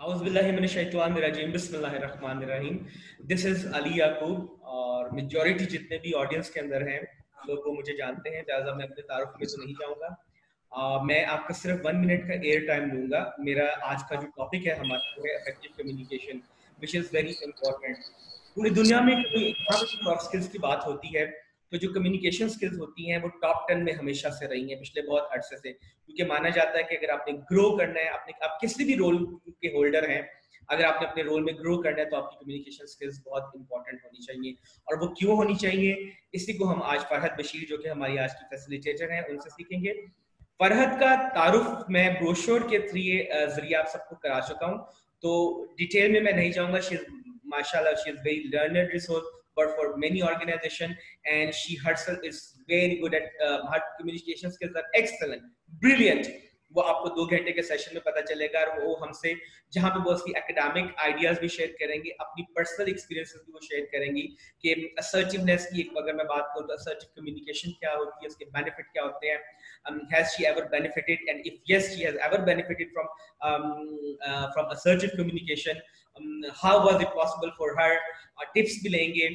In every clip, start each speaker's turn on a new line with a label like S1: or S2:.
S1: औज़ुबिल्लाहिमिनश्शैतानिर्रजीम बिस्मिल्लाहिर्रहमानिर्रहीम। This is Ali याकूब और majority जितने भी ऑडियंस के अंदर हैं लोग वो मुझे जानते हैं, लिहाजा मैं अपने तारुफ में तो नहीं जाऊँगा। मैं आपका सिर्फ 1 मिनट का एयर टाइम लूँगा। मेरा आज का जो टॉपिक है हमारा वो है effective communication, which is very important. पूरी दुनिया में कभी जहाँ पे सॉफ्ट स्किल्स की बात होती है तो जो कम्युनिकेशन स्किल्स होती हैं वो टॉप 10 में हमेशा से रही हैं पिछले बहुत अरसे से, क्योंकि माना जाता है कि अगर आपने ग्रो करना है, आप किसी भी रोल के होल्डर हैं, अगर आपने अपने रोल में ग्रो करना है तो आपकी कम्युनिकेशन स्किल्स बहुत इंपॉर्टेंट होनी चाहिए। और वो क्यों होनी चाहिए, इसी को हम आज फरहत बशीर जो कि हमारी आज की फैसिलिटेटर हैं उनसे सीखेंगे। फरहत का तारुफ मैं ब्रोशोर के जरिए आप सबको करा चुका हूँ, तो डिटेल में मैं नहीं जाऊंगा। शी माशाल्लाह she is very learned resource but for many organization and she herself is very good at her communication skills are excellent, brilliant। वो आपको 2 घंटे के सेशन में पता चलेगा और वो हमसे जहाँ पे वो उसकी एकेडमिक आइडियाज भी शेयर करेंगी, अपनी पर्सनल एक्सपीरियंसेस भी वो शेयर करेंगी कि असर्टिवनेस की अगर मैं बात करूँ तो असर्टिव कम्युनिकेशन क्या होती है, उसके बेनिफिट क्या होते हैं। Has she ever benefited, and if yes she has ever benefited from assertive communication, how was it possible for her। Tips भी लेंगे।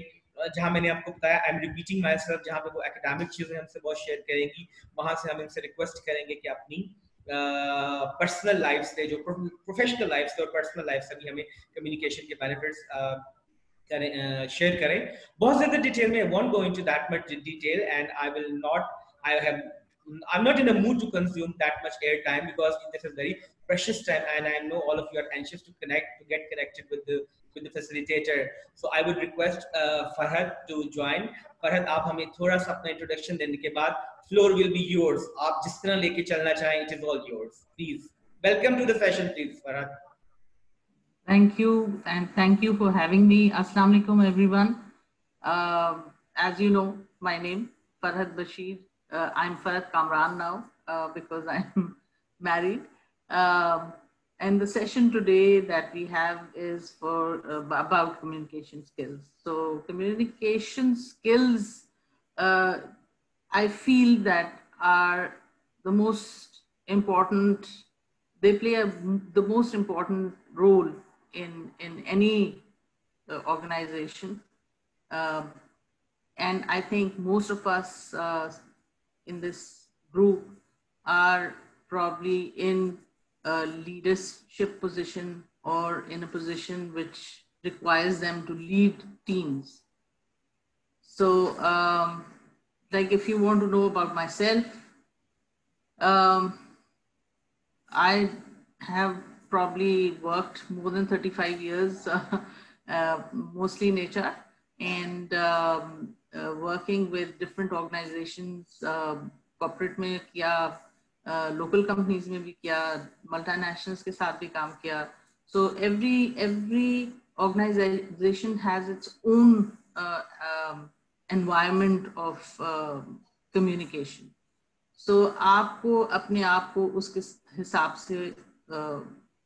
S1: जहाँ मैंने आपको बताया I am repeating my self, जहाँ पे वो एकेडमिक चीजें हमसे बहुत शेयर करेंगी, वहां से हम इनसे रिक्वेस्ट करेंगे कि अपनी पर्सनल लाइफ से, जो प्रोफेशनल लाइफ से और पर्सनल लाइफ से भी हमें कम्युनिकेशन के बेनिफिट्स शेयर करें। बहुत ज्यादा डिटेल में won't go into that much detail and I have I'm not in a mood to consume that much airtime because this is very precious time and I know all of you are anxious to get connected with the facilitator, so I would request Farhad to join। Farhad, आप हमें थोड़ा सा अपना introduction देने के बाद floor will be yours, आप जिस तरह लेके चलना चाहें, it is all yours, please welcome to the session please Farhad।
S2: Thank you, and thank you for having me. Assalamu alaikum, everyone. As you know, my name Farhad Bashir. I'm Farhad Kamran now because I'm married. And the session today that we have is for about communication skills. So, communication skills, I feel that are the most important. They play the most important role in any organization, and I think most of us in this group are probably in a leadership position or in a position which requires them to lead teams. So, like if you want to know about myself, I have probably worked more than 35 years, mostly in HR, and working with different organizations, corporate में किया, local companies में भी किया, multinationals के साथ भी काम किया. So every organization has its own environment of communication. So आपको अपने आप को उसके हिसाब से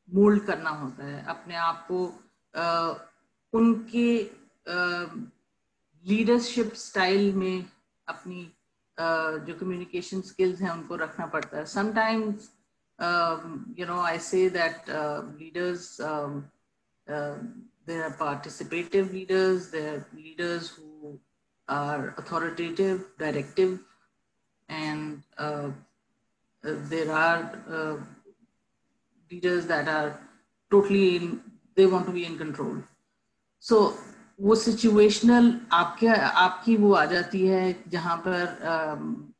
S2: मोल्ड करना होता है, अपने आप को उनके लीडरशिप स्टाइल में अपनी जो कम्युनिकेशन स्किल्स हैं उनको रखना पड़ता है. Sometimes I say that leaders, there are participative leaders, there are leaders who are authoritative, directive, and there are leaders that are totally they want to be in control. So वो situational आपकी वो आ जाती है जहाँ पर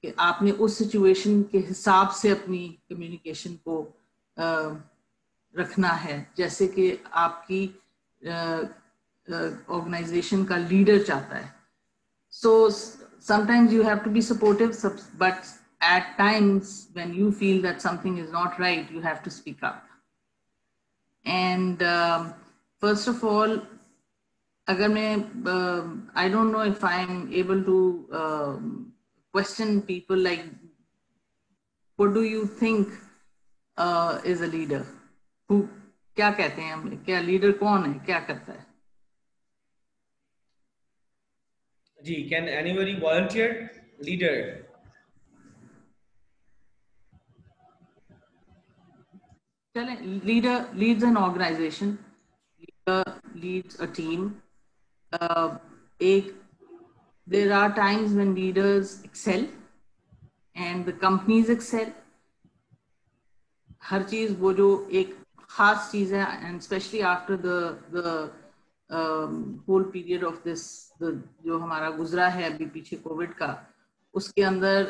S2: कि आपने उस situation के हिसाब से अपनी communication को रखना है, जैसे कि आपकी organization का leader चाहता है. So sometimes you have to be supportive, but at times when you feel that something is not right, you have to speak up. And first of all, अगर मैं I don't know if I'm able to question people like, what do you think is a leader? Who क्या कहते हैं हम, क्या leader कौन है, क्या करता है?
S1: जी, can anybody volunteer? Leader.
S2: चलें, leader leads an organization, leader leads a team. There are times when leaders excel and the companies excel. हर चीज वो जो एक खास चीज है, and especially after the whole period of this, जो हमारा गुजरा है अभी पीछे कोविड का, उसके अंदर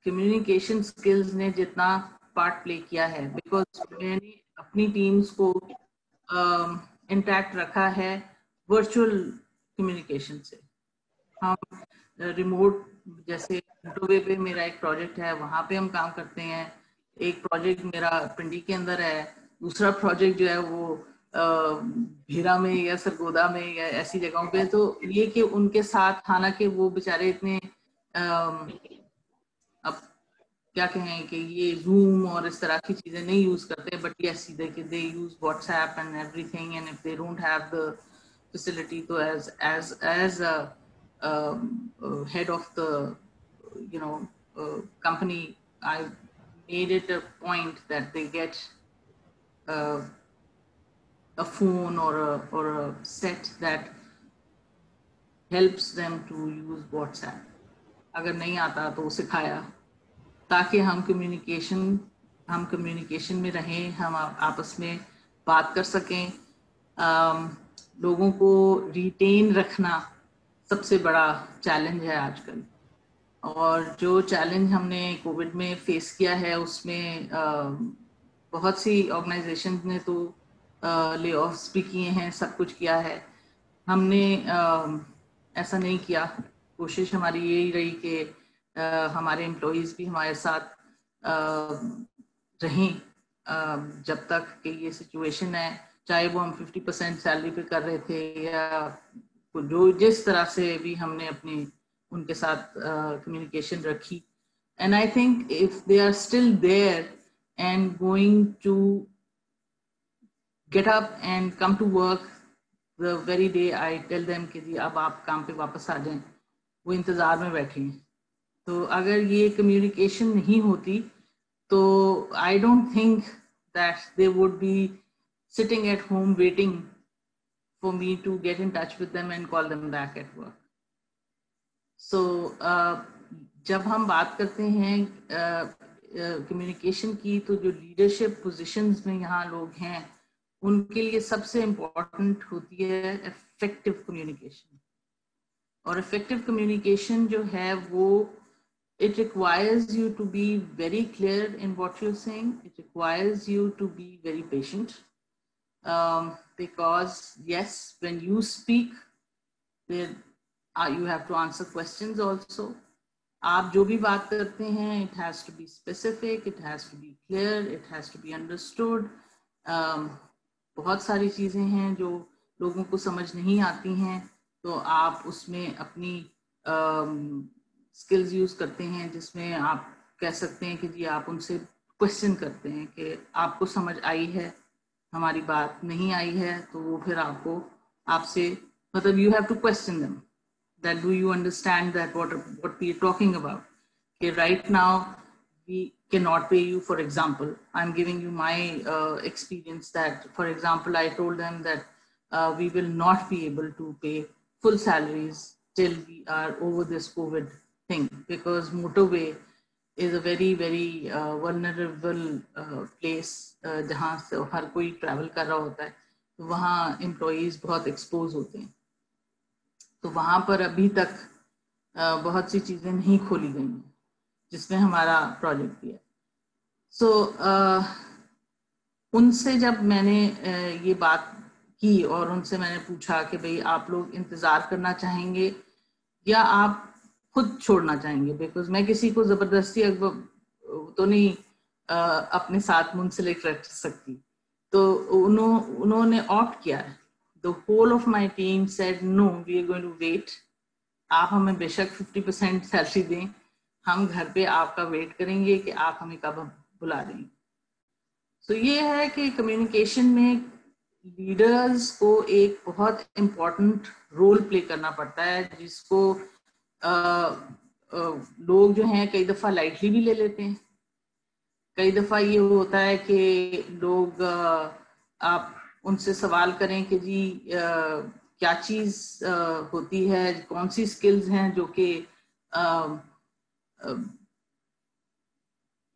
S2: कम्युनिकेशन स्किल्स ने जितना पार्ट प्ले किया है, बिकॉज मैंने अपनी टीम्स को इंटैक्ट रखा है वर्चुअल कम्युनिकेशन से। हम रिमोट, जैसे मोटोवे पे मेरा एक प्रोजेक्ट है, वहाँ पे हम काम करते हैं। एक प्रोजेक्ट मेरा पिंडी के अंदर है, दूसरा प्रोजेक्ट जो है वो भीरा में या सरगोदा में या ऐसी जगहों पे। तो ये कि उनके साथ, हालांकि वो बेचारे इतने अब क्या कहें कि ये जूम और इस तरह की चीजें नहीं यूज करते, but yes they use WhatsApp and everything, and if they don't have the facility, तो as a head of the company, I made it a point that they get a phone or a set that helps them to use WhatsApp. अगर नहीं आता तो सिखाया, ताकि हम communication में रहें, हम आपस में बात कर सकें। लोगों को रिटेन रखना सबसे बड़ा चैलेंज है आजकल, और जो चैलेंज हमने कोविड में फेस किया है उसमें बहुत सी ऑर्गेनाइजेशन ने तो ले ऑफ्स भी किए हैं, सब कुछ किया है। हमने ऐसा नहीं किया। कोशिश हमारी यही रही कि हमारे एम्प्लॉयज़ भी हमारे साथ रहें जब तक कि ये सिचुएशन है, चाहे वो हम 50% सैलरी पे कर रहे थे या जो जिस तरह से भी हमने अपनी उनके साथ कम्युनिकेशन रखी। And I think if they are still there and going to get up and come to work the very day I tell them कि जी अब आप काम पे वापस आ जाएं, वो इंतज़ार में बैठे हैं। तो अगर ये कम्युनिकेशन नहीं होती तो I don't think that they would be sitting at home waiting for me to get in touch with them and call them back at work. So जब हम बात करते हैं कम्युनिकेशन की, तो जो लीडरशिप पोजीशंस में यहाँ लोग हैं उनके लिए सबसे इम्पोर्टेंट होती है इफेक्टिव कम्युनिकेशन। और इफेक्टिव कम्युनिकेशन जो है वो it requires you to be very clear in what you're saying. It requires you to be very patient. Because yes, when you speak, there you have to answer questions also. आप जो भी बात करते हैं, it has to be specific, it has to be clear, it has to be understood. बहुत सारी चीजें हैं जो लोगों को समझ नहीं आती हैं, तो आप उसमें अपनी स्किल्स यूज करते हैं, जिसमें आप कह सकते हैं कि जी आप उनसे क्वेश्चन करते हैं कि आपको समझ आई है, हमारी बात नहीं आई है, तो वो फिर आपसे मतलब you have to question them that do you understand that what we are talking about. Okay, right now we cannot pay you, for example. I'm giving you my experience that, for example, I told them that we will not be able to pay full salaries till we are over this COVID thing, because motorway is a very very vulnerable place जहाँ से हर कोई travel कर रहा होता है, तो वहाँ employees बहुत एक्सपोज होते हैं। तो वहाँ पर अभी तक बहुत सी चीज़ें नहीं खोली गई हैं जिसमें हमारा प्रोजेक्ट भी है। सो उनसे जब मैंने ये बात की और उनसे मैंने पूछा कि भाई आप लोग इंतज़ार करना चाहेंगे या आप खुद छोड़ना चाहेंगे, बिकॉज मैं किसी को जबरदस्ती तो नहीं अपने साथ मुंसलिक रख सकती। तो उन्होंने ऑप्ट किया है। The whole of my team said no, we are going to wait. आप हमें बेशक 50% सैलरी दें, हम घर पे आपका वेट करेंगे कि आप हमें कब बुला देंगे। तो ये है कि कम्युनिकेशन में लीडर्स को एक बहुत इम्पोर्टेंट रोल प्ले करना पड़ता है, जिसको लोग जो हैं कई दफ़ा लाइटली भी ले लेते हैं, कई दफा ये होता है कि लोग आप उनसे सवाल करें कि जी क्या चीज होती है, कौन सी स्किल्स हैं जो कि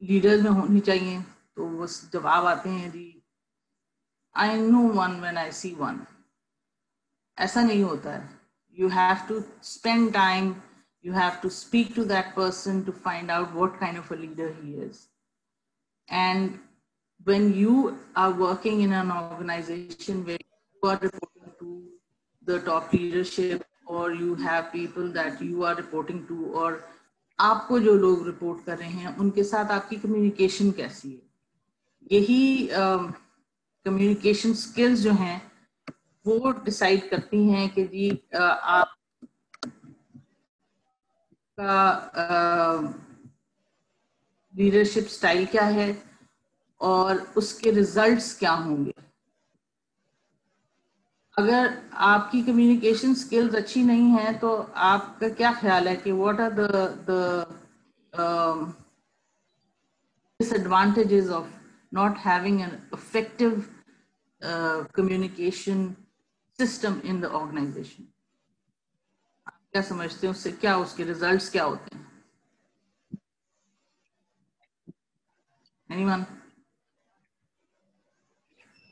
S2: लीडर्स में होनी चाहिए, तो वो जवाब आते हैं जी I know one when I see one. ऐसा नहीं होता है। You have to spend time, you have to speak to that person to find out what kind of a leader he is. And when you are working in an organization where you are reporting to the top leadership, or you have people that you are reporting to, और आपको जो लोग report कर रहे हैं उनके साथ आपकी कम्युनिकेशन कैसी है, यही कम्युनिकेशन स्किल्स जो हैं वो डिसाइड करती हैं कि जी आप का लीडरशिप स्टाइल क्या है और उसके रिजल्ट्स क्या होंगे। अगर आपकी कम्युनिकेशन स्किल्स अच्छी नहीं है तो आपका क्या ख्याल है कि what are the disadvantages of not having an effective communication system in the organization? आप क्या समझते हैं उससे क्या उसके रिजल्ट्स क्या होते हैं? Anyone?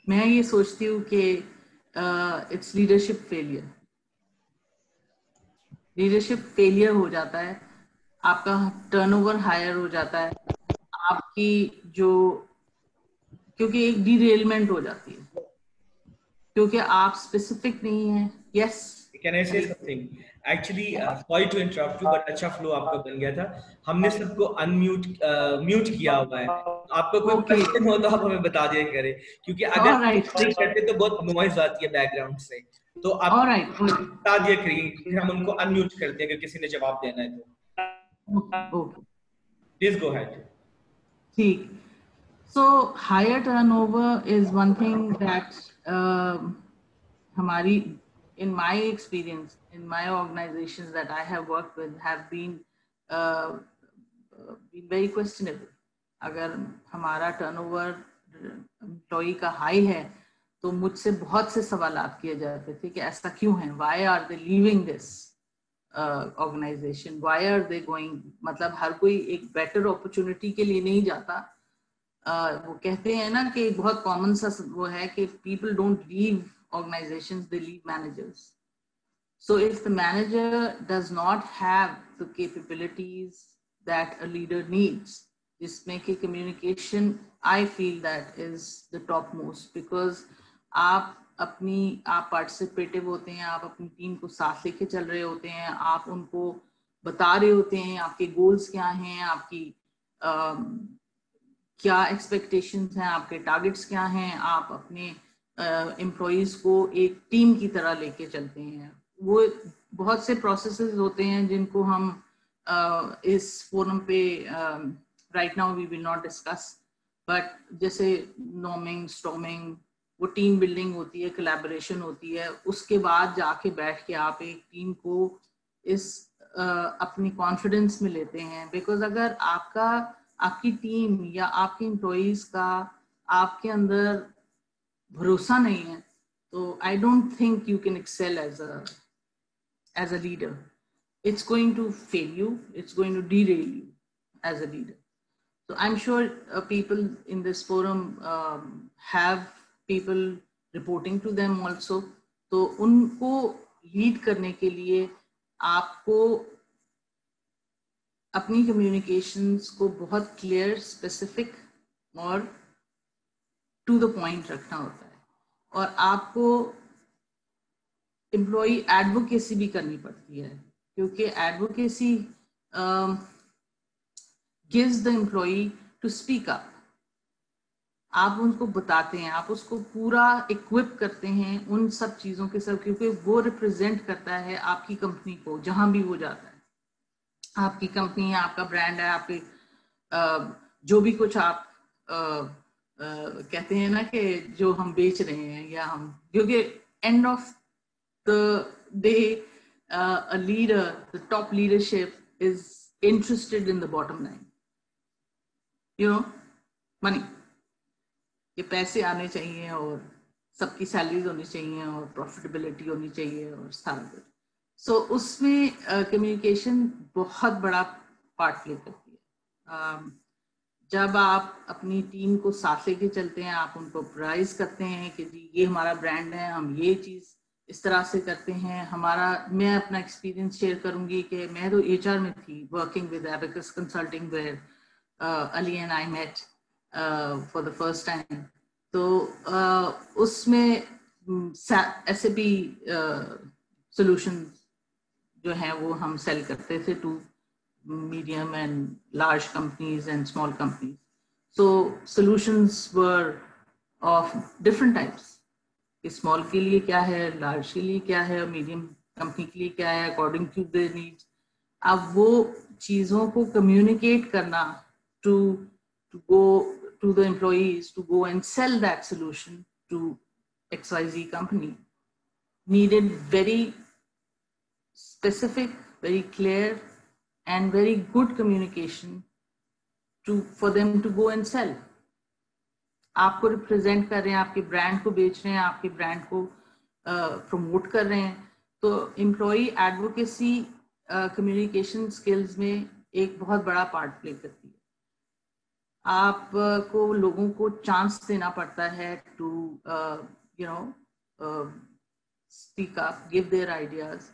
S2: मैं ये सोचती हूँ कि it's leadership failure. Leadership failure हो जाता है, आपका टर्नओवर हायर हो जाता है, आपकी जो क्योंकि एक डिरेलमेंट हो जाती है क्योंकि आप स्पेसिफिक नहीं है। Yes,
S1: Can I say something? Actually, sorry to interrupt you, but अच्छा फ्लो आपका बन गया था। हमने सबको अनम्यूट म्यूट किया हुआ है। आपको कोई क्वेश्चन हो तो आप हमें बता दिया करें, क्योंकि अगर नहीं करते तो बहुत नॉइज आती है बैकग्राउंड से। तो आप बता दिया करिए, फिर हम उनको अनम्यूट करते हैं अगर किसी ने जवाब देना है तो। Please go ahead.
S2: ठीक। So higher turnover is one thing that हमारी in my experience in my organizations that I have worked with have been very questionable. अगर हमारा टर्नओवर एम्प्लॉई का हाई है तो मुझसे बहुत से सवालात किए जाते थे कि ऐसा क्यों है, why are they leaving this organization, why are they going, मतलब हर कोई एक बेटर अपॉर्चुनिटी के लिए नहीं जाता। वो कहते हैं ना कि बहुत कॉमन सा वो है कि people don't leave organizations, they leave managers. So if the manager does not have the capabilities that a leader needs, जिसमें कि communication, I feel that is the topmost, because आप पार्टिसिपेटिव होते हैं, आप अपनी टीम को साथ लेके चल रहे होते हैं, आप उनको बता रहे होते हैं आपके गोल्स क्या हैं, आपकी क्या एक्सपेक्टेशंस हैं, आपके टारगेट्स क्या हैं, आप अपने एम्प्लॉइज को एक टीम की तरह लेके चलते हैं। वो बहुत से प्रोसेसेस होते हैं जिनको हम इस फोरम पे right now we will not discuss, but जैसे नॉर्मिंग, स्टॉर्मिंग, वो टीम बिल्डिंग होती है, कोलैबोरेशन होती है, उसके बाद जाके बैठ के आप एक टीम को इस अपनी कॉन्फिडेंस में लेते हैं। बिकॉज अगर आपकी टीम या आपके एम्प्लॉइज का आपके अंदर भरोसा नहीं है तो I don't think you can excel as a leader. It's going to fail you, it's going to derail you as a leader. So I'm sure people in this forum have people reporting to them also. तो उनको lead करने के लिए आपको अपनी communications को बहुत clear, specific और टू द पॉइंट रखना होता है, और आपको एम्प्लॉई एडवोकेसी भी करनी पड़ती है, क्योंकि advocacy gives the employee to speak up. आप उनको बताते हैं, आप उसको पूरा इक्विप करते हैं उन सब चीज़ों के सब, क्योंकि वो रिप्रेजेंट करता है आपकी कंपनी को जहां भी वो जाता है। आपकी कंपनी है, आपका ब्रांड है, आपके जो भी कुछ आप कहते हैं ना कि जो हम बेच रहे हैं, या हम, क्योंकि end of the day a leader, the top leadership is interested in the bottom line, you know, money, ये पैसे आने चाहिए और सबकी सैलरीज होनी चाहिए और प्रॉफिटेबिलिटी होनी चाहिए और सारा कुछ। सो उसमें कम्युनिकेशन बहुत बड़ा पार्ट प्ले करती है। जब आप अपनी टीम को साथ लेके चलते हैं, आप उनको प्राइज करते हैं कि जी ये हमारा ब्रांड है, हम ये चीज़ इस तरह से करते हैं। मैं अपना एक्सपीरियंस शेयर करूंगी कि मैं तो एचआर में थी, working with Abacus Consulting, where Ali and I met for the first time. तो उसमें SAP सॉल्यूशन जो है वो हम सेल करते थे to medium and large companies and small companies. So solutions were of different types. Small के लिए क्या है, large के लिए क्या है, medium company के लिए क्या है, according to their needs. अब वो चीज़ों को communicate करना to go to the employees to go and sell that solution to XYZ company needed very specific, very clear and very good communication for them to go and sell. आपको represent कर रहे हैं, आपके brand को बेच रहे हैं, आपके ब्रांड को प्रमोट कर रहे हैं। तो एम्प्लॉय एडवोकेसी कम्युनिकेशन स्किल्स में एक बहुत बड़ा पार्ट प्ले करती है। आपको लोगों को चांस देना पड़ता है to speak up, give their ideas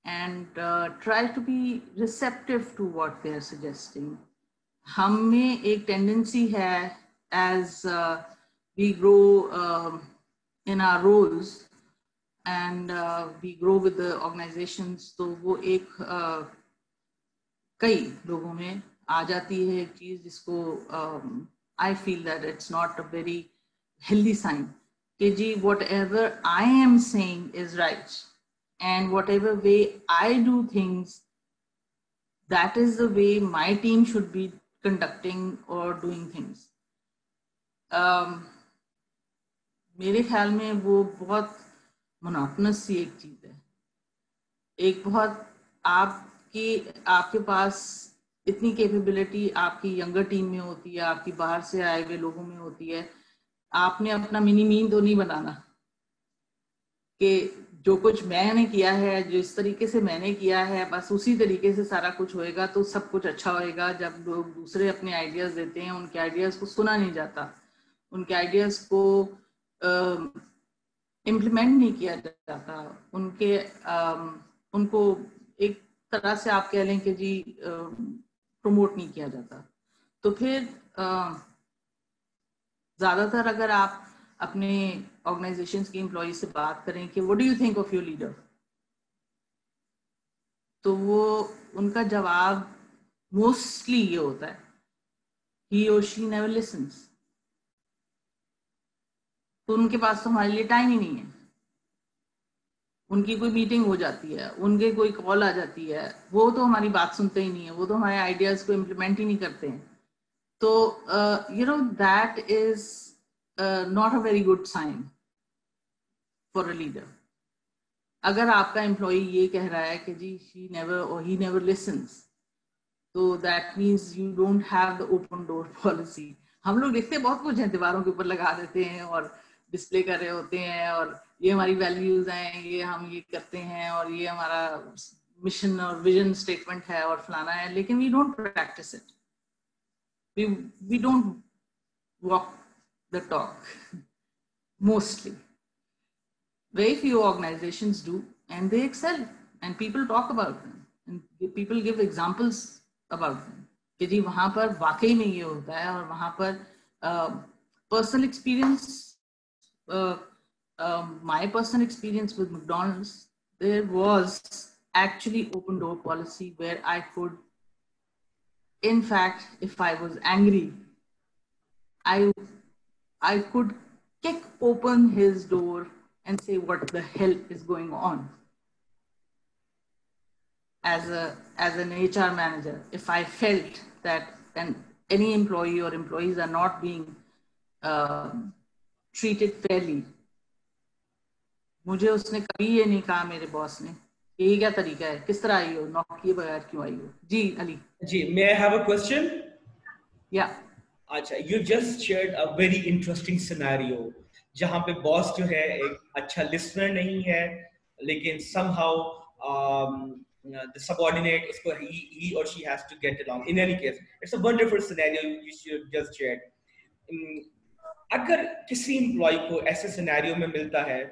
S2: and try to be receptive to what they are suggesting. हम में एक tendency है as we grow in our roles and we grow with the organizations, तो वो एक कई लोगों में आ जाती है एक चीज जिसको I feel that it's not a very healthy sign कि जी whatever I am saying is right and whatever way I do things, that is the way my team should be conducting or doing things. मेरे ख्याल में वो बहुत monotonous सी एक चीज है। एक बहुत आपके पास इतनी कैपेबिलिटी आपकी यंगर टीम में होती है, आपकी बाहर से आए हुए लोगों में होती है। आपने अपना मिनी मीन तो नहीं बनाना कि जो कुछ मैंने किया है, जो इस तरीके से मैंने किया है, बस उसी तरीके से सारा कुछ होएगा तो सब कुछ अच्छा होएगा। जब लोग दूसरे अपने आइडियाज देते हैं, उनके आइडियाज को सुना नहीं जाता, उनके आइडियाज को इम्प्लीमेंट नहीं किया जाता, उनको एक तरह से आप कह लें कि जी प्रमोट नहीं किया जाता। तो फिर ज्यादातर अगर आप अपने ऑर्गेनाइजेशंस के एम्प्लॉय से बात करें कि what do you think of your leader, तो वो उनका जवाब मोस्टली ये होता है, ही और शी नेवर लिसन्स। तो उनके पास तो हमारे लिए टाइम ही नहीं है। उनकी कोई मीटिंग हो जाती है, उनके कोई कॉल आ जाती है, वो तो हमारी बात सुनते ही नहीं है, वो तो हमारे आइडियाज को इम्प्लीमेंट ही नहीं करते हैं। तो that is not a very good sign for a leader. अगर आपका एम्प्लॉय ये कह रहा है कि जी शी नेवर और ही नेवर लिसन्स, तो that means you don't have the open door policy. हम लोग देखते बहुत कुछ है, दीवारों के ऊपर लगा देते हैं और डिस्प्ले कर रहे होते हैं, और ये हमारी वैल्यूज हैं, ये हम ये करते हैं, और ये हमारा मिशन और विजन स्टेटमेंट है और फलाना है, लेकिन we don't practise it, we don't walk the talk mostly. Very few organizations do, and they excel, and people talk about them, and people give examples about them कि जी वहाँ पर वाकई में ये होता है। और वहाँ पर personal experience, my personal experience with McDonald's, there was actually open door policy where I could, in fact, if I was angry, I could kick open his door and say what the hell is going on. As an HR manager, if I felt that any employee or employees are not being treated fairly, मुझे उसने कभी ये नहीं कहा, मेरे boss ने, ये क्या तरीका है, किस तरह आई हो, नौकरी बगैर क्यों आई हो। जी अली।
S1: जी, may I have a question?
S2: Yeah.
S1: अच्छा, you just shared a very interesting scenario जहाँ पे बॉस जो है एक अच्छा लिसनर नहीं है, लेकिन somehow the subordinate उसको he or she has to get along. In any case, it's a wonderful scenario you should just shared. अगर किसी एम्प्लॉय को ऐसे सिनेरियो में मिलता है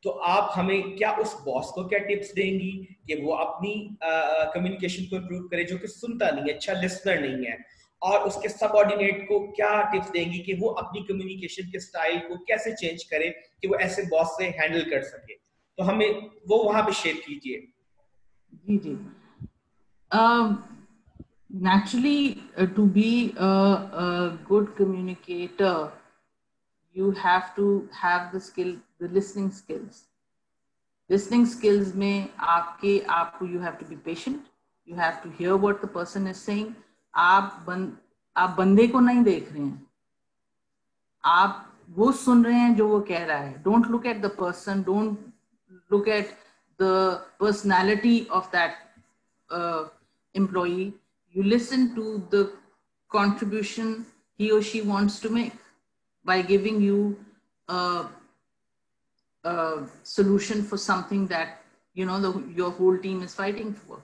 S1: तो आप हमें क्या उस बॉस को क्या टिप्स देंगी कि वो अपनी कम्युनिकेशन को इम्प्रूव करे, जो कि सुनता नहीं है, अच्छा लिसनर नहीं है, और उसके सबऑर्डिनेट को क्या टिप्स देंगी कि वो अपनी कम्युनिकेशन के स्टाइल को कैसे चेंज करे कि वो ऐसे बॉस से हैंडल कर सके? तो हमें वो वहां पे शेयर कीजिए।
S2: जी जी। Naturally, to be a good communicator, you have to have the skill, the listening skills. Listening skills में आपको you have to be patient. You have to hear what the person is saying. आप बंदे को नहीं देख रहे हैं, आप वो सुन रहे हैं जो वो कह रहा है. Don't look at the person. Don't look at the personality of that employee. You listen to the contribution he or she wants to make by giving you a solution for something that your whole team is fighting for.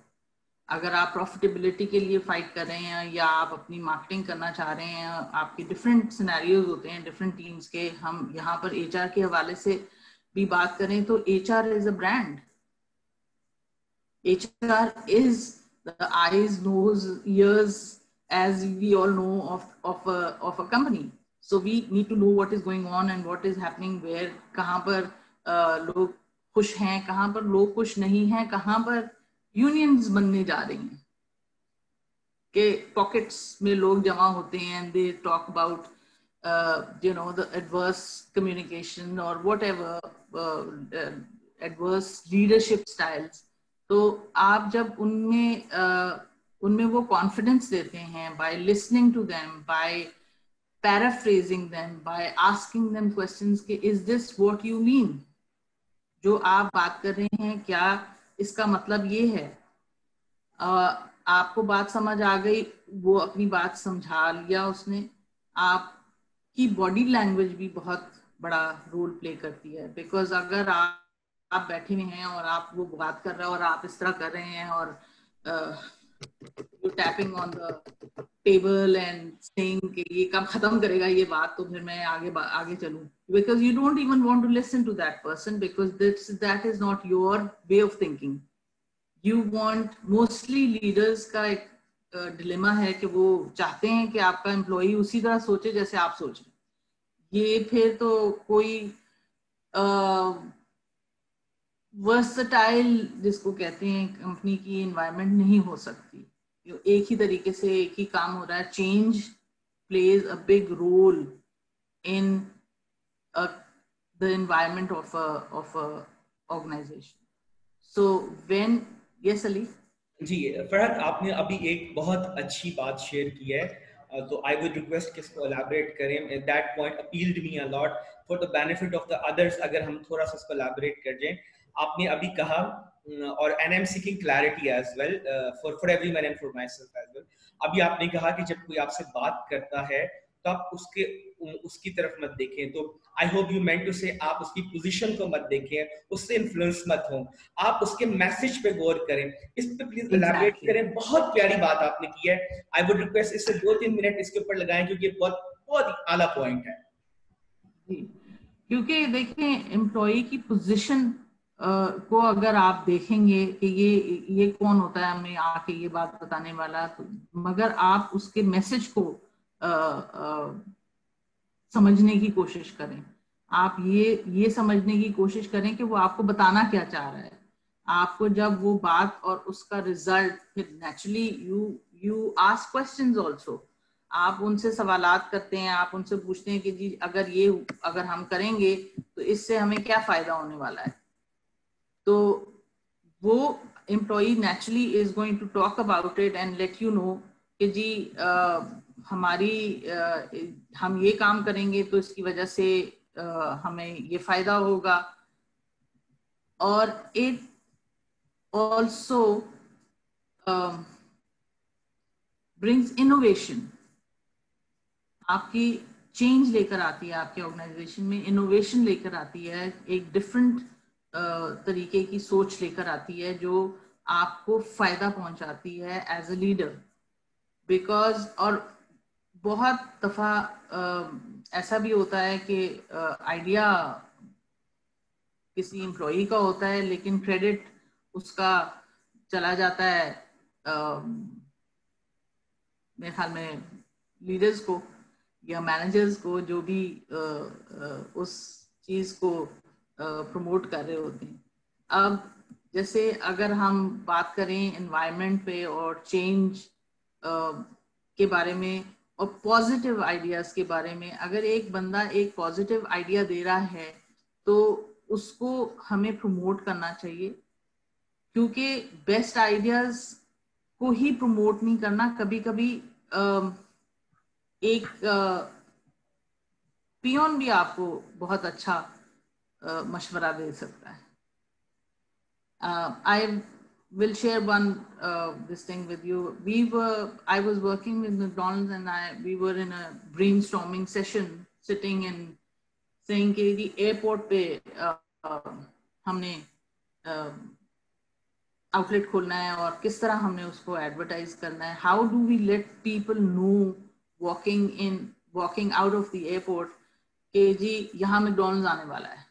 S2: अगर आप profitability के लिए fight कर रहे हैं या आप अपनी मार्केटिंग करना चाह रहे हैं, आपके डिफरेंट सिनेरियोज होते हैं डिफरेंट टीम्स के. हम यहाँ पर एचआर के हवाले से भी बात करें तो HR is a brand. HR is the eyes, nose, ears, as we all know of a company. So we need to know what is going on and what is happening where. कहाँ पर लोग खुश हैं, कहाँ पर लोग खुश नहीं हैं, कहाँ पर यूनियंस बनने जा रही हैं, के पॉकेट्स में लोग जमा होते हैं and they talk about the adverse communication or whatever adverse leadership styles. तो आप जब उनमें वो कॉन्फिडेंस देते हैं by listening to them, by paraphrasing them, by asking them questions कि is this what you mean, जो आप बात कर रहे हैं क्या इसका मतलब ये है, आपको बात समझ आ गई, वो अपनी बात समझा लिया उसने. आपकी बॉडी लैंग्वेज भी बहुत बड़ा रोल प्ले करती है. बिकॉज अगर आप बैठे हुए हैं और आप वो बात कर रहे हैं और आप इस तरह कर रहे हैं और tapping on the table and saying कि ये कब खत्म करेगा ये बात, तो फिर मैं आगे चलूं, because you don't even want to listen to that person, because that is not your way of thinking. You want, mostly leaders का एक डिलेमा है कि वो चाहते हैं कि आपका एम्प्लॉई उसी तरह सोचे जैसे आप सोच रहे. ये फिर तो कोई वर्सटाइल जिसको कहते हैं कंपनी की एनवायरनमेंट नहीं हो सकती. एक ही तरीके से एक ही काम हो रहा है. Change plays a big role in the environment of a organization. So when yes Ali.
S1: जी फरहत, आपने अभी एक बहुत अच्छी बात शेयर की है, तो आई वुड रिक्वेस्ट कि इसको एलैबोरेट करें. That point appealed me a lot for the benefit of the others. अगर हम थोड़ा सा इसको एलैबोरेट कर जाएं. आपने अभी कहा, और and I am seeking clarity as well for everyone and for myself as well. अभी आपने कहा कि जब कोई आपसे बात करता है तो आप उसकी तरफ मत देखें. तो I hope you meant to say आप उसकी पोजीशन को मत देखें, उससे इन्फ्लुएंस मत हो, आप उसके मैसेज पे गौर करें. इस पे प्लीज एलैबोरेट करें. बहुत प्यारी बात आपने की है. आई वुड रिक्वेस्ट इससे 2-3 मिनट इसके ऊपर लगाएं, क्योंकि बहुत बहुत ही आला पॉइंट है.
S2: क्योंकि देखें एम्प्लॉई की पोजीशन को अगर आप देखेंगे कि ये कौन होता है हमें आके ये बात बताने वाला, तो मगर आप उसके मैसेज को समझने की कोशिश करें. आप ये समझने की कोशिश करें कि वो आपको बताना क्या चाह रहा है. आपको जब वो बात और उसका रिजल्ट, फिर naturally you ask questions also. आप उनसे सवालात करते हैं, आप उनसे पूछते हैं कि जी अगर हम करेंगे तो इससे हमें क्या फायदा होने वाला है. तो वो employee naturally is going to talk about it and let you know कि जी हम ये काम करेंगे तो इसकी वजह से हमें ये फायदा होगा. और इट ऑल्सो brings innovation. आपकी चेंज लेकर आती है, आपके ऑर्गेनाइजेशन में इनोवेशन लेकर आती है, एक डिफरेंट तरीके की सोच लेकर आती है जो आपको फायदा पहुंचाती है एज अ लीडर। बिकॉज और बहुत दफा ऐसा भी होता है कि आइडिया किसी एम्प्लॉई का होता है लेकिन क्रेडिट उसका चला जाता है मेरे ख्याल में लीडर्स को या मैनेजर्स को, जो भी उस चीज को प्रमोट कर रहे होते हैं। अब जैसे अगर हम बात करें एनवायरनमेंट पे और चेंज के बारे में और पॉजिटिव आइडियाज के बारे में, अगर एक बंदा एक पॉजिटिव आइडिया दे रहा है तो उसको हमें प्रमोट करना चाहिए, क्योंकि बेस्ट आइडियाज को ही प्रमोट नहीं करना, कभी कभी एक पियोन भी आपको बहुत अच्छा मशवरा दे सकता है। I will share one this thing with you. I was working with McDonald's and we were in a brainstorming session, sitting and saying कि जी एयरपोर्ट पे हमने आउटलेट खोलना है और किस तरह हमने उसको एडवर्टाइज करना है। How do we let people know walking out of the airport कि जी यहाँ मैकडॉनल्ड्स आने वाला है।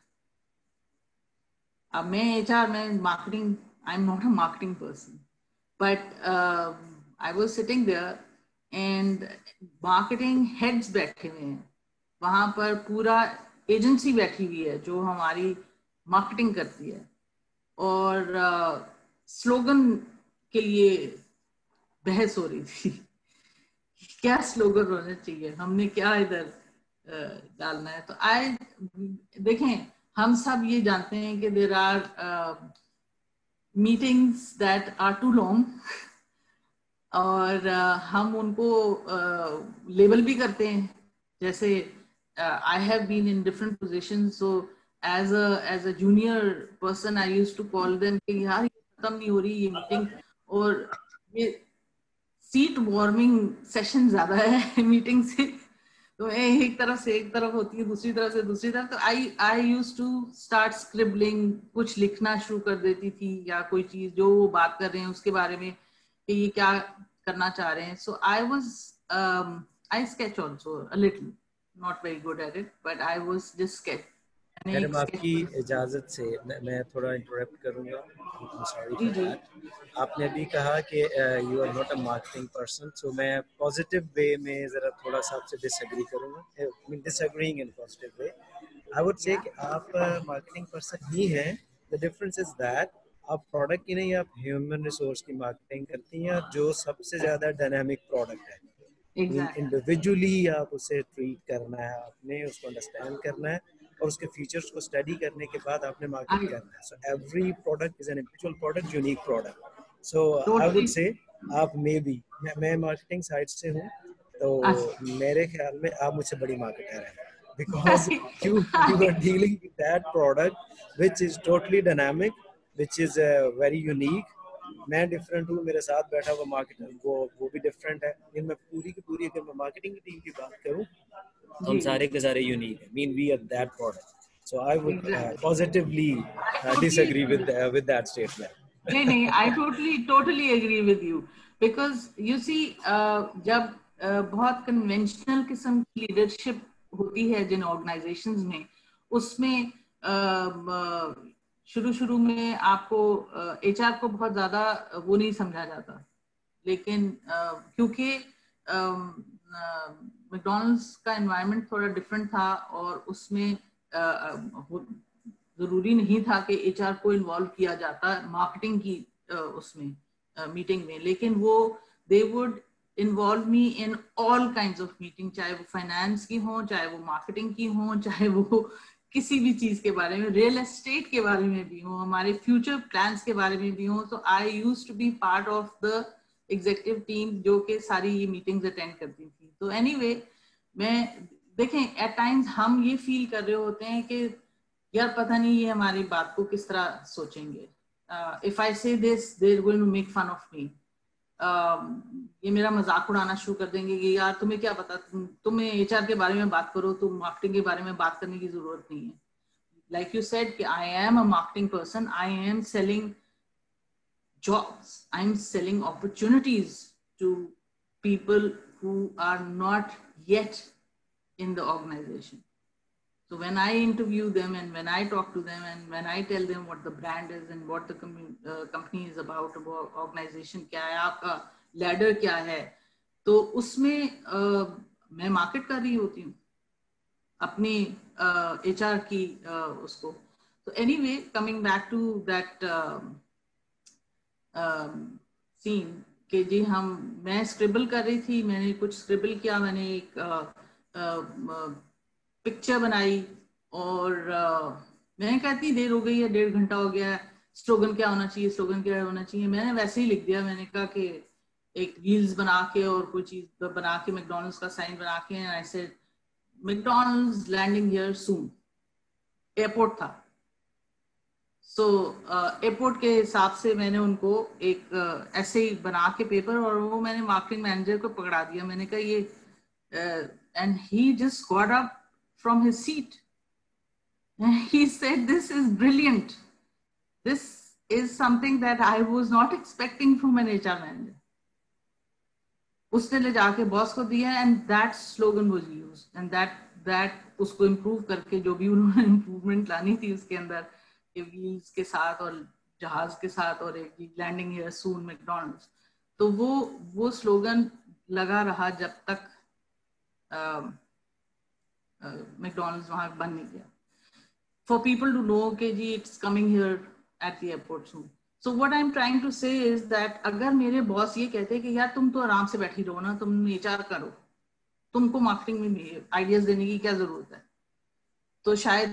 S2: अब मैं एचआर, मैं marketing, I am not a marketing person, but I was sitting there and marketing heads बैठे हुए हैं वहां पर, पूरा एजेंसी बैठी हुई है जो हमारी मार्केटिंग करती है, और स्लोगन के लिए बहस हो रही थी क्या स्लोगन होना चाहिए, हमने क्या इधर डालना है। तो देखें, हम सब ये जानते हैं कि there are meetings that are too long, और हम उनको लेबल भी करते हैं। जैसे I have been in different positions, so as a junior person I used to call them कि यार ये खत्म नहीं हो रही ये मीटिंग, और ये सीट वार्मिंग सेशन ज्यादा है मीटिंग से, तो एक तरफ से एक तरफ होती है, दूसरी तरफ से दूसरी तरफ। तो I used to start scribbling, कुछ लिखना शुरू कर देती थी, या कोई चीज जो वो बात कर रहे हैं उसके बारे में कि ये क्या करना चाह रहे हैं। So I sketch also a little, not very good at it, but I was just sketch.
S3: Madam आपकी इजाज़त से मैं थोड़ा इंटरप्ट करूंगा, सॉरी फॉर दैट। आपने अभी कहा कि you are not a marketing person, so मैं पॉजिटिव वे में ज़रा थोड़ा सा आपसे डिसएग्री करूंगा, disagreeing in positive way. I would say कि आप मार्केटिंग पर्सन ही हैं। द डिफरेंस इज दैट आप प्रोडक्ट की नहीं, आप ह्यूमन रिसोर्स की मार्केटिंग करती हैं, जो सबसे ज़्यादा डायनामिक प्रोडक्ट है। इंडिविजुअली आप उसे ट्रीट करना है, आपने उसको अंडरस्टैंड करना है और उसके फीचर्स को स्टडी करने के बाद आपने मार्केट करना है। So every product is an individual product, unique product. So I would say आप मे बी, मैं मार्केटिंग साइड से हूँ, तो मेरे ख्याल में आप मुझसे बड़ी मार्केटर हैं, because you are dealing with that product which is totally dynamic, which is very unique. मैं डिफरेंट हूँ, मेरे साथ बैठा हुआ मार्केटर वो भी डिफरेंट है। लेकिन मैं पूरी की पूरी, अगर मैं मार्केटिंग की टीम की बात करूँ, हम सारे के सारे यूनिक है। Mean we are that product. So I would positively disagree with that statement.
S2: नहीं, I totally agree with you, because you see जब बहुत कन्वेंशनल किस्म की लीडरशिप होती है जिन ऑर्गेनाइजेशंस में, उसमें शुरू में आपको एचआर को बहुत ज्यादा वो नहीं समझा जाता, लेकिन क्योंकि मैकडॉनल्ड्स का एनवायरनमेंट थोड़ा डिफरेंट था और उसमें जरूरी नहीं था कि एचआर को इन्वॉल्व किया जाता मार्केटिंग की उसमें मीटिंग में, लेकिन वो they would involve me in all kinds of meeting, चाहे वो फाइनेंस की हो, चाहे वो मार्केटिंग की हो, चाहे वो किसी भी चीज के बारे में, रियल एस्टेट के बारे में भी हो, हमारे फ्यूचर प्लान्स के बारे में भी हो। तो I used to be part of the executive team जो कि सारी ये मीटिंग्स अटेंड करती थी। तो एनीवे, मैं देखें एट टाइम्स हम ये फील कर रहे होते हैं कि यार पता नहीं ये हमारी बात को किस तरह सोचेंगे, if I say this they are going to make fun of me, ये मेरा मजाक उड़ाना शुरू कर देंगे कि यार तुम्हें क्या पता, तुम्हें एचआर के बारे में बात करो, तुम मार्केटिंग के बारे में बात करने की जरूरत नहीं है. Like you said, I am a marketing person. I am selling jobs. I'm selling opportunities to people who are not yet in the organization. So when I interview them and when I talk to them and when I tell them what the brand is and what the company is about organization क्या है, आपका ladder क्या है, तो उसमें मैं market कर रही होती हूँ अपनी HR की उसको. So anyway, coming back to that scene कि जी मैं स्क्रिबल कर रही थी, मैंने कुछ स्क्रिबल किया, मैंने एक पिक्चर बनाई और मैंने कहा इतनी देर हो गई है, 1.5 घंटा हो गया है, स्लोगन क्या होना चाहिए, स्लोगन क्या होना चाहिए. मैंने वैसे ही लिख दिया, मैंने कहा कि एक रील्स बना के और कोई चीज बना के मैकडॉनल्ड्स का साइन बना के, and I said McDonald's landing here soon. Airport था, सो एयरपोर्ट के हिसाब से मैंने उनको एक ऐसे ही बना के पेपर, और वो मैंने मार्केटिंग मैनेजर को पकड़ा दिया. मैंने कहा ये, and he just got up from his seat. He said, "This is brilliant. This is something that I was not expecting from an HR manager." उसने ले जाके बॉस को दिया, and that slogan was used, and that उसको improve करके जो भी उन्होंने improvement लानी थी उसके अंदर, ये wheels के साथ और जहाज के साथ और एक landing here soon McDonald's, तो वो slogan लगा रहा जब तक मैकडॉनल्ड्स वहां बन नहीं गया. For people to know कि जी it's coming here at the airport soon. So what I'm trying to say is that अगर मेरे बॉस ये कहते कि यार तुम तो आराम से बैठी रहो ना, तुम एचआर करो, तुमको मार्केटिंग में आइडियाज देने की क्या जरूरत है, तो शायद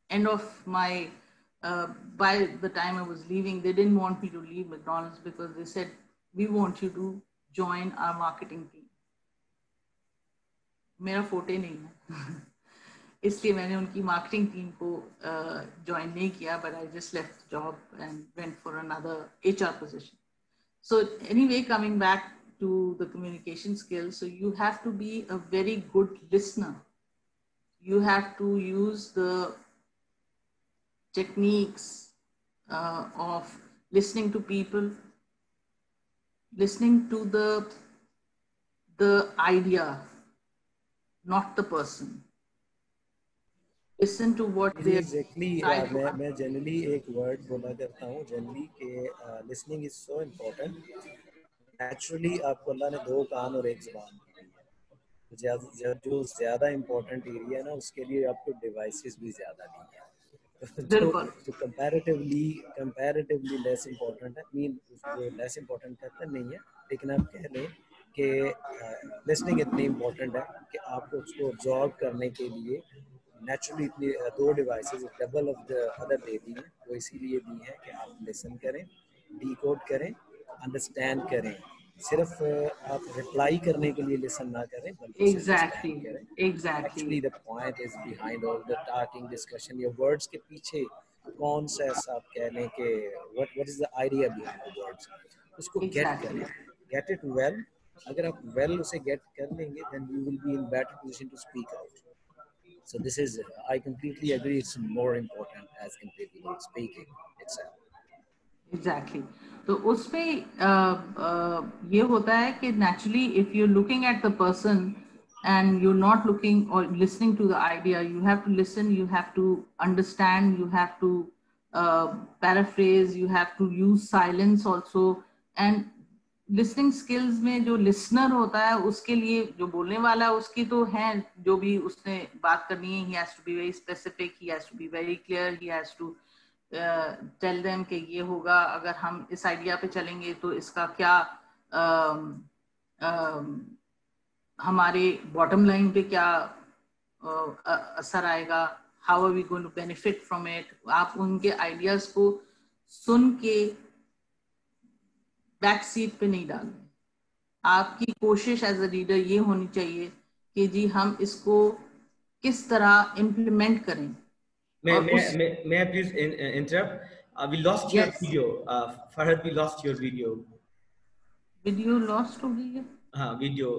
S2: end of my by the time I was leaving, they didn't want me to leave McDonald's because they said we want you to join our marketing team. मेरा फोटे नहीं है इसलिए मैंने उनकी मार्केटिंग टीम को ज्वाइन नहीं किया, but I just left job and went for another HR position. So anyway, coming back to the communication skills, so you have to be a very good listener. You have to use the techniques of listening to people, listening to the idea, not the person. Listen to what they
S3: exactly. मैं generally एक word बोला करता हूँ generally कि listening is so important. Naturally आपको अल्लाह ने 2 कान और 1 ज़ुबान दी है. जो ज़्यादा important एरिया है ना, उसके लिए आपको devices भी ज़्यादा दी है. तो comparatively less important है. उसको less important कहते नहीं है, लेकिन आप कह लें कि listening इतनी important है कि आपको उसको absorb करने के लिए नेचुरली इतनी 2 devices double of the other दे दी हैं. वो इसीलिए दी हैं कि आप लिसन करें, डीकोड करें, अंडरस्टैंड करें. सिर्फ आप रिप्लाई करने के लिए लिसन ना करें, बल्कि
S2: exactly.
S3: Actually the point is behind all the talking discussion. या वर्ड्स के पीछे कौन सा ऐसा आप कह लें कि what is the idea behind the words, उसको गेट करें, गेट इट वेल. अगर आप वेल उसे गेट कर लेंगे, then you will be in better position to speak out. So this is, I completely agree, it's more important as compared to speaking itself.
S2: Exactly. तो उसमें ये होता है कि naturally if you're looking at the person and you're not looking or listening to the idea, you have to listen, you have to understand, you have to paraphrase, you have to use silence also. And listening skills में जो listener होता है उसके लिए, जो बोलने वाला है उसकी तो है, जो भी उसने बात करनी है, he has to be very specific, he has to be very clear, he has to tell them कि ये होगा, अगर हम इस आइडिया पे चलेंगे तो इसका क्या हमारे बॉटम लाइन पे क्या असर आएगा, how are we going to benefit from it. आप उनके आइडियाज को सुन के बैक सीट पे नहीं डालना. आपकी कोशिश एज अ लीडर ये होनी चाहिए कि जी हम इसको किस तरह इम्प्लीमेंट करें.
S1: मैं please interrupt. We lost your
S2: Yes.
S1: video. Farhad, we lost your video.
S2: Video lost हो गई है?
S1: Video.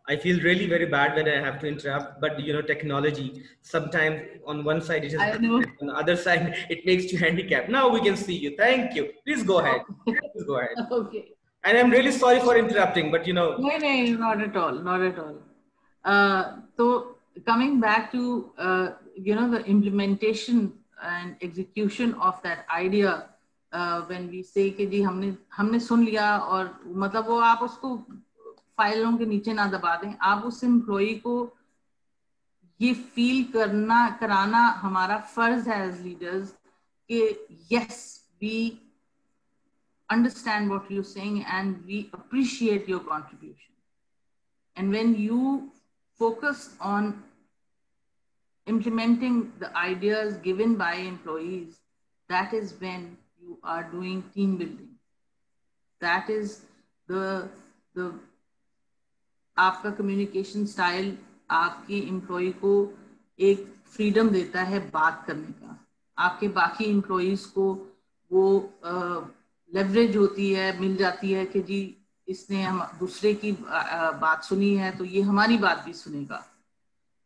S1: I feel really very bad when I have to interrupt, but you know, technology, sometimes on one side it is,
S2: I know.
S1: on the other side it makes you handicapped. Now we can see you. Thank you. Please go ahead. Please go ahead.
S2: Okay.
S1: And I'm really sorry for interrupting, but you know.
S2: No, not at all, not at all. So coming back to you know, the implementation and execution of that idea, when we say कि जी हमने सुन लिया, और मतलब वो आप उसको फाइलों के नीचे ना दबा दें, आप उस एम्प्लॉई को ये फील कराना हमारा फर्ज है एज लीडर्स कि yes, we understand what you're saying and we appreciate your contribution. And when you focus on implementing the ideas given by employees, that is when you are doing team building. That is the आपका communication style आपके employee को एक freedom देता है बात करने का. आपके बाकी employees को वो लेवरेज होती है, मिल जाती है कि जी इसने हम दूसरे की बात सुनी है तो ये हमारी बात भी सुनेगा,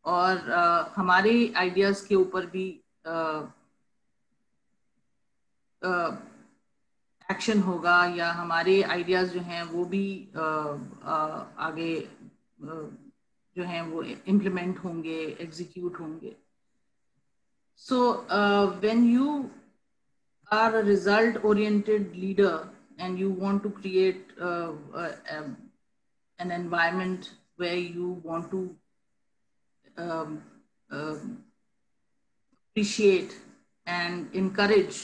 S2: और हमारे आइडियाज के ऊपर भी एक्शन होगा, या हमारे आइडियाज जो हैं वो भी आगे जो हैं वो इम्प्लीमेंट होंगे, एग्जीक्यूट होंगे. So when you are a result oriented leader and you want to create an environment where you want to appreciate and encourage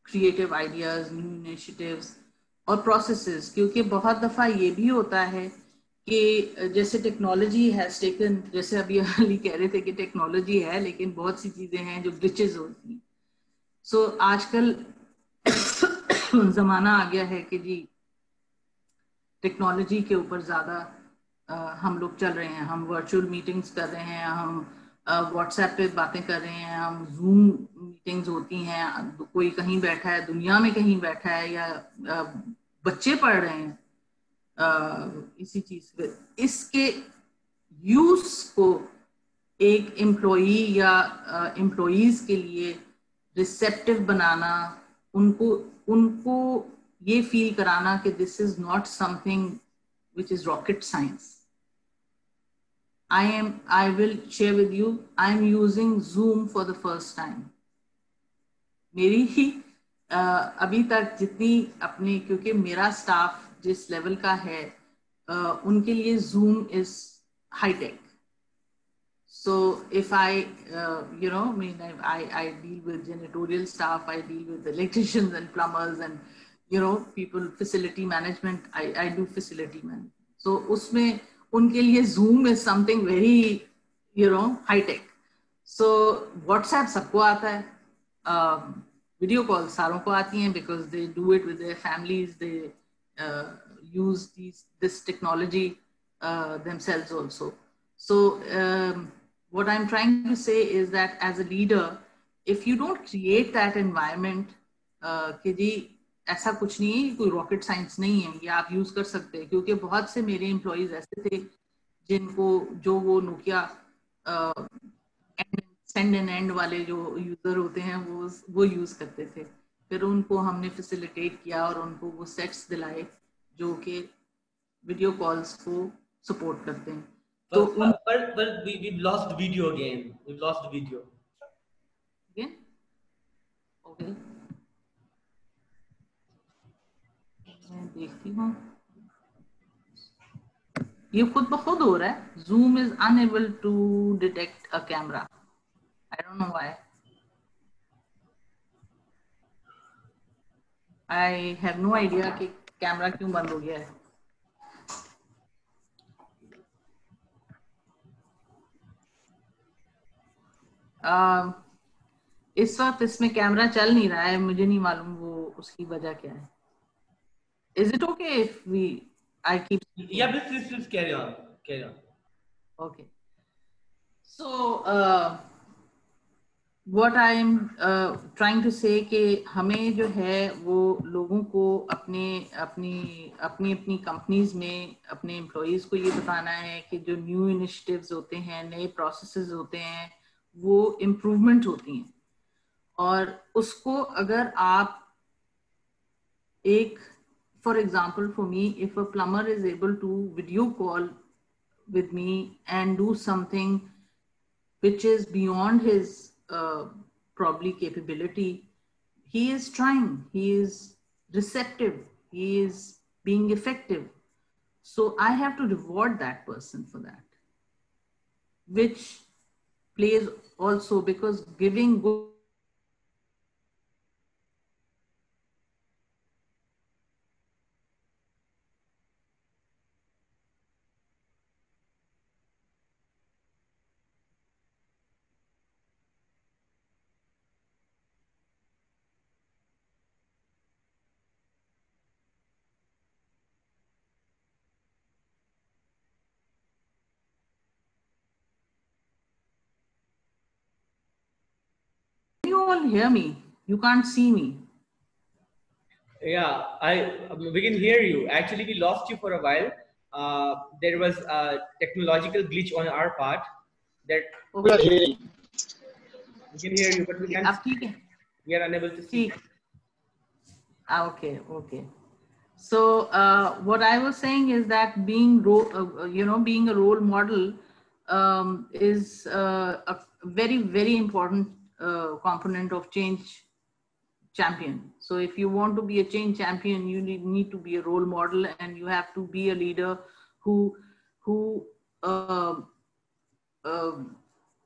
S2: creative ideas, new initiatives और processes, क्योंकि बहुत दफा ये भी होता है कि जैसे टेक्नोलॉजी हैज टेकन, जैसे अभी अली कह रहे थे कि टेक्नोलॉजी है लेकिन बहुत सी चीजें हैं जो ग्लिचेस होती हैं. सो आजकल जमाना आ गया है कि जी टेक्नोलॉजी के ऊपर ज्यादा हम लोग चल रहे हैं. हम वर्चुअल मीटिंग्स कर रहे हैं, हम व्हाट्सएप पे बातें कर रहे हैं, हम जूम मीटिंग्स होती हैं, कोई कहीं बैठा है, दुनिया में कहीं बैठा है, या बच्चे पढ़ रहे हैं इसी चीज पे. इसके यूज को एक एम्प्लॉई या एम्प्लॉइज के लिए रिसेप्टिव बनाना, उनको ये फील कराना कि this is not something which is rocket science. I will share with you, I am using Zoom for the first time. मेरी ही अभी तक जितनी अपनी, क्योंकि मेरा स्टाफ जिस लेवल का है उनके लिए Zoom is high tech. So if I, you know, I deal with janitorial staff, I deal with electricians and plumbers and, you know, people, facility management, I do facility management. So उसमें उनके लिए Zoom is something very, you know, high tech. So WhatsApp सबको आता है, video calls सारों को आती हैं because they do it with their families, they use this technology themselves also. So what I'm trying to say is that as a leader, if you don't create that environment कि जी ऐसा कुछ नहीं है, कोई रॉकेट साइंस नहीं है, ये आप यूज कर सकते हैं. क्योंकि बहुत से मेरे एम्प्लॉइज ऐसे थे जिनको जो वो नोकिया सेंड एंड एंड वाले जो यूजर होते हैं वो यूज करते थे. फिर उनको हमने फैसिलिटेट किया और उनको वो सेट्स दिलाए जो कि वीडियो कॉल्स को सपोर्ट करते हैं.
S1: But we've lost video again. We've lost video.
S2: Again? Okay. मैं देखती हूँ. ये खुद ब खुद हो रहा है. Zoom is unable to detect a camera. I don't know why. I have no idea कि कैमरा क्यों बंद हो गया है. इस वक्त इसमें कैमरा चल नहीं रहा है, मुझे नहीं मालूम वो उसकी वजह क्या है. Is it okay if I keep?
S1: Yeah, please carry on. Okay.
S2: So what I am trying to say कि हमें जो है वो लोगों को अपनी अपनी कंपनीज में अपने एम्प्लॉयज को ये बताना है कि जो न्यू इनिशिएटिव्स होते हैं, नए प्रोसेसेस होते हैं, वो इम्प्रूवमेंट होती हैं। और उसको अगर आप एक, for example for me, if a plumber is able to video call with me and do something which is beyond his probably capability, he is trying, he is receptive, he is being effective. So I have to reward that person for that, which plays also, because giving good you all hear me? You can't see me.
S1: Yeah, we can hear you. Actually, we lost you for a while. There was a technological glitch on our part that
S2: We are hearing.
S1: We can hear you, but we can't. We are unable to see.
S2: Okay, okay. So what I was saying is that being being a role model is a very, very important component of change champion. So if you want to be a change champion, you need to be a role model, and you have to be a leader who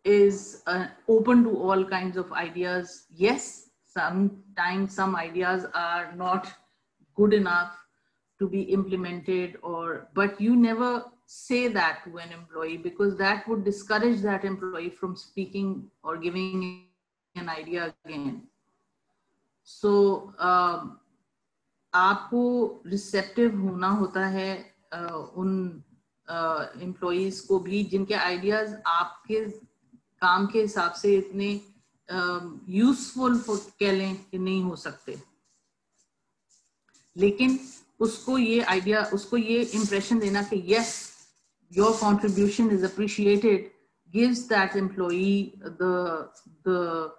S2: is open to all kinds of ideas. Yes, sometimes some ideas are not good enough to be implemented, but you never say that to an employee, because that would discourage that employee from speaking or giving an idea again. So आपको receptive होना होता है उन employees को भी जिनके ideas आपके काम के हिसाब से इतने यूजफुल कह लें कि नहीं हो सकते, लेकिन उसको ये इम्प्रेशन देना कि yes, your contribution is appreciated, gives that employee the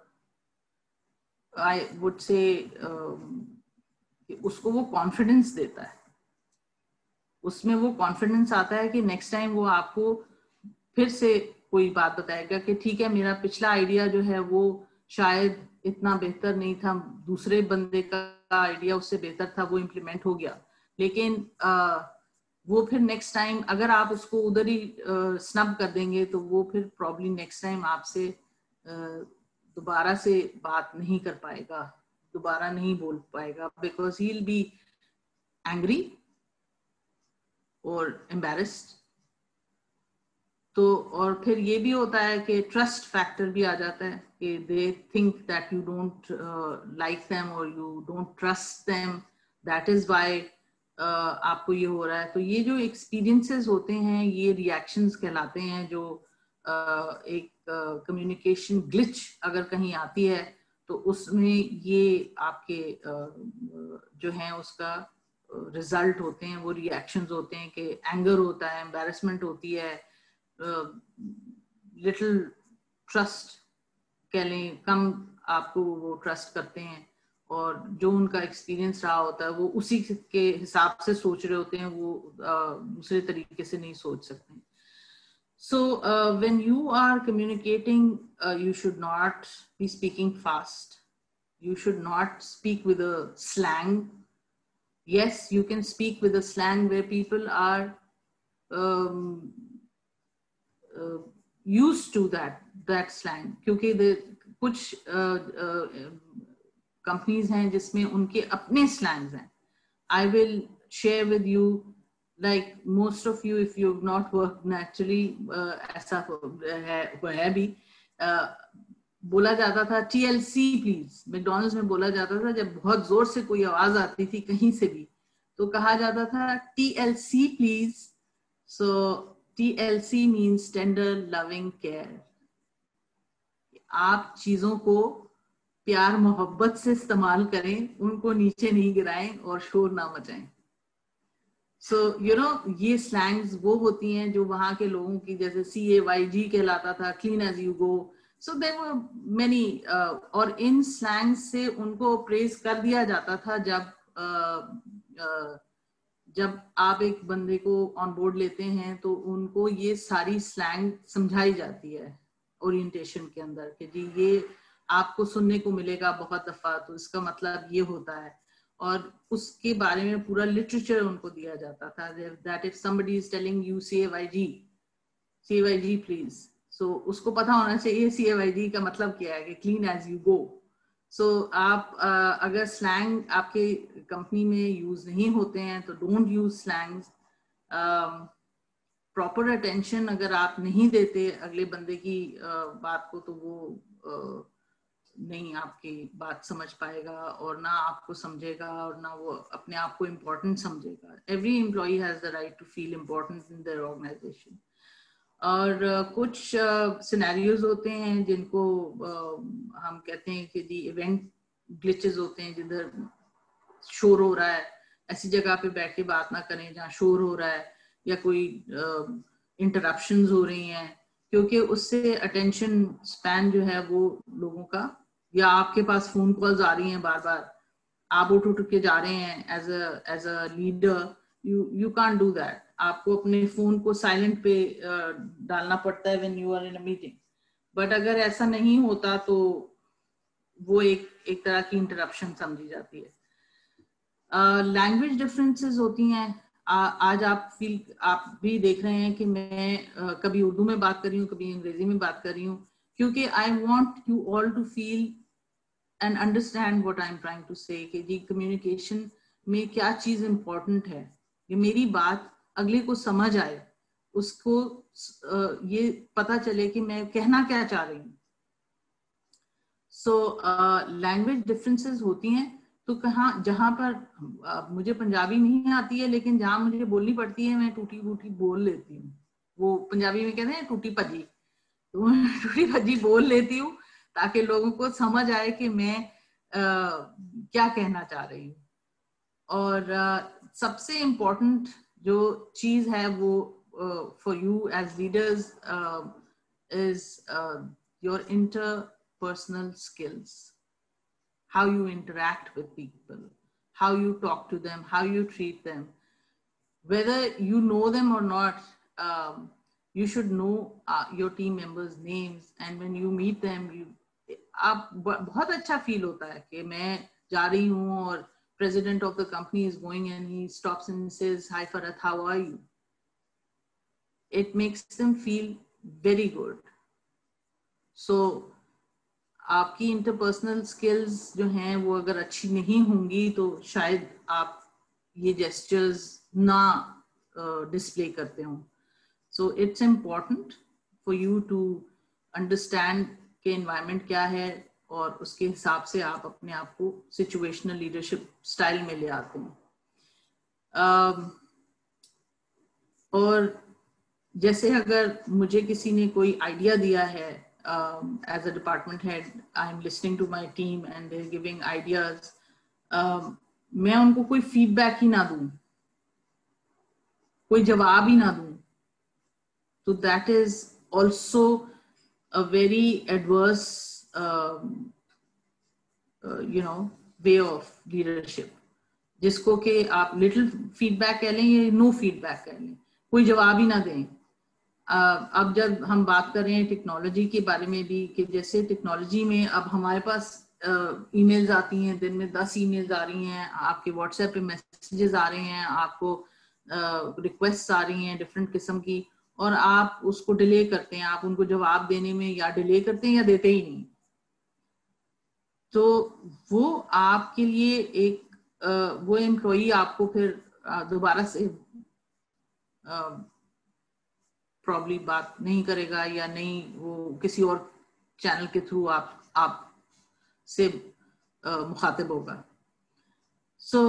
S2: I would say उसको वो कॉन्फिडेंस देता है, उसमें वो कॉन्फिडेंस आता है कि नेक्स्ट टाइम वो आपको फिर से कोई बात बताएगा कि ठीक है, मेरा पिछला आइडिया जो है वो शायद इतना बेहतर नहीं था, दूसरे बंदे का आइडिया उससे बेहतर था, वो इम्प्लीमेंट हो गया, लेकिन वो फिर नेक्स्ट टाइम अगर आप उसको उधर ही स्नब कर देंगे तो वो फिर प्रॉब्ली नेक्स्ट टाइम आपसे दोबारा से बात नहीं कर पाएगा, दोबारा नहीं बोल पाएगा, because he will be angry और एम्बैरेस्ड। तो और फिर ये भी होता है कि ट्रस्ट फैक्टर भी आ जाता है कि they think that you don't like them और you don't trust them, that is why आपको ये हो रहा है। तो ये जो एक्सपीरियंसेस होते हैं ये रिएक्शंस कहलाते हैं, जो एक कम्युनिकेशन ग्लिच अगर कहीं आती है तो उसमें ये आपके जो हैं उसका रिजल्ट होते हैं, वो रिएक्शंस होते हैं कि एंगर होता है, एम्बैरेसमेंट होती है, लिटिल ट्रस्ट कह लें, कम आपको वो ट्रस्ट करते हैं और जो उनका एक्सपीरियंस रहा होता है वो उसी के हिसाब से सोच रहे होते हैं, वो दूसरे तरीके से नहीं सोच सकते। So when you are communicating, you should not be speaking fast. You should not speak with a slang. Yes, you can speak with a slang where people are used to that slang. क्योंकि कुछ companies हैं जिसमें उनके अपने slangs हैं. I will share with you. Like most of you, if you've not worked naturally, ऐसा है भी, बोला जाता था TLC प्लीज, मैकडॉनल्ड्स में बोला जाता था जब बहुत जोर से कोई आवाज आती थी कहीं से भी तो कहा जाता था TLC please. So TLC means tender loving care। आप चीजों को प्यार मोहब्बत से इस्तेमाल करें, उनको नीचे नहीं गिराएं और शोर ना मचाएं। सो यू नो ये स्लैंग्स वो होती हैं जो वहां के लोगों की, जैसे CAYG कहलाता था, clean as you go. So there were many, और इन स्लैंग्स से उनको प्रेज कर दिया जाता था जब आप एक बंदे को ऑन बोर्ड लेते हैं तो उनको ये सारी स्लैंग समझाई जाती है ओरिएंटेशन के अंदर कि जी ये आपको सुनने को मिलेगा बहुत दफा, तो इसका मतलब ये होता है। और उसके बारे में पूरा लिटरेचर उनको दिया जाता था, that if somebody is telling you CAYG please, so उसको पता होना चाहिए CAYG का मतलब क्या है, कि क्लीन एज यू गो। सो आप अगर स्लैंग आपके कंपनी में यूज नहीं होते हैं तो don't use slangs. Proper attention अगर आप नहीं देते अगले बंदे की बात को, तो वो नहीं आपकी बात समझ पाएगा और ना आपको समझेगा और ना वो अपने आप को इम्पोर्टेंट समझेगा। Every employee has the right to feel important in their organisation. और कुछ सिनेरियोज होते हैं जिनको हम कहते हैं कि जी इवेंट ग्लिचेस होते हैं, जिधर शोर हो रहा है, ऐसी जगह पे बैठ के बात ना करें जहाँ शोर हो रहा है या कोई इंटरप्शंस हो रही हैं, क्योंकि उससे अटेंशन स्पैन जो है वो लोगों का, या आपके पास फोन कॉल्स आ रही हैं बार बार, आप उठ के जा रहे हैं as a leader, you can't do that. आपको अपने फोन को साइलेंट पे डालना पड़ता है when you are in a meeting. But अगर ऐसा नहीं होता तो वो एक तरह की इंटरप्शन समझी जाती है। लैंग्वेज डिफरेंसेस होती हैं। आज आप भी देख रहे हैं कि मैं कभी उर्दू में बात कर रही हूँ, कभी अंग्रेजी में बात कर रही हूँ, क्योंकि I want you all to feel and understand what I am trying to say, कि जी कम्युनिकेशन में क्या चीज इंपॉर्टेंट है, कि मेरी बात अगले को समझ आए, उसको ये पता चले कि मैं कहना क्या चाह रही हूँ। सो लैंग्वेज डिफरेंसेस होती हैं। तो जहां पर मुझे पंजाबी नहीं आती है, लेकिन जहां मुझे बोलनी पड़ती है मैं टूटी फूटी बोल लेती हूँ। वो पंजाबी में कहते हैं टूटी भजी, तो टूटी भजी बोल लेती हूँ ताकि लोगों को समझ आए कि मैं क्या कहना चाह रही हूँ। और सबसे इम्पोर्टेंट जो चीज है वो for you as leaders is your interpersonal skills, how you interact with people, how you talk to them, how you treat them, whether you know them or not. You should know your team members names, and when you meet them आप बहुत अच्छा feel होता है कि मैं जा रही हूँ और president of the company is going and he stops and says, hi Farhat, how are you? It makes them feel very good. So आपकी इंटरपर्सनल स्किल्स जो हैं वो अगर अच्छी नहीं होंगी तो शायद आप ये जेस्चर्स ना डिस्प्ले करते हो। So it's important for you to understand के एनवायरनमेंट क्या है और उसके हिसाब से आप अपने आप को सिचुएशनल लीडरशिप स्टाइल में ले आते हैं। और जैसे अगर मुझे किसी ने कोई आइडिया दिया है, as a department head, I'm listening to my team and they're giving ideas. मैं उनको कोई feedback ही ना दूं, कोई जवाब ही ना दूं, तो that is also a very adverse, way of leadership. जिसको कि आप little feedback कह लें या no feedback कह लें, कोई जवाब ही ना दें। अब जब हम बात कर रहे हैं टेक्नोलॉजी के बारे में भी, कि जैसे टेक्नोलॉजी में अब हमारे पास ईमेल्स आती हैं, दिन में 10 ईमेल्स आ रही हैं, आपके व्हाट्सएप पे मैसेजेस आ रहे हैं, आपको रिक्वेस्ट आ रही हैं डिफरेंट किस्म की, और आप उसको डिले करते हैं, आप उनको जवाब देने में या डिले करते हैं या देते ही नहीं। तो वो आपके लिए एक वो एम्प्लॉई आपको फिर दोबारा से प्रॉब्ली बात नहीं करेगा, या नहीं वो किसी और चैनल के थ्रू आप से मुखातिब होगा। सो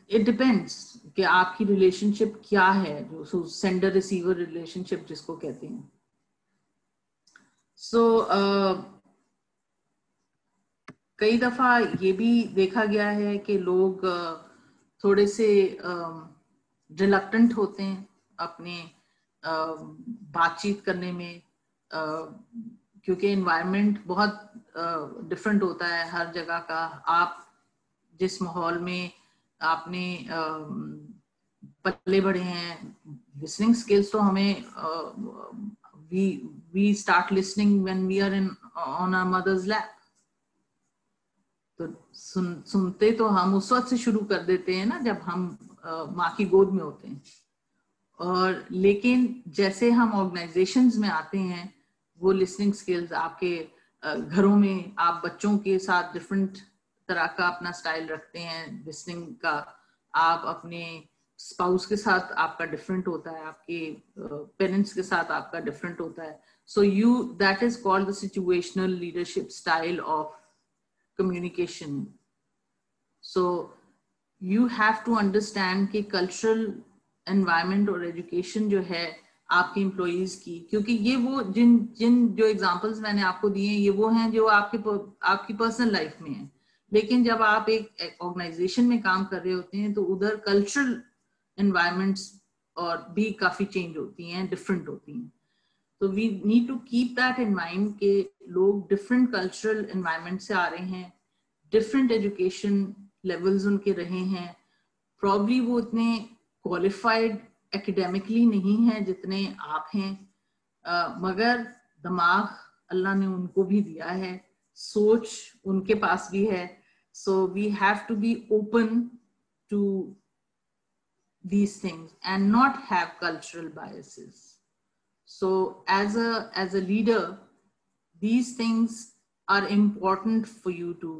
S2: इट डिपेंड्स कि आपकी रिलेशनशिप क्या है, जो सेंडर रिसीवर रिलेशनशिप जिसको कहते हैं। सो कई दफा ये भी देखा गया है कि लोग थोड़े से रिलक्टेंट होते हैं अपने बातचीत करने में, क्योंकि एनवायरनमेंट बहुत डिफरेंट होता है हर जगह का। आप जिस माहौल में आपने पले बढ़े हैं, लिसनिंग स्किल्स तो हमें we start listening when we are in on our mother's lap. तो सुनते तो हम उस वक्त से शुरू कर देते हैं ना जब हम माँ की गोद में होते हैं। और लेकिन जैसे हम ऑर्गेनाइजेशंस में आते हैं, वो लिसनिंग स्किल्स आपके घरों में आप बच्चों के साथ डिफरेंट तरह का अपना स्टाइल रखते हैं लिसनिंग का, आप अपने स्पाउस के साथ आपका डिफरेंट होता है, आपके पेरेंट्स के साथ आपका डिफरेंट होता है। So you that is called the situational leadership style of communication. So you have to understand कि cultural environment और education जो है आपके employees की, क्योंकि ये वो जिन जो examples मैंने आपको दिए हैं ये वो हैं जो आपकी personal life में है। लेकिन जब आप एक organization में काम कर रहे होते हैं तो उधर cultural environments और भी काफी change होती हैं, different होती हैं। तो we need to keep that in mind कि लोग डिफरेंट कल्चरल एनवायरनमेंट से आ रहे हैं, डिफरेंट एजुकेशन लेवल्स उनके रहे हैं, प्रॉब्ली वो उतने क्वालिफाइड एकेडमिकली नहीं हैं जितने आप हैं, मगर दिमाग अल्लाह ने उनको भी दिया है, सोच उनके पास भी है। So we have to be open to these things and not have cultural biases. So as a leader, these things are important for you to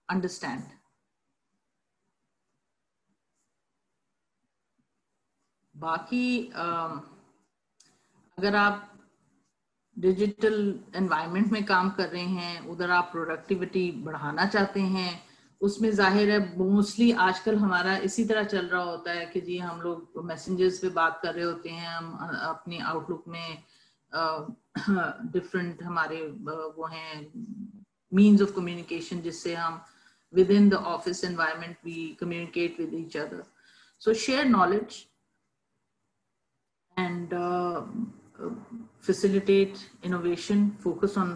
S2: understand. बाकी अगर आप डिजिटल एनवायरनमेंट में काम कर रहे हैं, उधर आप प्रोडक्टिविटी बढ़ाना चाहते हैं, उसमें जाहिर है मोस्टली आजकल हमारा इसी तरह चल रहा होता है कि जी हम लोग मैसेंजर्स पे बात कर रहे होते हैं, हम अपनी आउटलुक में डिफरेंट हमारे वो हैं मीन्स ऑफ कम्युनिकेशन जिससे हम within the office environment we communicate with each other. So share knowledge and facilitate innovation, focus on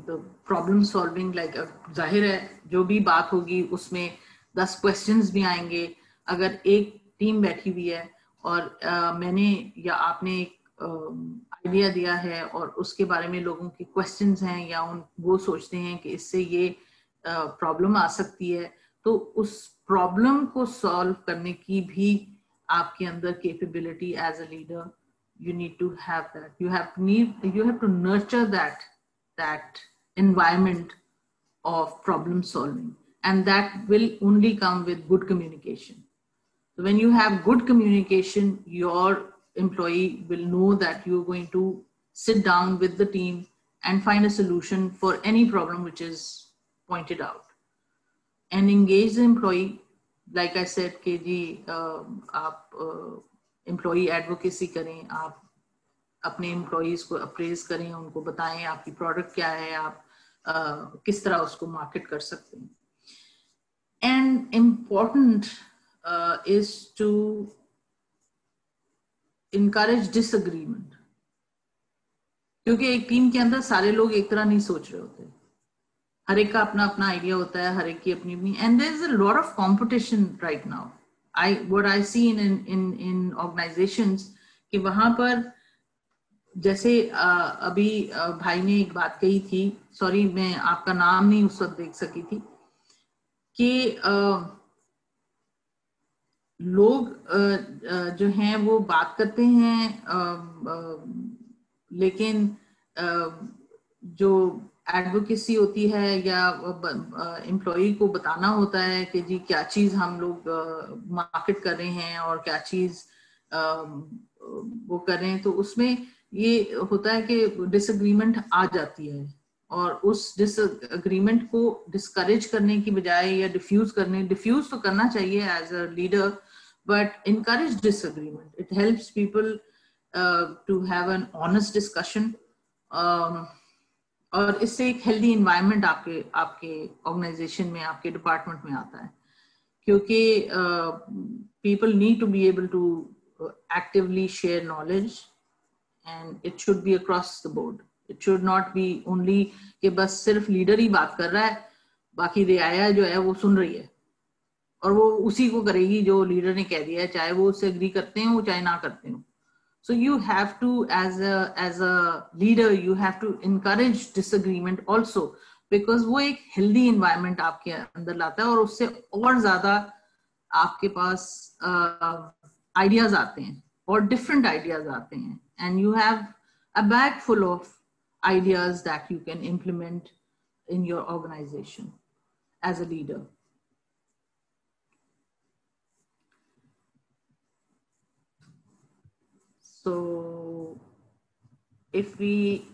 S2: the problem solving, like जाहिर है जो भी बात होगी उसमें 10 questions भी आएंगे। अगर एक टीम बैठी हुई है और मैंने या आपने एक आइडिया दिया है और उसके बारे में लोगों की questions हैं या वो सोचते हैं कि इससे ये प्रॉब्लम आ सकती है, तो उस प्रॉब्लम को सॉल्व करने की भी आपके अंदर capability as a leader, you need to have that. You have to nurture that environment of problem solving, and that will only come with good communication. So when you have good communication, your employee will know that you're going to sit down with the team and find a solution for any problem which is pointed out, and engage the employee. Like I said कि जी आप employee advocacy करें, आप अपने employees को apprise करें, उनको बताएं आपकी प्रोडक्ट क्या है, आप किस तरह उसको मार्केट कर सकते हैं। And important is to encourage disagreement, क्योंकि एक टीम के अंदर सारे लोग एक तरह नहीं सोच रहे होते, हर एक का अपना अपना आइडिया होता है, हर एक की अपनी अपनी, and there is a lot of competition right now. what I see in organizations कि वहां पर जैसे अभी भाई ने एक बात कही थी, सॉरी मैं आपका नाम नहीं उस वक्त देख सकी थी, कि लोग जो हैं वो बात करते हैं, लेकिन जो एडवोकेसी होती है या एम्प्लॉई को बताना होता है कि जी क्या चीज हम लोग मार्केट कर रहे हैं और क्या चीज वो कर रहे हैं, तो उसमें ये होता है कि डिसएग्रीमेंट आ जाती है, और उस डिसएग्रीमेंट को डिस्करेज करने की बजाय या डिफ्यूज तो करना चाहिए as a leader, but encourage disagreement. It helps people to have an honest discussion और इससे एक हेल्दी इन्वायरमेंट आपके ऑर्गेनाइजेशन में, आपके डिपार्टमेंट में आता है, क्योंकि people need to be able to actively share knowledge and it should be across the board. It should not be only कि बस सिर्फ लीडर ही बात कर रहा है, बाकी रियाया जो है वो सुन रही है और वो उसी को करेगी जो लीडर ने कह दिया है, चाहे वो उससे एग्री करते हो चाहे ना करते हो. So you have to, as a leader, you have to encourage disagreement also, because वो एक healthy environment आपके अंदर लाता है और उससे और ज़्यादा आपके पास ideas आते हैं और different ideas आते हैं, and you have a bag full of ideas that you can implement in your organization as a leader. So if we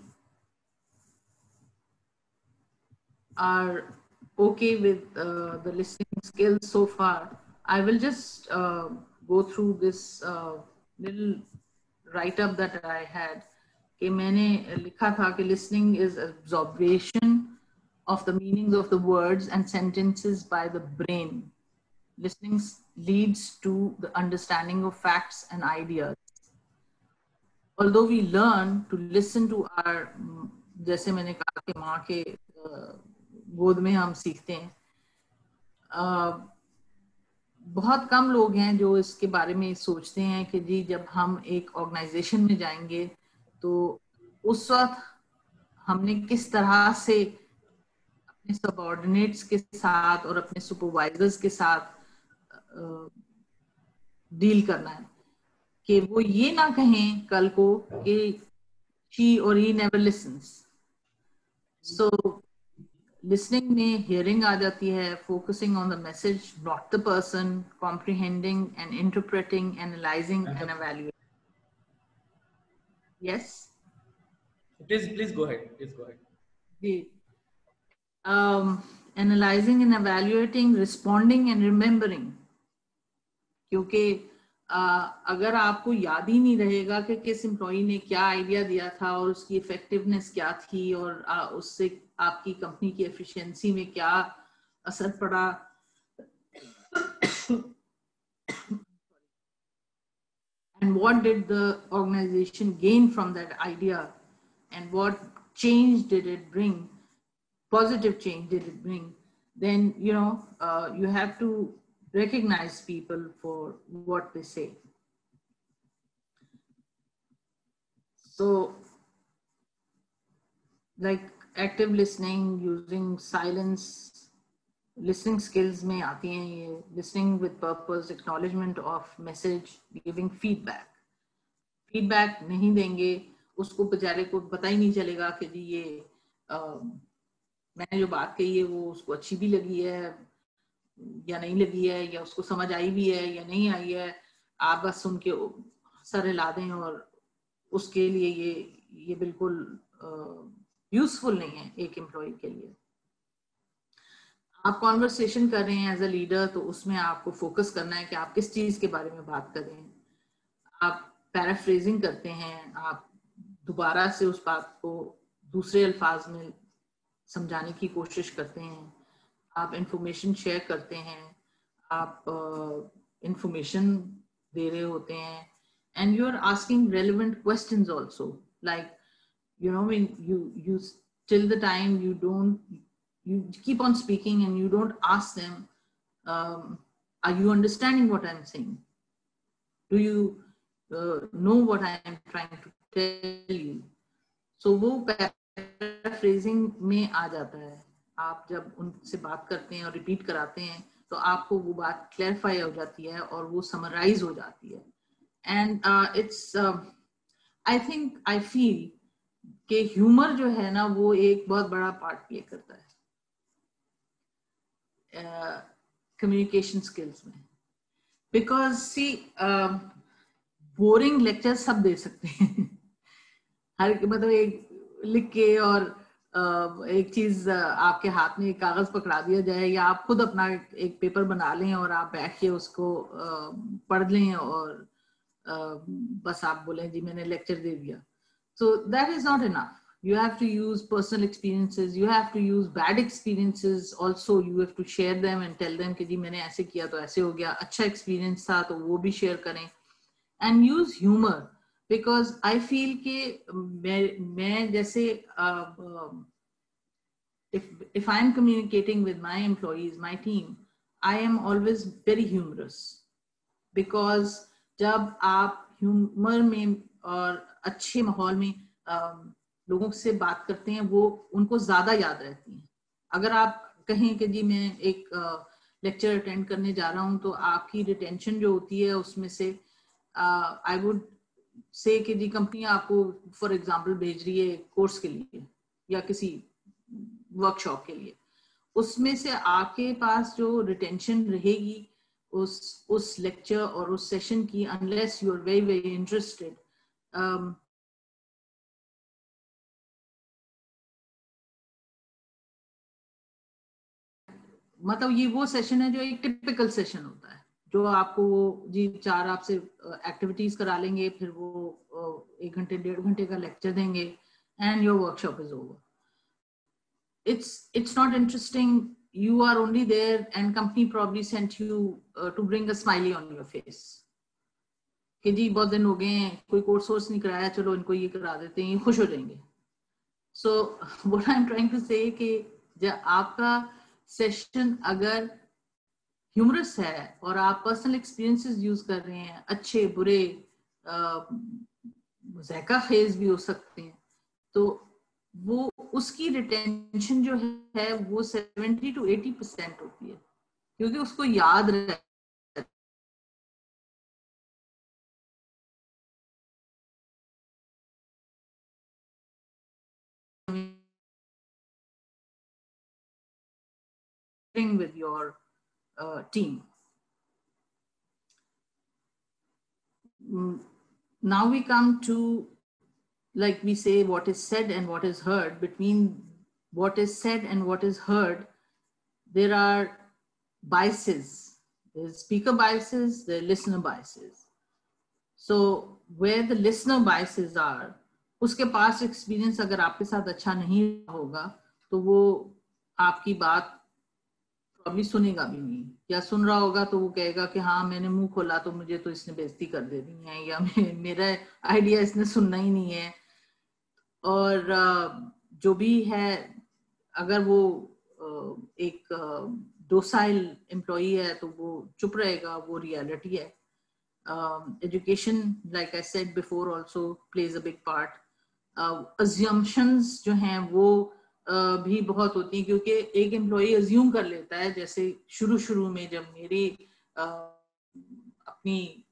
S2: are okay with the listening skills so far, I will just go through this little write-up that I had. कि मैंने लिखा था कि listening is absorption of the meanings of the words and sentences by the brain. Listening leads to the understanding of facts and ideas. Although we learn to listen to our, जैसे मैंने कहा कि माँ के गोद में हम सीखते हैं, बहुत कम लोग हैं जो इसके बारे में सोचते हैं कि जी जब हम एक ऑर्गेनाइजेशन में जाएंगे तो उस वक्त हमने किस तरह से अपने सबऑर्डिनेट्स के साथ और अपने सुपरवाइजर्स के साथ डील करना है, कि वो ये ना कहें कल को कि she or he never listens. So listening में hearing आ जाती है, focusing on the message, not the person, comprehending and interpreting, analyzing and evaluating. Yes?
S1: Please go ahead. Please go ahead.
S2: Analyzing and evaluating, responding and remembering. क्योंकि अगर आपको याद ही नहीं रहेगा कि किस एम्प्लॉई ने क्या आइडिया दिया था और उसकी इफेक्टिवनेस क्या थी और उससे आपकी कंपनी की एफिशिएंसी में क्या असर पड़ा, and what did the organization gain from that idea and what change did it bring, positive change did it bring, then you have to recognize people for what they say. So like active listening, using silence, listening skills में आती हैं ये, listening with purpose, acknowledgement of message, giving feedback. Feedback नहीं देंगे उसको बेचारे को पता ही नहीं चलेगा कि जी ये मैंने जो बात कही है वो उसको अच्छी भी लगी है या नहीं लगी है, या उसको समझ आई भी है या नहीं आई है. आप बस सुन के सर हिला दें और उसके लिए ये बिल्कुल यूजफुल नहीं है एक एम्प्लॉय के लिए. आप कॉन्वर्सेशन कर रहे हैं एज अ लीडर तो उसमें आपको फोकस करना है कि आप किस चीज के बारे में बात कर रहे हैं. आप पैराफ्रेजिंग करते हैं, आप दोबारा से उस बात को दूसरे अल्फाज में समझाने की कोशिश करते हैं, आप इंफॉर्मेशन शेयर करते हैं, आप इंफॉर्मेशन दे रहे होते हैं, and you are asking relevant questions also, like when you till the time you keep on speaking and you don't ask them, are you understanding what I'm saying? Do you know what I am trying to tell you? So वो paraphrasing में आ जाता है. आप जब उनसे बात करते हैं और रिपीट कराते हैं तो आपको वो बात क्लैरिफाई हो जाती है और वो समराइज हो जाती है. And it's I think I feel कि ह्यूमर जो है ना वो एक बहुत बड़ा पार्ट प्ले करता है कम्युनिकेशन स्किल्स में. बिकॉज सी बोरिंग लेक्चर सब दे सकते हैं हर मतलब एक लिख के और एक चीज आपके हाथ में एक कागज पकड़ा दिया जाए या आप खुद अपना एक पेपर बना लें और आप बैठ के उसको पढ़ लें और बस आप बोलें जी मैंने लेक्चर दे दिया. So that is not enough. You have to use personal experiences. You have to use bad experiences also. You have to share them and tell them कि जी मैंने ऐसे किया तो ऐसे हो गया. अच्छा experience था तो वो भी share करें. And use humor, because I feel कि मैं जैसे if I am communicating with my employees, my team, I am always very humorous, because जब आप humor में और अच्छे माहौल में लोगों से बात करते हैं, वो उनको ज्यादा याद रहती हैं. अगर आप कहें कि जी मैं एक लेक्चर अटेंड करने जा रहा हूं, तो आपकी रिटेंशन जो होती है उसमें से आई वुड से कि जी कंपनी आपको फॉर एग्जांपल भेज रही है कोर्स के लिए या किसी वर्कशॉप के लिए, उसमें से आपके पास जो रिटेंशन रहेगी उस लेक्चर और उस सेशन की, unless you are very very interested, मतलब ये वो सेशन है जो एक टिपिकल सेशन होता है, जो आपको वो जी 4 आपसे एक्टिविटीज करा लेंगे, फिर वो 1 घंटे 1.5 घंटे का लेक्चर देंगे and your workshop is over. It's not interesting. You are only there and company probably sent you to bring a smiley on your face कि जी बहुत दिन हो गए हैं, कोई कोर्स नहीं कराया, चलो इनको ये करा देते हैं, ये खुश हो जाएंगे. So what I'm trying to say कि जब आपका सेशन अगर ह्यूमरस है और आप पर्सनल एक्सपीरियंसेस यूज कर रहे हैं, अच्छे बुरे ज़ैका फेज भी हो सकते हैं, तो वो उसकी रिटेंशन जो है वो 70 to 80% होती है, क्योंकि उसको याद रहता है. With your team. Now we come to, like we say, what is said and what is heard. Between what is said and what is heard, there are biases. There's speaker biases, there are listener biases. So where the listener biases are, उसके पास experience अगर आपके साथ अच्छा नहीं होगा, तो वो आपकी बात अभी सुनेगा भी नहीं, या सुन रहा होगा तो वो कहेगा कि हाँ मैंने मुंह खोला तो मुझे तो इसने बेइज्जती कर दे दी है, या मेरा आइडिया इसने सुनना ही नहीं है. और जो भी है, अगर वो एक डोसाइल एम्प्लॉई है तो वो चुप रहेगा, वो रियलिटी है. Education, like I said before, also pledge a big part. assumptions जो हैं वो भी बहुत होती है, क्योंकि एक एम्प्लॉई अज्यूम कर लेता है. जैसे शुरू में जब मेरी अपनी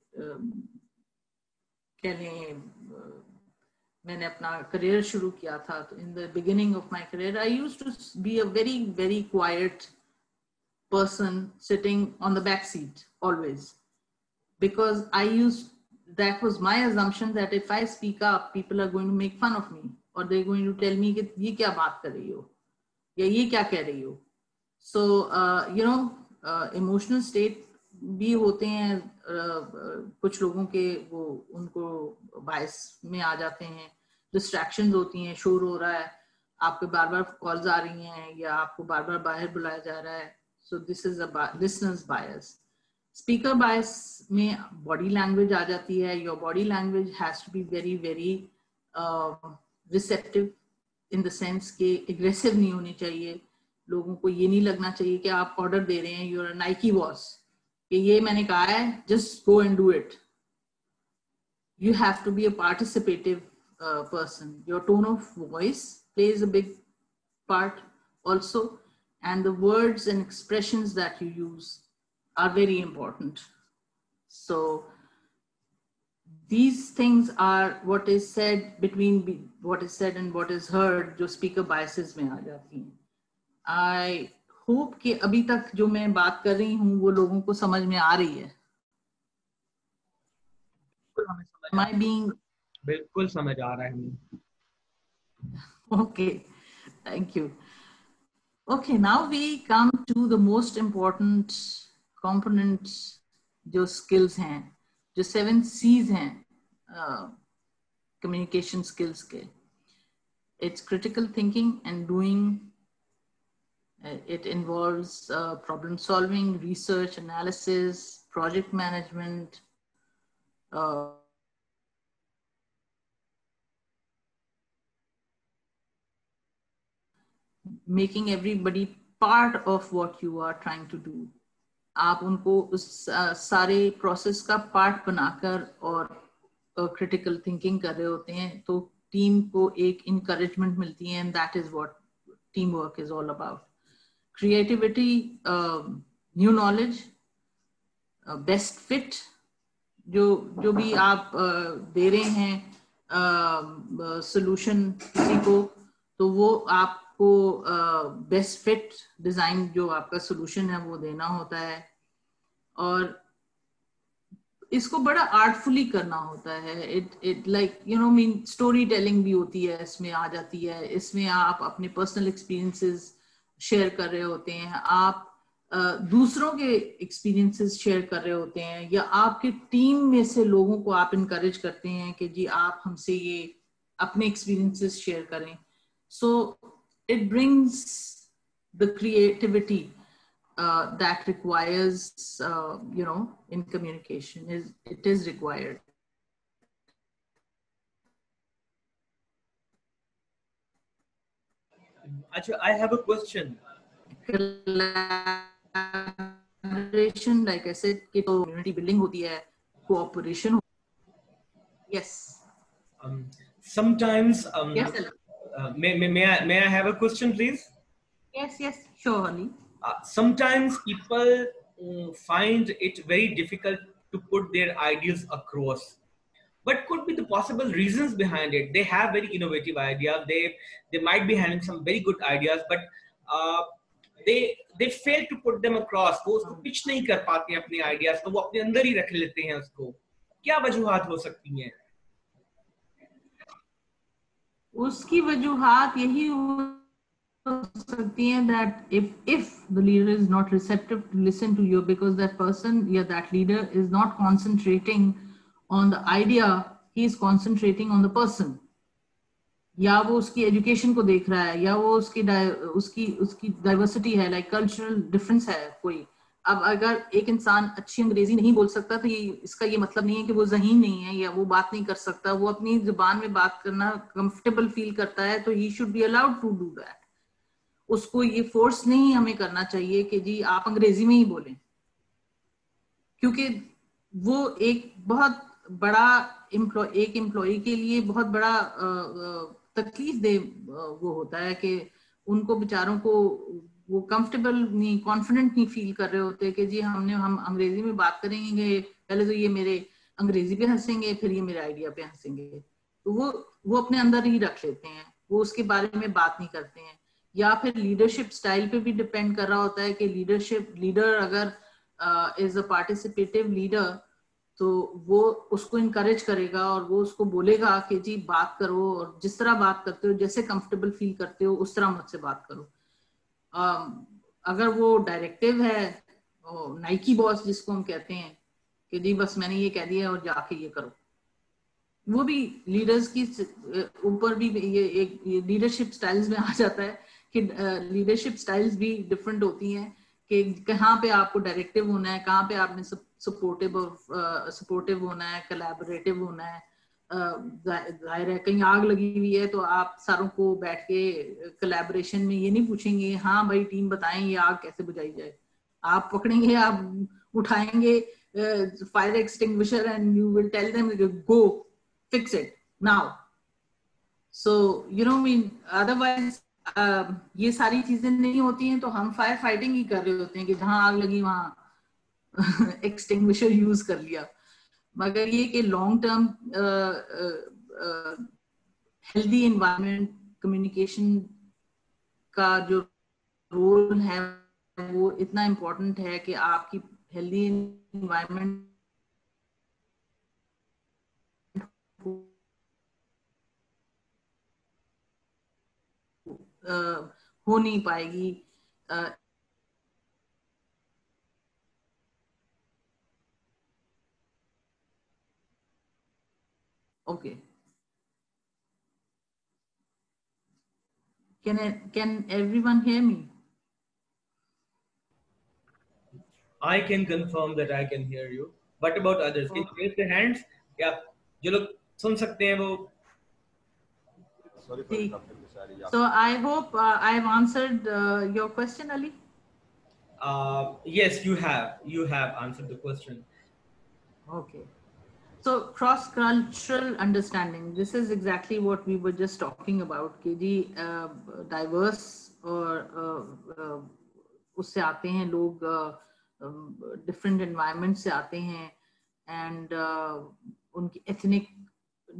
S2: मैंने अपना करियर शुरू किया था, तो in the beginning of my career I used to be a very very quiet person sitting on the back seat always, because that was my assumption that if I speak up, people are going to make fun of me, or they're going to tell me कि ये क्या बात कर रही हो या ये क्या कह रही हो. So emotional state भी होते हैं कुछ लोगों के, वो उनको बायस में आ जाते हैं. डिस्ट्रैक्शंस होती हैं, शोर हो रहा है, आपके बार बार कॉल्स आ रही हैं, या आपको बार बार बाहर बुलाया जा रहा है. So this is a listener's bias. Speaker bias में body language आ जाती है. Your body language has to be very very receptive, in the sense कि aggressive नहीं होनी चाहिए. लोगों को ये नहीं लगना चाहिए कि आप ऑर्डर दे रहे हैं, you're a Nike boss, कि ये मैंने कहा है, just go and do it. You have to be a participative person. Your tone of voice plays a big part also, and the words and expressions that you use are very important. So these things are what is said, between what is said and what is heard, जो speaker biases में आ जाती हैं. I hope कि अभी तक जो मैं बात कर रही हूँ वो लोगों को समझ में आ रही है. Am I being?
S1: बिल्कुल समझ आ रहा है हमें.
S2: Okay, thank you. Okay, now we come to the most important components, जो skills हैं, जो 7 C's हैं communication skills के. It's critical thinking and doing. It involves problem solving, research, analysis, project management, making everybody part of what you are trying to do. आप उनको उस सारे process का पार्ट बनाकर और क्रिटिकल थिंकिंग कर रहे होते हैं, तो टीम को एक इनकरेजमेंट मिलती है, and that is what team work is all about. Creativity, new knowledge, best fit, जो भी आप दे रहे हैं सॉल्यूशन किसी को, तो वो आपको बेस्ट फिट डिजाइन जो आपका सॉल्यूशन है वो देना होता है. और इसको बड़ा आर्टफुली करना होता है. It like you know mean story telling भी होती है, इसमें आ जाती है. इसमें आप अपने पर्सनल एक्सपीरियंसेस शेयर कर रहे होते हैं, आप दूसरों के एक्सपीरियंसेस शेयर कर रहे होते हैं, या आपके टीम में से लोगों को आप इनकरेज करते हैं कि जी आप हमसे ये अपने एक्सपीरियंसेस शेयर करें. So it brings the creativity that requires, in communication, it is required.
S1: Actually, I have a question.
S2: Collaboration, like I said, community building hoti hai, cooperation. Yes.
S1: Sometimes,
S2: yes,
S1: may I have a question, please?
S2: Yes, surely.
S1: Sometimes people find it very difficult to put their ideas across. What could be the possible reasons behind it? They have very innovative ideas. They might be having some very good ideas, but they fail to put them across. वो उसको pitch नहीं कर पाते हैं अपने ideas, तो वो अपने अंदर ही रख लेते हैं उसको. क्या वजूहात हो सकती हैं?
S2: उसकी वजूहात यही हो सकती हैं that if the leader is not receptive to listen to you, because that person, that leader is not concentrating on the idea, he is concentrating on the person. या वो उसकी एजुकेशन को देख रहा है, या वो उसकी डाइवर्सिटी है, लाइक कल्चरल डिफरेंस है कोई. अब अगर एक इंसान अच्छी अंग्रेजी नहीं बोल सकता, तो इसका ये मतलब नहीं है कि वो ज़हीन नहीं है या वो बात नहीं कर सकता. वो अपनी जुबान में बात करना कंफर्टेबल फील करता है, तो he should be allowed to do that. उसको ये फोर्स नहीं हमें करना चाहिए कि जी आप अंग्रेजी में ही बोलें, क्योंकि वो एक बहुत बड़ा एक एम्प्लॉय के लिए बहुत बड़ा तकलीफ दे वो होता है कि उनको बेचारों को वो कंफर्टेबल नहीं, कॉन्फिडेंट नहीं फील कर रहे होते कि जी हम अंग्रेजी में बात करेंगे, पहले तो ये मेरे अंग्रेजी पे हंसेंगे, फिर ये मेरे आइडिया पे हंसेंगे. तो वो अपने अंदर ही रख लेते हैं, वो उसके बारे में बात नहीं करते हैं. या फिर लीडरशिप स्टाइल पे भी डिपेंड कर रहा होता है कि लीडर अगर इज अ पार्टिसिपेटिव लीडर, तो वो उसको इनकरेज करेगा और वो उसको बोलेगा कि जी बात करो, और जिस तरह बात करते हो, जैसे कंफर्टेबल फील करते हो, उस तरह मुझसे बात करो. अगर वो डायरेक्टिव है, नाइकी बॉस जिसको हम कहते हैं कि जी बस मैंने ये कह दिया और जाके ये करो, वो भी लीडर्स की ऊपर भी ये लीडरशिप स्टाइल्स में आ जाता है कि लीडरशिप स्टाइल्स भी डिफरेंट होती हैं कि कहाँ पे आपको डायरेक्टिव होना है, कहाँ पे आपने सपोर्टिव होना है, कोलैबोरेटिव होना है. जाहिर है कहीं आग लगी हुई है तो आप सारों को बैठ के कोलैबोरेशन में ये नहीं पूछेंगे हाँ भाई टीम बताएं ये आग कैसे बुझाई जाए. आप पकड़ेंगे, आप उठाएंगे fire extinguisher and you will tell them go fix it now. So otherwise ये सारी चीजें नहीं होती हैं तो हम फायर फाइटिंग ही कर रहे होते हैं कि जहां आग लगी वहां एक्सटिंग्विशर यूज कर लिया. मगर ये कि long term healthy environment communication का जो रोल है वो इतना इम्पोर्टेंट है कि आपकी हेल्दी एनवायरनमेंट हो नहीं पाएगी. Okay Can everyone hear me?
S1: I can confirm that I can hear you. What about others? Can you raise their hands? Yeah, जो लोग सुन सकते हैं वो.
S2: So I hope I've answered your question, Ali.
S1: Yes, you have. You have answered the question.
S2: Okay. So cross-cultural understanding. This is exactly what we were just talking about. कि जी diverse और उससे आते हैं लोग, different environments से आते हैं, and उनकी ethnic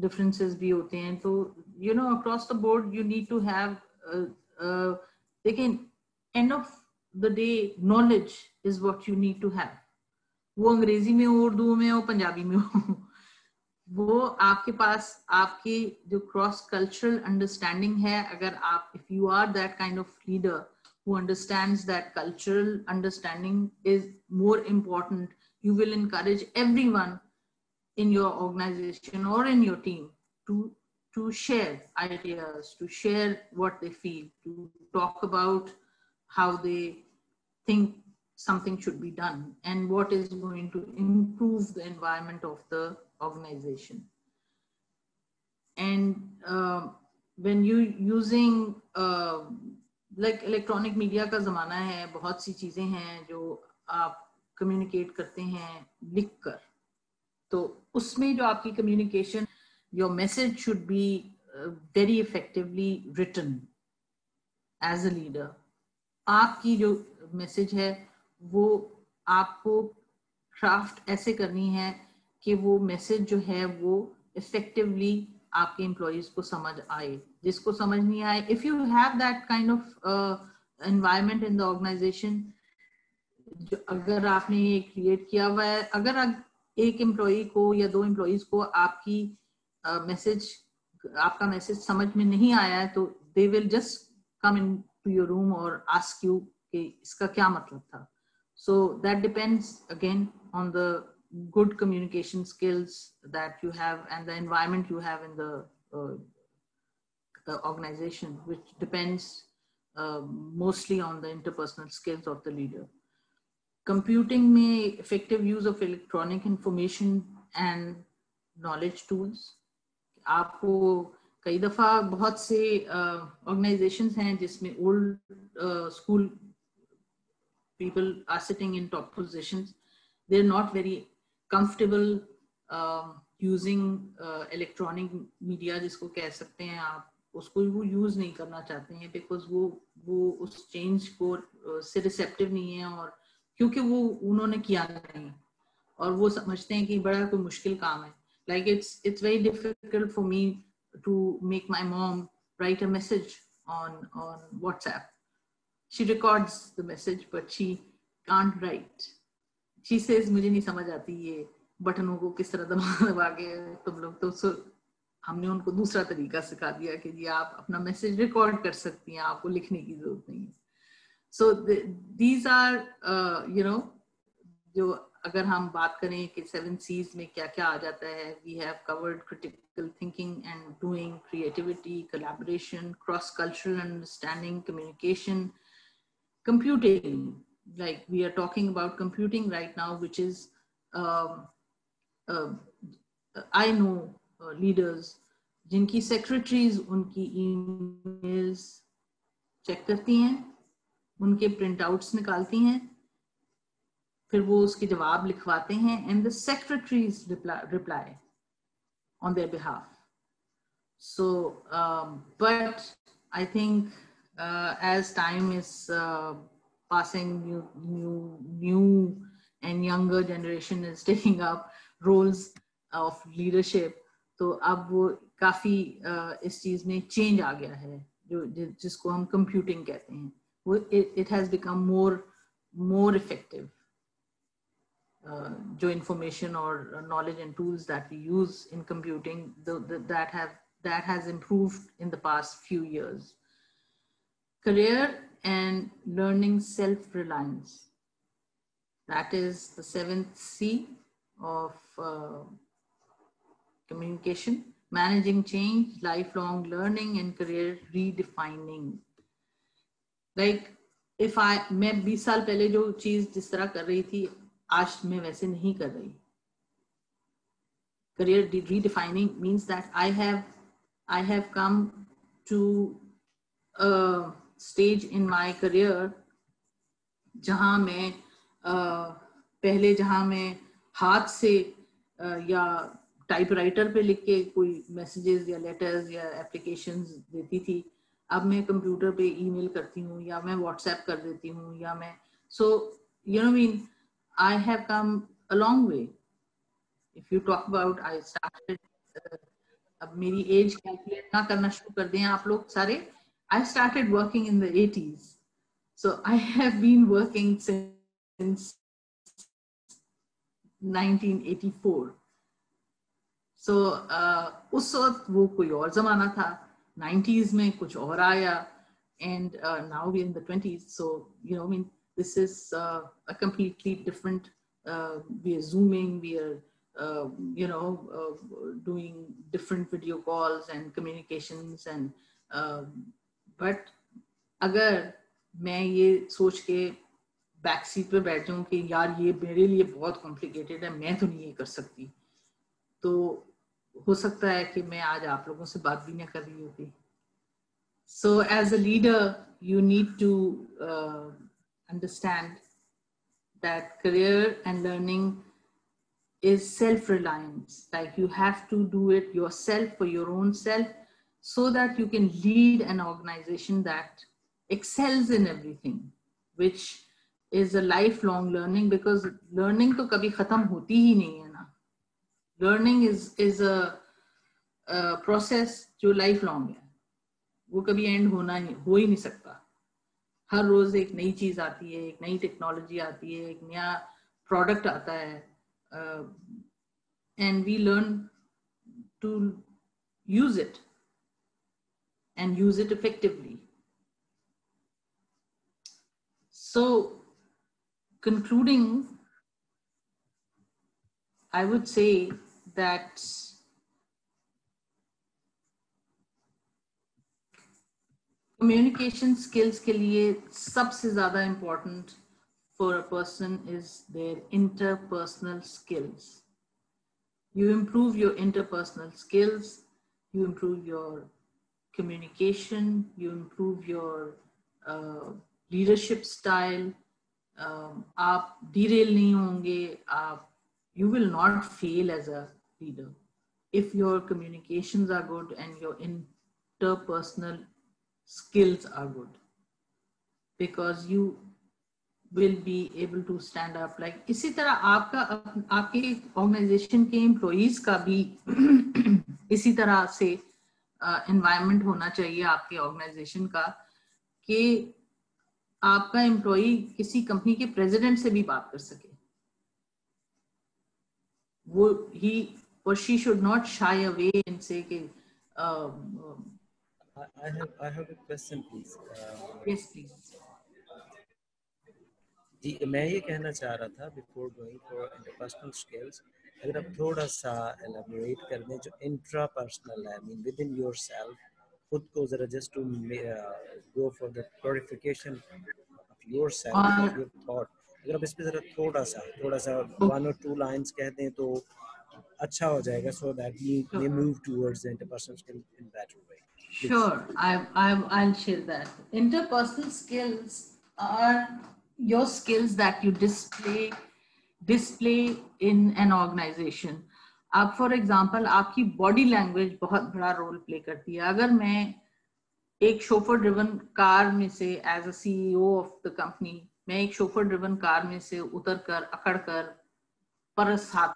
S2: differences भी होते हैं. तो you know, across the board you need to have लेकिन end of the day knowledge is what you need to have. वो अंग्रेजी में हो, उर्दू में हो, पंजाबी में हो, वो आपके पास आपकी जो क्रॉस कल्चरल अंडरस्टैंडिंग है, अगर आप if you are that kind of leader who understands that cultural understanding is more important, you will encourage everyone in your organization or in your team to share ideas, to share what they feel, to talk about how they think something should be done and what is going to improve the environment of the organization. And when you using like electronic media का ज़माना है, बहुत सी चीजें हैं जो आप communicate करते हैं लिख कर, तो उसमें जो आपकी communication, your message should be very effectively written as a leader. आपकी जो message है वो आपको craft ऐसे करनी है कि वो message जो है वो effectively आपके employees को समझ आए. जिसको समझ नहीं आए, if you have that kind of environment in the organization, अगर आपने ये create किया हुआ है, अगर एक employee को या दो employees को आपकी message, आपका message समझ में नहीं आया है, तो they will just come into your room or ask you कि इसका क्या मतलब था. So that depends again on the good communication skills that you have and the environment you have in the organization, which depends mostly on the interpersonal skills of the leader. Computing में effective use of electronic information and knowledge tools. आपको कई दफा बहुत से organizations हैं जिसमें old school people are sitting in top positions. They're not very comfortable using electronic media, जिसको कह सकते हैं आप, उसको वो use नहीं करना चाहते हैं because वो उस change को से receptive नहीं है, और क्योंकि वो उन्होंने किया नहीं और वो समझते हैं कि बड़ा कोई मुश्किल काम है. Like it's very difficult for me to make my mom write a message on WhatsApp. She records the message, but she can't write. She says, मुझे नहीं समझ आती ये बटनों को किस तरह दबा के तुम लोग, तो हमने उनको दूसरा तरीका सिखा दिया कि जी आप अपना मैसेज रिकॉर्ड कर सकती हैं, आपको लिखने की जरूरत नहीं है. So these are you know, जो अगर हम बात करें कि 7 C's में क्या क्या आ जाता है, we have covered critical thinking and doing, creativity, collaboration, cross-cultural understanding, communication, computing. Like we are talking about computing right now, which is I know leaders जिनकी secretaries उनकी emails check करती हैं, उनके printouts निकालती हैं, फिर वो उसके जवाब लिखवाते हैं, and the secretaries reply on their behalf. So but I think as time is passing, new and younger generation is taking up roles of leadership, तो अब वो काफी इस चीज में change आ गया है, जो जिसको हम computing कहते हैं, वो it has become more effective. जो information or knowledge and tools that we use in computing, that has improved in the past few years. Career and learning self-reliance. That is the 7th C of communication. Managing change, lifelong learning, and career redefining. Like मैं 20 साल पहले जो चीज जिस तरह कर रही थी आज मैं वैसे नहीं कर रही. Career redefining means that I have come to a stage in my career जहां मैं पहले जहां मैं हाथ से या टाइपराइटर पे लिख के कोई मैसेजेस या लेटर्स या एप्लीकेशंस देती थी, अब मैं कंप्यूटर पे ईमेल करती हूँ या मैं व्हाट्सएप कर देती हूँ या मैं I have come a long way. If you talk about I started अब मेरी एज कैलकुलेट ना करना शुरू कर दें आप लोग सारे. I started working in the 80s. So I have been working since 1984. So उस वक्त वो कोई और जमाना था, 90s में कुछ और आया, and now we're in the 20s. So this is a completely different. We are zooming, we are doing different video calls and communications and but अगर मैं ये सोच के बैक सीट पे बैठ जाऊं कि यार ये मेरे लिए बहुत कॉम्प्लिकेटेड है, मैं तो नहीं ये कर सकती, तो हो सकता है कि मैं आज आप लोगों से बात भी ना कर रही होती. So as a leader, you need to understand that career and learning is self-reliance. Like you have to do it yourself for your own self so that you can lead an organization that excels in everything, which is a lifelong learning, because learning तो कभी खत्म होती ही नहीं है ना. Learning is a process जो lifelong है, वो कभी end हो ही नहीं सकता. हर रोज एक नई चीज आती है, एक नई टेक्नोलॉजी आती है, एक नया प्रोडक्ट आता है, and we learn to use it and use it effectively. So concluding, I would say that communication skills के लिए सबसे ज़्यादा important for a person is their interpersonal skills. You improve your interpersonal skills, you improve your communication, you improve your leadership style. आप derail नहीं होंगे, you will not fail as a leader if your communications are good and your interpersonal skills are good, because you will be able to stand up. Like इसी तरह आपके organisation के employees का भी इसी तरह से एनवायरनमेंट होना चाहिए आपके ऑर्गेनाइजेशन का कि आपका एम्प्लॉई किसी कंपनी के प्रेसिडेंट से भी बात कर सके. वो he or she should not shy away and say कि
S3: I have a question, please.
S2: Yes, please.
S3: जी, मैं ये कहना चाह रहा था before going for interpersonal skills, अगर आप थोड़ा सा एलाबोरेट कर दें जो इंट्रापर्सनल है, मीन विद इन योरसेल्फ, खुद को जरा just to go for the clarification of yourself, your thought, अगर आप इस पे जरा थोड़ा सा 1 or 2 लाइंस कह दें तो अच्छा हो जाएगा, so that we may move towards the interpersonal skill in better way. Please.
S2: Sure, I'll share that. Interpersonal skills are your skills that you display in an organization. अब फॉर एग्जाम्पल आपकी body language बहुत बड़ा role play करती है. अगर मैं एक chauffeur driven car में से as a CEO of the company, मैं एक शोफर ड्रिवन कार में से उतर कर अकड़ कर परस हाथ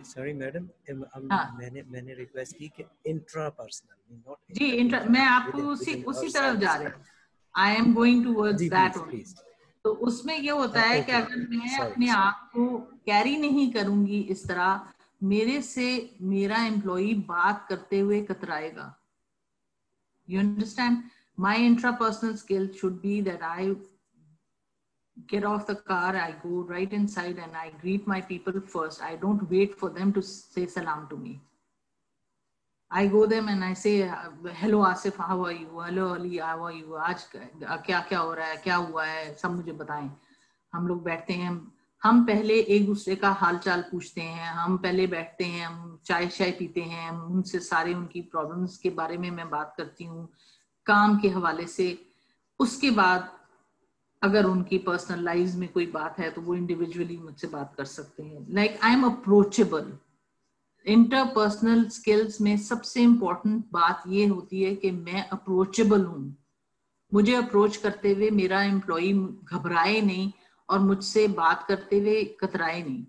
S3: sorry मैडम, मैंने रिक्वेस्ट की कि इंट्रापर्सनल, नॉट
S2: जी मैं आपको उसी तरफ जा रही हूँ. I am going towards that only. तो उसमें ये होता है कि अगर मैं अपने आप को कैरी नहीं करूंगी इस तरह, मेरे से मेरा एम्प्लॉई बात करते हुए कतराएगा. You understand? My intrapersonal skill should be that I get off the car, I go right inside and I greet my people first. I don't wait for them to say salam to me. I go them and I say, hello Asif, how are you? Hello Ali, how are you? आज क्या क्या हो रहा है, क्या हुआ है, सब मुझे बताएं. हम लोग बैठते हैं, हम पहले एक दूसरे का हाल चाल पूछते हैं, हम पहले बैठते हैं, हम चाय शाय पीते हैं, हम उनसे सारे उनकी प्रॉब्लम्स के बारे में मैं बात करती हूँ काम के हवाले से. उसके बाद अगर उनकी पर्सनल लाइफ में कोई बात है तो वो इंडिविजुअली मुझसे बात कर सकते हैं. Like I am approachable. Interpersonal skills में सबसे इम्पोर्टेंट बात ये होती है कि मैं अप्रोचेबल हूँ. मुझे अप्रोच करते हुए मेरा एम्प्लॉई घबराए नहीं और मुझसे बात करते हुए कतराए नहीं,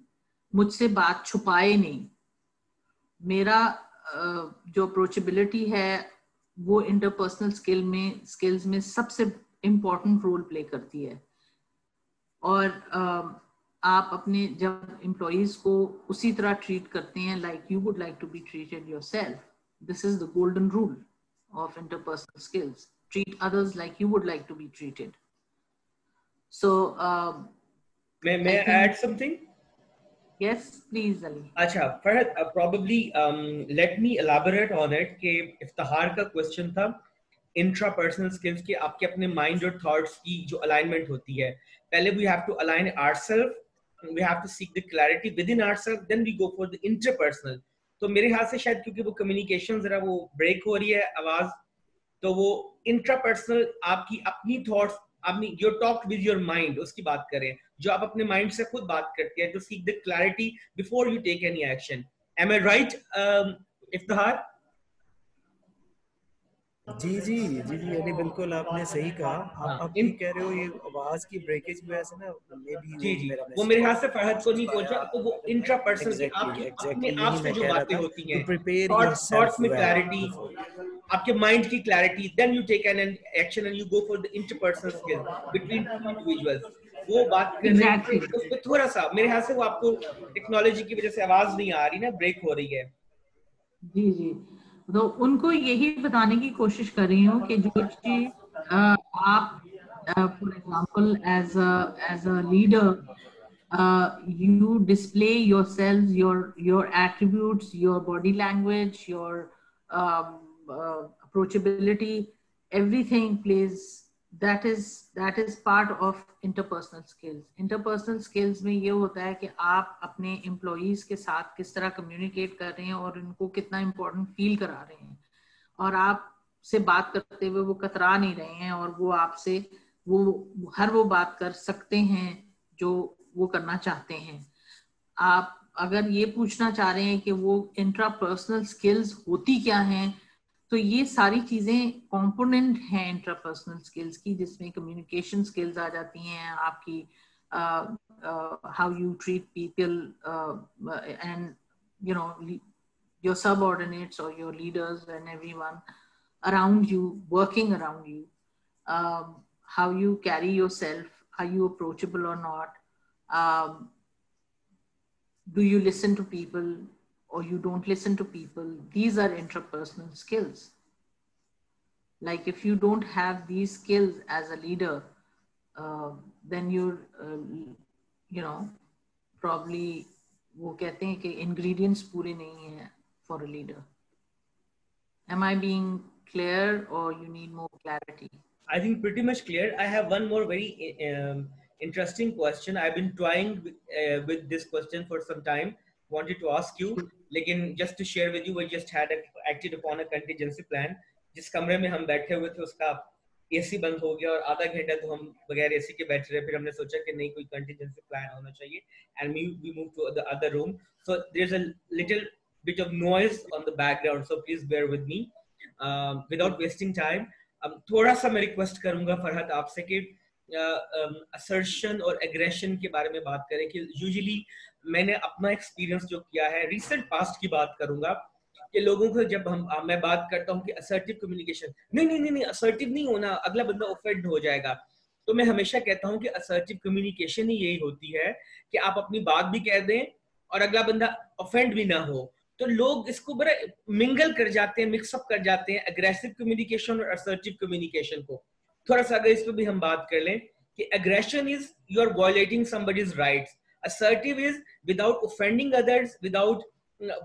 S2: मुझसे बात छुपाए नहीं. मेरा जो अप्रोचेबिलिटी है वो इंटरपर्सनल स्किल्स में सबसे इम्पोर्टेंट रोल प्ले करती है. और आप अपने जब एम्प्लॉइज को उसी तरह ट्रीट करते हैं like you would like to be treated yourself. This is the golden rule of interpersonal skills. Treat others like you would like to be treated. So
S1: may I add something?
S2: Yes, please Ali.
S1: अच्छा Farhat, probably let me elaborate on it कि इफ्तिखार का question था intrapersonal skills के आपके अपने mind और thoughts की जो अलाइनमेंट होती है. पहले we have to align ourselves, we have to seek the clarity within ourselves, then we go for the interpersonal. तो मेरे ख्याल से शायद क्योंकि वो कम्युनिकेशन जरा वो ब्रेक हो रही है आवाज, तो वो इंट्रापर्सनल आपकी अपनी थॉट्स, अपनी your talk with your mind, उसकी बात करें जो आप अपने माइंड से खुद बात करते हैं, to seek the clarity before you take any action. Am I right Iftikhar?
S3: जी जी जी जी यानी बिल्कुल आपने सही कहा. आप भी कह रहे हो ये आवाज की ब्रेकेज की वजह से ना मे भी
S1: जी जी वो मेरे ख्याल से फरहत को नहीं पहुंचा. तो वो इंट्रापर्सनल अपने आप से जो बातें होती हैं, थॉट्स में क्लैरिटी, आपके माइंड की clarity, then you take an action and you go for the interpersonal skill between two individuals. वो बात करने
S2: Exactly.
S1: उस पे थोड़ा सा मेरे ख्याल से वो आपको टेक्नोलॉजी की वजह से आवाज नहीं आ रही ना, ब्रेक हो रही है.
S2: जी जी. तो उनको यही बताने की कोशिश कर रही हूँ कि जो चीज आप for example as a leader you display yourselves, your attributes, your body language, your approachability, everything plays. that is part of interpersonal skills. Interpersonal skills में ये होता है कि आप अपने एम्प्लॉइज के साथ किस तरह कम्युनिकेट कर रहे हैं और उनको कितना इम्पोर्टेंट फील करा रहे हैं, और आप से बात करते हुए वो कतरा नहीं रहे हैं और वो आपसे वो बात कर सकते हैं जो वो करना चाहते हैं. आप अगर ये पूछना चाह रहे हैं कि वो इंट्रापर्सनल स्किल्स होती क्या हैं, तो ये सारी चीजें कंपोनेंट हैं इंट्रापर्सनल स्किल्स की, जिसमें कम्युनिकेशन स्किल्स आ जाती हैं, आपकी how you treat people and you know your subordinates और your leaders and everyone around you, working around you, how you carry yourself, are you approachable or not, do you listen to people or you don't listen to people. These are intrapersonal skills. Like if you don't have these skills as a leader, then you're you know probably वो कहते हैं कि ingredients पूरे नहीं हैं for a leader. Am I being clear or you need more clarity?
S1: I think pretty much clear. I have one more very interesting question. I've been toying with this question for some time. Wanted to ask you, लेकिन just to share with you, we just had acted upon a contingency plan. जिस कमरे में हम बैठे हुए थे उसका AC बंद हो गया और आधा घंटा तो हम बगैर AC के बैठ रहे. फिर हमने सोचा कि नहीं, कोई contingency plan होना चाहिए, and we moved to the other room. So there's a little bit of noise on the background, so please bear with me. Without wasting time, अब थोड़ा सा मैं रिक्वेस्ट करूंगा फरहत आपसे कि असर्शन और एग्रेशन के बारे में बात करें. कि यूजुअली मैंने अपना एक्सपीरियंस जो किया है, रिसेंट पास्ट की बात करूंगा, कि लोगों को जब मैं बात करता हूँ कि असर्टिव कम्युनिकेशन, नहीं असर्टिव नहीं होना, अगला बंदा ऑफेंड हो जाएगा. तो मैं हमेशा कहता हूँ कि असर्टिव कम्युनिकेशन ही यही होती है कि आप अपनी बात भी कह दें और अगला बंदा ऑफेंड भी ना हो. तो लोग इसको बड़ा मिंगल कर जाते हैं, मिक्सअप कर जाते हैं, अग्रेसिव कम्युनिकेशन और असर्टिव कम्युनिकेशन को. थोड़ा सा अगर इस पर भी हम बात कर लें कि aggression is you are violating somebody's rights, assertive is without offending others, without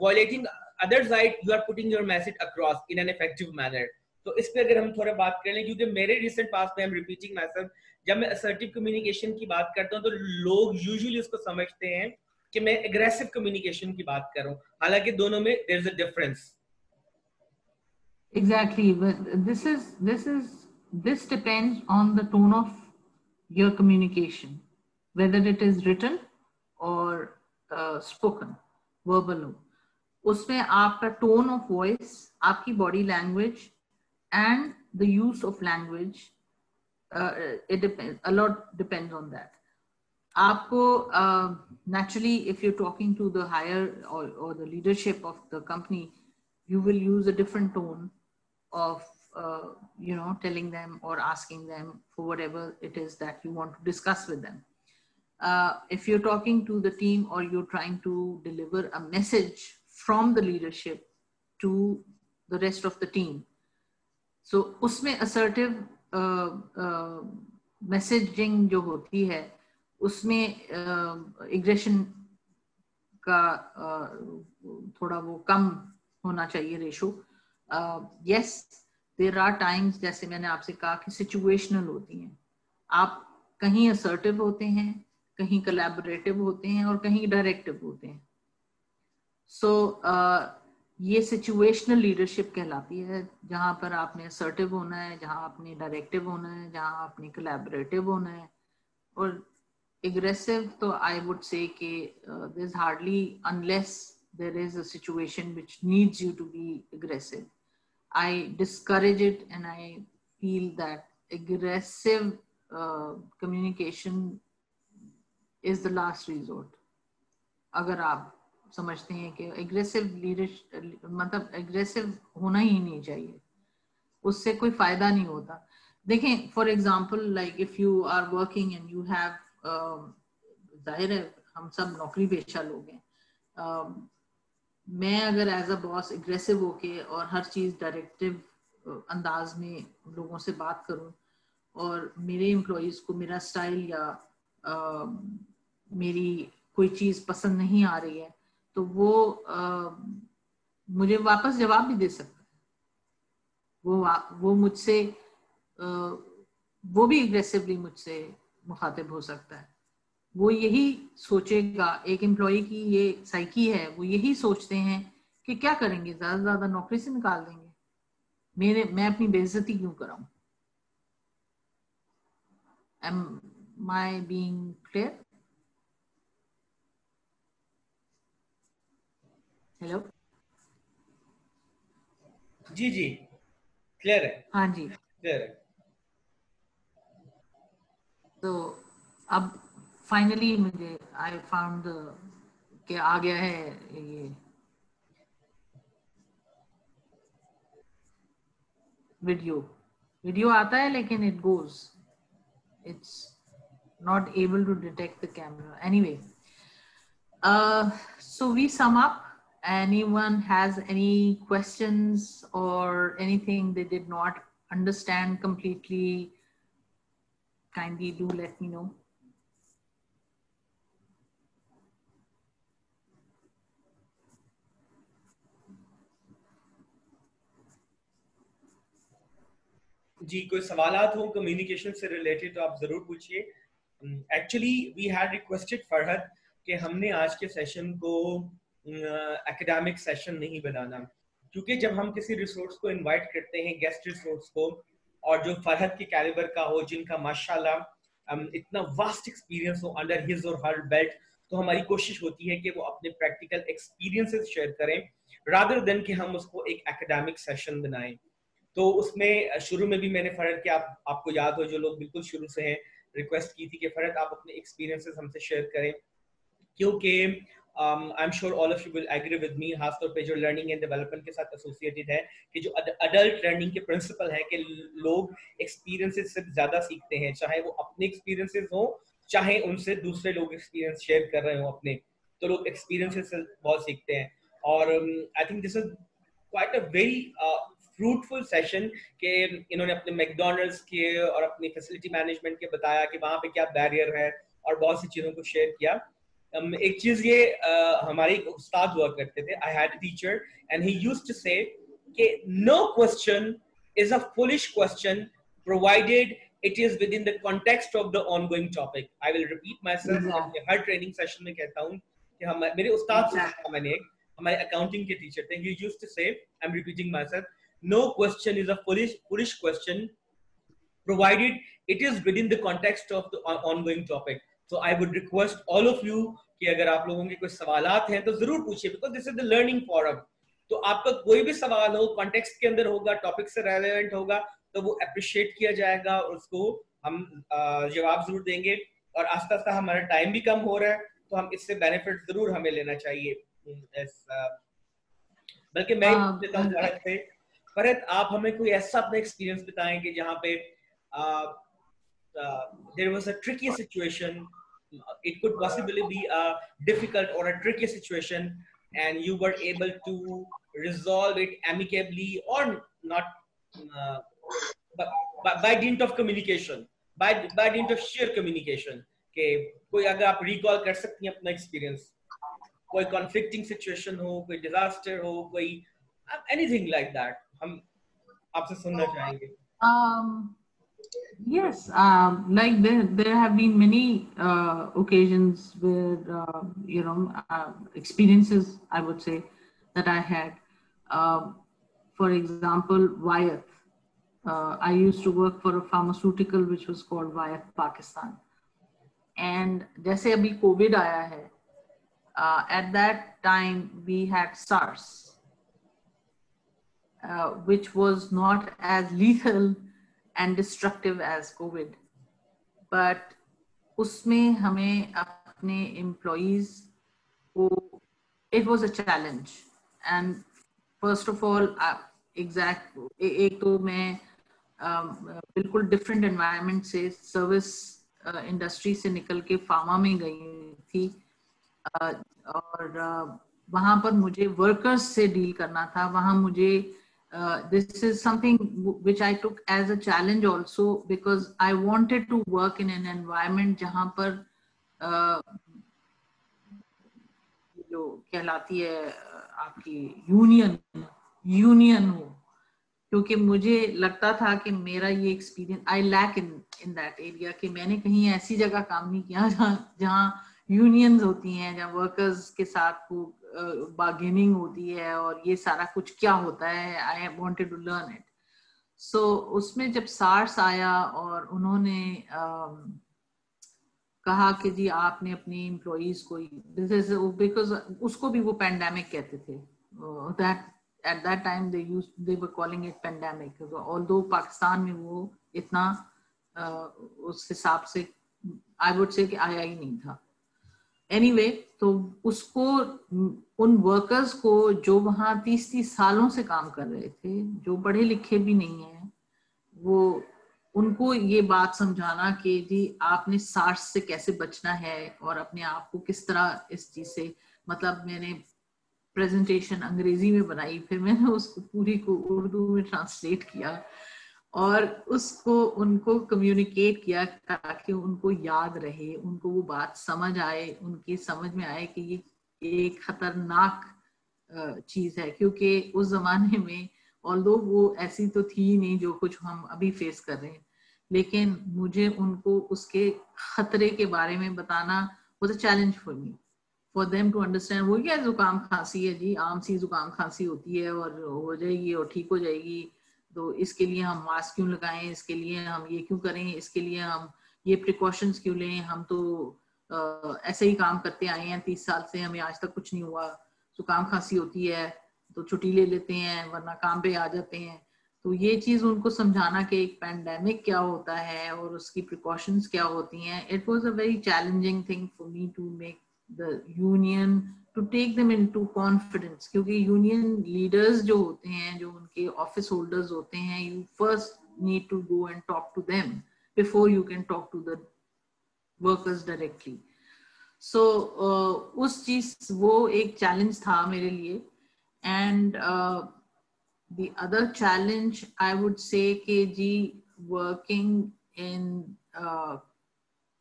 S1: violating other side, you are putting your message across in an effective manner. तो इस पे अगर हम थोड़ा बात कर लें, क्योंकि मेरे रिसेंट पास में, I'm repeating myself, जब मैं assertive communication की बात करता हूँ तो लोग usually उसको समझते हैं कि मैं aggressive communication की बात कर रहा हूँ, हालांकि दोनों में there's a difference.
S2: Exactly, but this depends on the tone of your communication, whether it is written or spoken, verbal हो, उसमें आपका tone of voice, आपकी body language and the use of language, it depends, a lot depends on that. आपको naturally, if you're talking to the higher or the leadership of the company, you will use a different tone of telling them or asking them for whatever it is that you want to discuss with them. If you're talking to the team or you're trying to deliver a message from the leadership to the rest of the team, so उसमें assertive messaging जो होती है, उसमें aggression का थोड़ा वो कम होना चाहिए ratio. Yes, there are times, जैसे मैंने आपसे कहा कि situational होती हैं. आप कहीं assertive होते हैं, कहीं collaborative होते हैं और कहीं directive होते हैं. So ये situational leadership कहलाती है, जहाँ पर आपने assertive होना है, जहाँ आपने directive होना है, जहाँ आपने collaborative होना है. और aggressive, तो I would say कि there's hardly, unless there is a situation which needs you to be aggressive. I discourage it, and I feel that aggressive communication is the last resort. अगर आप समझते हैं कि aggressive leadership, मतलब aggressive होना ही नहीं चाहिए, उससे कोई फायदा नहीं होता. देखें, for example, like if you are working and you have, जाहिर है हम सब नौकरी पेशा लोग हैं, मैं अगर एज अ बॉस एग्रेसिव होके और हर चीज़ डायरेक्टिव अंदाज में लोगों से बात करूं और मेरे एम्प्लॉइज को मेरा स्टाइल या मेरी कोई चीज़ पसंद नहीं आ रही है, तो वो मुझे वापस जवाब भी दे सकता है. वो मुझसे वो भी एग्रेसिवली मुझसे मुखातिब हो सकता है. वो यही सोचेगा, एक एम्प्लॉय की ये साइकी है, वो यही सोचते हैं कि क्या करेंगे, ज्यादा से ज्यादा नौकरी से निकाल देंगे, मैं अपनी बेइज्जती क्यों कराऊं. Am I being clear? Hello
S1: जी जी क्लियर है.
S2: हाँ जी.
S1: क्लियर है.
S2: तो अब फाइनली मुझे आई फाउंड कि आ गया है ये वीडियो आता है, लेकिन it's not able to detect the camera. Anyway, so we sum up. Anyone has any questions or anything they did not understand completely, kindly do let me know.
S1: जी, कोई सवालात हो कम्युनिकेशन से रिलेटेड तो आप जरूर पूछिए. Actually we had requested Farhad कि हमने आज के सेशन को एकेडमिक सेशन नहीं बनाना, क्योंकि जब हम किसी रिसोर्स को इनवाइट करते हैं, गेस्ट रिसोर्स को, और जो फरहद के कैलिबर का हो, जिनका माशाल्लाह इतना वास्ट एक्सपीरियंस हो अंडर हिज और हर बेल्ट, तो हमारी कोशिश होती है कि वो अपने प्रैक्टिकल एक्सपीरियंसेस शेयर करें रादर देन कि हम उसको एक एकेडमिक सेशन बनाएं. तो उसमें शुरू में भी मैंने फरहद के आपको याद हो, जो लोग बिल्कुल शुरू से हैं, रिक्वेस्ट की थी कि फरहद आप अपने एक्सपीरियंसेस हमसे शेयर करें, क्योंकि I am sure all of you will agree with me, खासतौर पे जो लर्निंग एंड डेवलपमेंट के साथ एसोसिएटेड है, कि जो अडल्ट लर्निंग के प्रिंसिपल है कि लोग एक्सपीरियंसेस से ज्यादा सीखते हैं, चाहे वो अपने एक्सपीरियंसेस हो, चाहे उनसे दूसरे लोग एक्सपीरियंस शेयर कर रहे हो अपने, तो लोग एक्सपीरियंसेस से बहुत सीखते हैं. और I think this is quite a very fruitful session के इन्होंने अपने मैकडॉनल्ड्स के और अपनी फैसिलिटी मैनेजमेंट के बताया कि वहां पे क्या बैरियर है और बहुत सी चीजों को शेयर किया. एक चीज ये हमारे एक उस्ताद हुआ करते थे, I had a teacher and he used to say कि no question is a foolish question provided it is within the context of the ongoing topic. I will repeat myself.
S2: Exactly.
S1: Her training session में कहता हूँ कि हम मेरे उस्ताद से सीखा मैंने, एक हमारे अकाउंटिंग के टीचर थे, he used to say, I'm repeating myself, no question is a foolish question provided it is within the context of the ongoing topic. So I would request all of you कि अगर आप लोगों के कोई सवालात हैं तो जरूर पूछिए, because this is the learning forum. तो आपका कोई भी सवाल हो, कॉन्टेक्स्ट के अंदर होगा, टॉपिक से रेलेवेंट होगा, तो वो अप्रिशिएट किया जाएगा और उसको हम जवाब जरूर देंगे. और आस्ता आस्ता हमारा टाइम भी कम हो रहा है, तो हम इससे बेनिफिट जरूर हमें लेना चाहिए. बल्कि मैं देता हूँ फरहत से, फरहत आप हमें कोई ऐसा अपना एक्सपीरियंस बताएं कि जहाँ पे there was a tricky situation, it could possibly be a difficult or a tricky situation, and you were able to resolve it amicably or not, by dint of communication, by dint of sheer communication. के कोई अगर आप recall कर सकती हैं अपना experience, कोई conflicting situation हो, कोई डिजास्टर हो, कोई एनीथिंग लाइक दैट, हम आपसे सुनना चाहेंगे.
S2: Yes, like there have been many occasions where experiences, I would say, that I had. For example, Wyeth. I used to work for a pharmaceutical which was called Wyeth Pakistan. And जैसे अभी COVID आया है, at that time we had SARS, which was not as lethal and destructive as COVID, but उसमें हमें अपने employees को, it was a challenge. And first of all, एक तो मैं बिल्कुल different environment से service industry से निकल के pharma में गई थी, और वहाँ पर मुझे workers से deal करना था. वहाँ मुझे this is something which I took as a challenge also, because I wanted to work in an environment जहाँ पर जो कहलाती है आपकी यूनियन हो, क्योंकि मुझे लगता था कि मेरा ये experience I lack in that area, कि मैंने कहीं ऐसी जगह काम नहीं किया जहाँ यूनियंस होती हैं, जहाँ वर्कर्स के साथ बार्गेनिंग होती है और ये सारा कुछ क्या होता है. I wanted to learn it. So उसमें जब सार्स आया और उन्होंने कहा कि जी आपने अपने एम्प्लॉइज को, दिस इज बिकॉज उसको भी वो पैंडेमिक कहते थे, that at that time they were calling it pandemic, although Pakistan में वो इतना उस हिसाब से आई वुड से कि आया ही नहीं था. Anyway, तो उसको, उन वर्कर्स को जो वहाँ 30 सालों से काम कर रहे थे, जो पढ़े लिखे भी नहीं हैं, वो उनको ये बात समझाना कि जी आपने सार्स से कैसे बचना है और अपने आप को किस तरह इस चीज से, मतलब मैंने प्रेजेंटेशन अंग्रेजी में बनाई, फिर मैंने उसको पूरी को उर्दू में ट्रांसलेट किया और उसको उनको कम्युनिकेट किया ताकि उनको याद रहे, उनको वो बात समझ आए, उनकी समझ में आए कि ये एक खतरनाक चीज है. क्योंकि उस जमाने में ऑल्दो वो ऐसी तो थी नहीं जो कुछ हम अभी फेस कर रहे हैं, लेकिन मुझे उनको उसके खतरे के बारे में बताना was a challenge for me, for them to understand. वो क्या जुकाम खांसी है जी, आम सी जुकाम खांसी होती है और हो जाएगी और ठीक हो जाएगी, तो इसके लिए हम मास्क क्यों लगाएं, इसके लिए हम ये क्यों करें, इसके लिए हम ये प्रिकॉशंस क्यों लें, हम तो ऐसे ही काम करते आए हैं 30 साल से, हमें आज तक कुछ नहीं हुआ. जुकाम खांसी होती है तो छुट्टी ले लेते हैं वरना काम पे आ जाते हैं. तो ये चीज उनको समझाना कि एक पैंडेमिक क्या होता है और उसकी प्रिकॉशंस क्या होती हैं, it was a very challenging thing for me to make the union, to take them into confidence. क्योंकि यूनियन लीडर्स जो होते हैं, जो उनके ऑफिस होल्डर्स होते हैं, you first need to go and talk to them before you can talk to the workers directly. So उस चीज, वो एक चैलेंज था मेरे लिए. And the other challenge I would say कि जी working in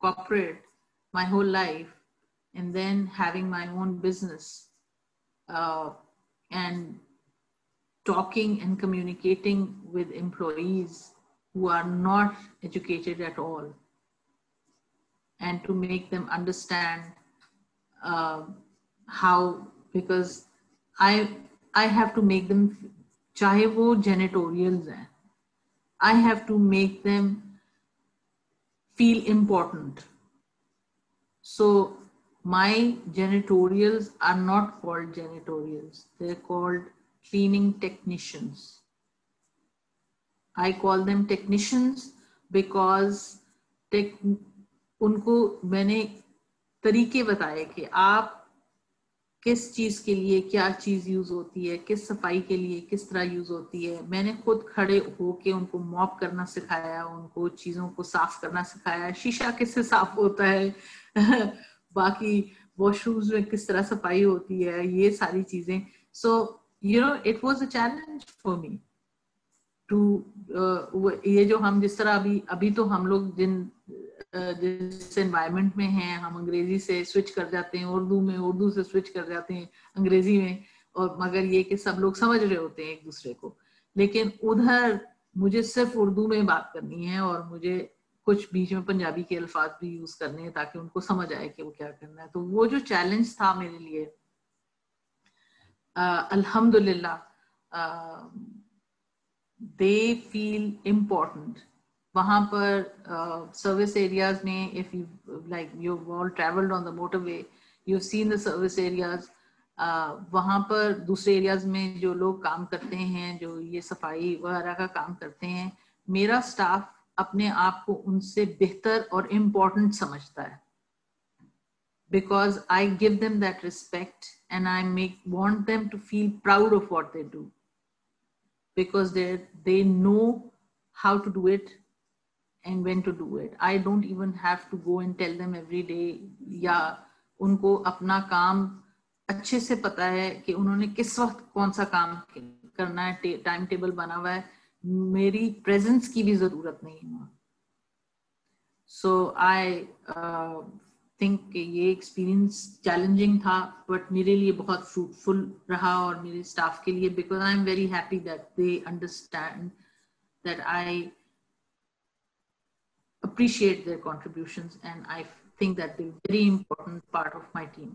S2: corporate my whole life, and then having my own business, and talking and communicating with employees who are not educated at all, and to make them understand how, because I have to make them, चाहे वो janitorials हैं, I have to make them feel important. So my janitorials are not called janitorials, they're called cleaning technicians. I call them technicians because उनको मैंने तरीके बताए कि आप किस चीज के लिए क्या चीज यूज होती है, किस सफाई के लिए किस तरह यूज होती है. मैंने खुद खड़े होके उनको मॉप करना सिखाया, उनको चीजों को साफ करना सिखाया, शीशा किससे साफ होता है बाकी वॉशरूम्स में किस तरह सफाई होती है, ये सारी चीजें. So you know it was a challenge for me to ये जो हम जिस तरह अभी तो हम लोग जिस एनवायरनमेंट में हैं, हम अंग्रेजी से स्विच कर जाते हैं उर्दू में, उर्दू से स्विच कर जाते हैं अंग्रेजी में, और मगर ये कि सब लोग समझ रहे होते हैं एक दूसरे को. लेकिन उधर मुझे सिर्फ उर्दू में बात करनी है और मुझे कुछ बीच में पंजाबी के अल्फाज भी यूज करने हैं ताकि उनको समझ आए कि वो क्या करना है. तो वो जो चैलेंज था मेरे लिए, अल्हम्दुलिल्लाह they feel important. वहाँ पर service areas में, if you like you've all traveled on the motorway, you've seen the service areas. वहाँ पर दूसरे areas में जो लोग काम करते हैं, जो ये सफाई वगैरह का काम करते हैं, मेरा staff अपने आप को उनसे बेहतर और important समझता है. Because I give them that respect and I want them to feel proud of what they do. Because they know how to do it and when to do it. I don't even have to go and tell them every day, या उनको अपना काम अच्छे से पता है कि उन्होंने किस वक्त कौन सा काम करना है, टाइम टेबल बना हुआ है, मेरी प्रेजेंस की भी जरूरत नहीं है. So I think कि ये एक्सपीरियंस चैलेंजिंग था, बट मेरे लिए बहुत फ्रूटफुल रहा और मेरे स्टाफ के लिए, because I am very happy that they understand that I appreciate their contributions, and I think that they're a very important part of my team.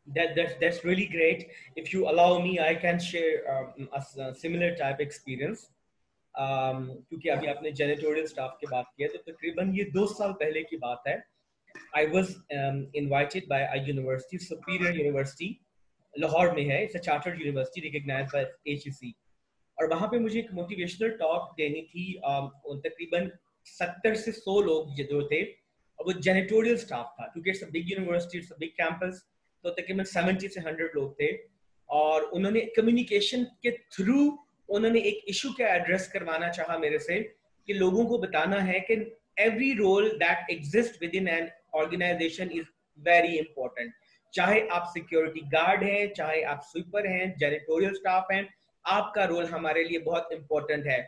S1: That's really great. If you allow me, I can share a similar type experience. क्योंकि अभी आपने janitorial staff की बात की है, तो तकरीबन ये 2 साल पहले की बात है. I was invited by a university, Superior University, Lahore में है. It's a chartered university recognized by HEC. और वहाँ पे मुझे एक motivational talk देनी थी. तकरीबन 70 से 100 लोग जो थे, और वो janitorial staff था, क्योंकि it's a big university, it's a big campus, तो तकरीबन 70 से 100 लोग थे. और उन्होंने communication के through उन्होंने एक issue का address करवाना चाहा मेरे से, कि लोगों को बताना है कि every role that exists within an organization is very important. चाहे आप security guard हैं, चाहे आप sweeper हैं, janitorial staff हैं, आपका रोल हमारे लिए बहुत important है.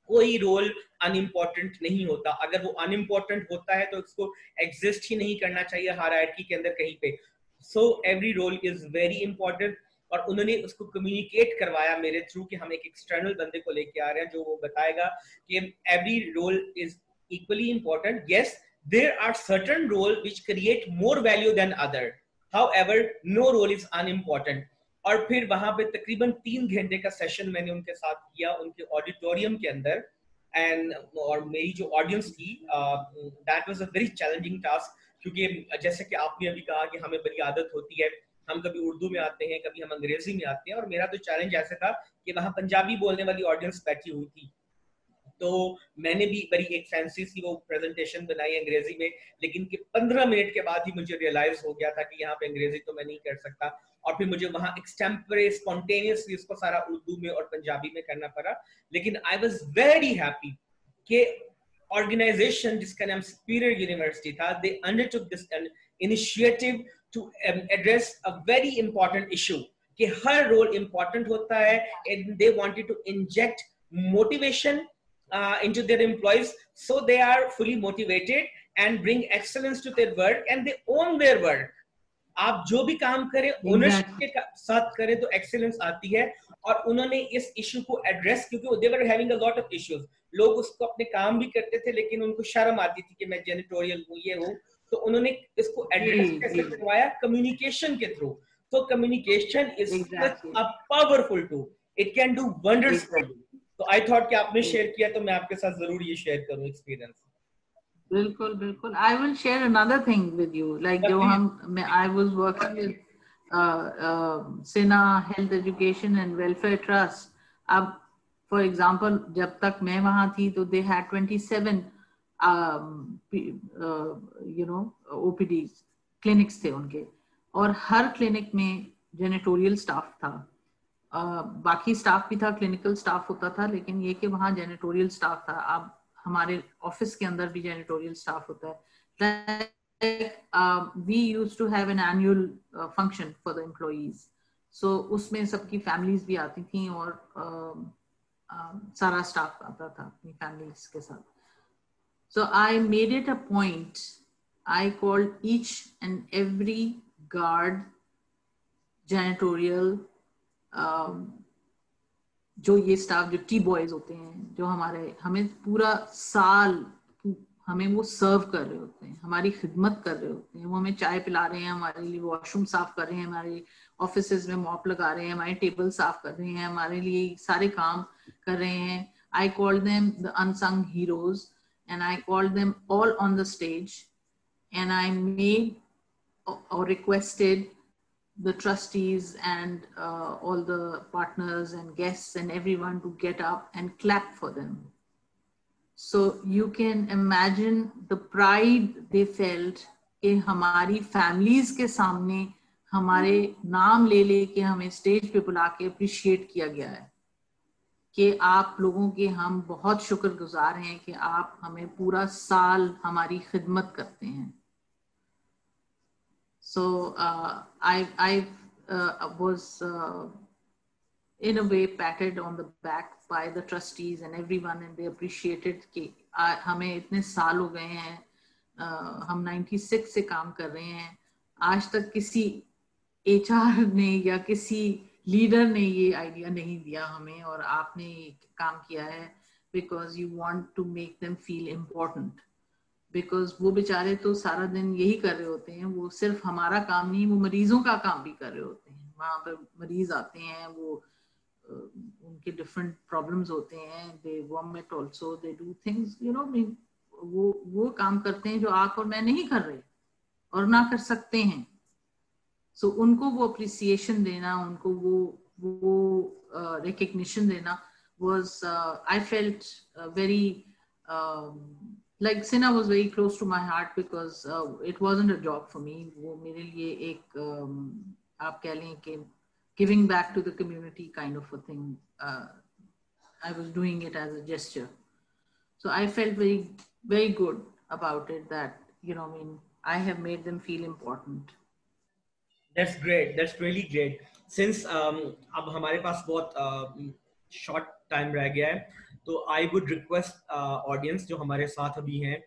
S1: कोई रोल अनइम्पोर्टेंट नहीं होता. अगर वो अनइम्पोर्टेंट होता है तो उसको एग्जिस्ट ही नहीं करना चाहिए हायरार्की के अंदर कहीं पे. So every role is very important. और उन्होंने उसको कम्युनिकेट करवाया मेरे थ्रू कि हम एक एक्सटर्नल बंदे को लेके आ रहे हैं जो वो बताएगा कि every role is equally important. Yes, there are certain role which create more value than other, however no role is unimportant. और फिर वहां पे तकरीबन 3 घंटे का सेशन मैंने उनके साथ किया उनके ऑडिटोरियम के अंदर. एंड और मेरी जो ऑडियंस थी, that was a very challenging task, क्योंकि जैसे कि आपने अभी कहा कि हमें बड़ी आदत होती है, हम कभी उर्दू में आते हैं, कभी हम अंग्रेजी में आते हैं. और मेरा तो चैलेंज ऐसा था कि वहां पंजाबी बोलने वाली ऑडियंस बैठी हुई थी, तो मैंने भी बड़ी एक फैंसी सी वो प्रेजेंटेशन बनाई अंग्रेजी में, लेकिन कि 15 मिनट के बाद ही मुझे रियलाइज हो गया था कि यहाँ पे अंग्रेजी तो मैं नहीं कर सकता. और फिर मुझे वहाँ एक्सटेम्परे स्पॉन्टेनियसली उसको सारा उर्दू में और पंजाबी में करना पड़ा. लेकिन आई वाज वेरी हैप्पी कि ऑर्गेनाइजेशन जिसका नाम सुपीरियर यूनिवर्सिटी था, they undertook this initiative to address a very important issue कि हर रोल इंपॉर्टेंट होता है. And they wanted to inject motivation into their employees, so they are fully motivated and bring excellence to their work and they own their work. आप जो भी काम करें ownership के साथ करें तो एक्सीलेंस आती है। और उन्होंने इस इशू को एड्रेस, क्योंकि they were having a lot of issues, लोग उसको अपने काम भी करते थे लेकिन उनको शर्म आती थी कि मैं जेनिटोरियल हूँ, ये हूँ, तो उन्होंने इसको एड्रेस कैसे करवाया? कम्युनिकेशन के थ्रू। तो communication is a powerful tool, it can do wonders for you. तो आई थॉट कि आपने शेयर किया तो मैं आपके साथ जरूर ये शेयर करूं एक्सपीरियंस।
S2: बिल्कुल बिल्कुल। I will share another thing with you. Like जो I was working with Sina Health Education and Welfare Trust. अब for example जब तक मैं वहाँ थी तो they had 27 OPDs, clinics थे उनके, और हर क्लिनिक में जेनेटोरियल स्टाफ था। बाकी स्टाफ भी था, क्लिनिकल स्टाफ होता था, लेकिन ये कि वहाँ जेनेटोरियल स्टाफ था। अब हमारे ऑफिस के अंदर भी जेनेटोरियल स्टाफ होता है। We used to have an annual function for the employees. So उसमें सबकी फैमिलीज भी आती थी और सारा स्टाफ आता था अपनी फैमिलीज के साथ। So I made it a point, I called each and every guard, janitorial, जो ये स्टाफ, जो टी बॉयज होते हैं, जो हमें पूरा साल हमें वो सर्व कर रहे होते हैं, हमारी खिदमत कर रहे होते हैं, वो हमें चाय पिला रहे हैं, हमारे लिए वॉशरूम साफ कर रहे हैं, हमारे ऑफिसेज में मॉप लगा रहे हैं, हमारे टेबल साफ कर रहे हैं, हमारे लिए सारे काम कर रहे हैं। I called them the unsung heroes and I called them all on the stage, and I made or requested the trustees and all the partners and guests and everyone to get up and clap for them. So you can imagine the pride they felt कि हमारी families के सामने हमारे नाम ले के हमें stage पे बुला के अप्रिशिएट किया गया है कि आप लोगों के हम बहुत शुक्रगुजार हैं कि आप हमें पूरा साल हमारी खिदमत करते हैं। So I was in a way patted on the back by the trustees and everyone, and they appreciated कि हमें इतने साल हो गए हैं, हम 96 से काम कर रहे हैं, आज तक किसी HR ने या किसी लीडर ने ये आइडिया नहीं दिया हमें, और आपने काम किया है because you want to make them feel important, because वो बेचारे तो सारा दिन यही कर रहे होते हैं, वो सिर्फ हमारा काम नहीं, वो मरीजों का काम भी कर रहे होते हैं। वहाँ पर मरीज आते हैं, वो उनके different problems होते हैं, they vomit also, they do things, you know, वो काम करते हैं जो आप और मैं नहीं कर रहे और ना कर सकते हैं। So उनको वो appreciation देना, उनको वो recognition देना was I felt very like Sina was very close to my heart because it wasn't a job for me. वो मेरे लिए एक आप कह लें कि giving back to the community kind of a thing. I was doing it as a gesture. So I felt very, very good about it that, you know, I mean, I have made them feel important.
S1: That's great. That's really great. Since अब हमारे पास बहुत short time रह गया है, तो I would request audience जो हमारे साथ अभी हैं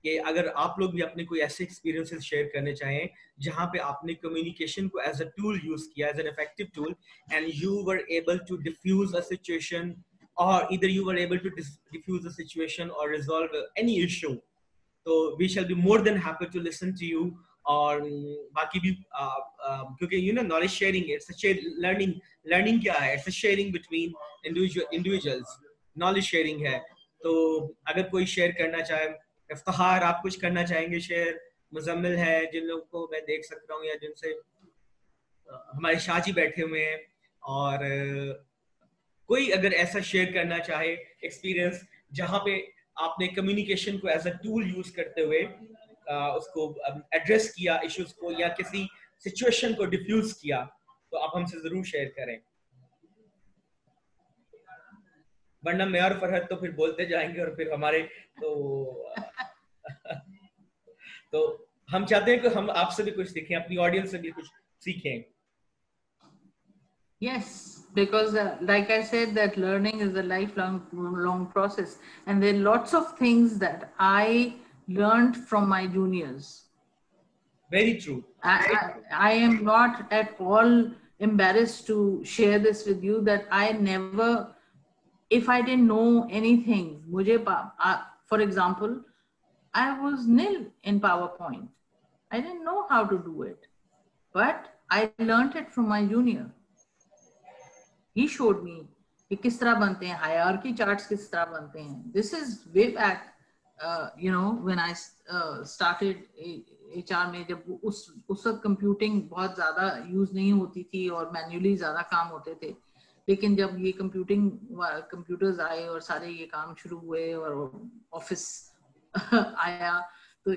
S1: कि अगर आप लोग भी अपने कोई ऐसे experiences share करने चाहें जहाँ पे आपने communication को as a tool use किया, as an effective tool, and you were able to diffuse a situation, or either you were able to diffuse a situation or resolve any issue, so we shall be more than happy to listen to you. और बाकी भी क्योंकि you know knowledge sharing, it's a learning क्या है, it's a sharing between individuals, knowledge sharing है। तो अगर कोई शेयर करना चाहे, इफ्तिखार आप कुछ करना चाहेंगे शेयर? मुजम्मिल है, जिन लोगों को मैं देख सकता हूँ या जिनसे हमारे शाजी बैठे हुए हैं, और कोई अगर ऐसा शेयर करना चाहे एक्सपीरियंस जहाँ पे आपने कम्युनिकेशन को एज अ टूल यूज करते हुए उसको एड्रेस किया इश्यूज को, या किसी सिचुएशन को डिफ्यूज किया, तो आप हमसे जरूर शेयर करें, वरना मैं और फरहद तो फिर बोलते जाएंगे और फिर हमारे तो हम चाहते हैं कि हम आपसे भी कुछ सीखें, अपनी ऑडियंस से भी कुछ सीखें।
S2: Yes, because like I said, that learning is a lifelong process, and there are lots of things that I learned from my juniors.
S1: Very true.
S2: I am not at all embarrassed to share this with you that I never, if I didn't know anything, for example, I was nil in PowerPoint. I didn't know how to do it, but I learned it from my junior. He showed me कि किस तरह बनते हैं, hierarchy charts किस तरह बनते हैं. This is way back, you know, when I started HR में, जब उस वक्त computing बहुत ज़्यादा use नहीं होती थी और manually ज़्यादा काम होते थे. लेकिन जब ये computers आए और सारे ये काम शुरू हुए और office आया, तो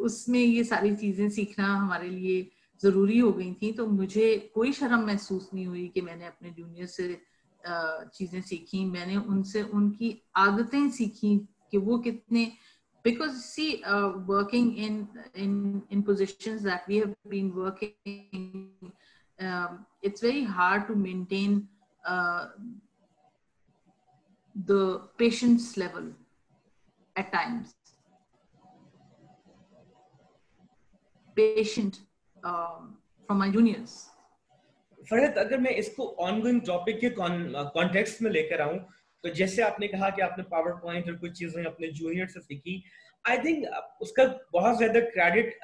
S2: उसमें ये सारी चीजें सीखना हमारे लिए जरूरी हो गई थी. तो मुझे कोई शर्म महसूस नहीं हुई कि मैंने अपने जूनियर से चीजें सीखी. मैंने उनसे उनकी आदतें सीखी कि वो कितने, because see, working in positions that we have been working, it's very hard to maintain the patience level at times. Patient from my juniors.
S1: Farhat, अगर मैं इसको ऑनगोइंग टॉपिक के कॉन्टेक्स्ट में लेकर आऊं, तो जैसे आपने कहा कि आपने पावर पॉइंट और कुछ चीजें अपने जूनियर से सीखी, आई थिंक उसका बहुत ज्यादा क्रेडिट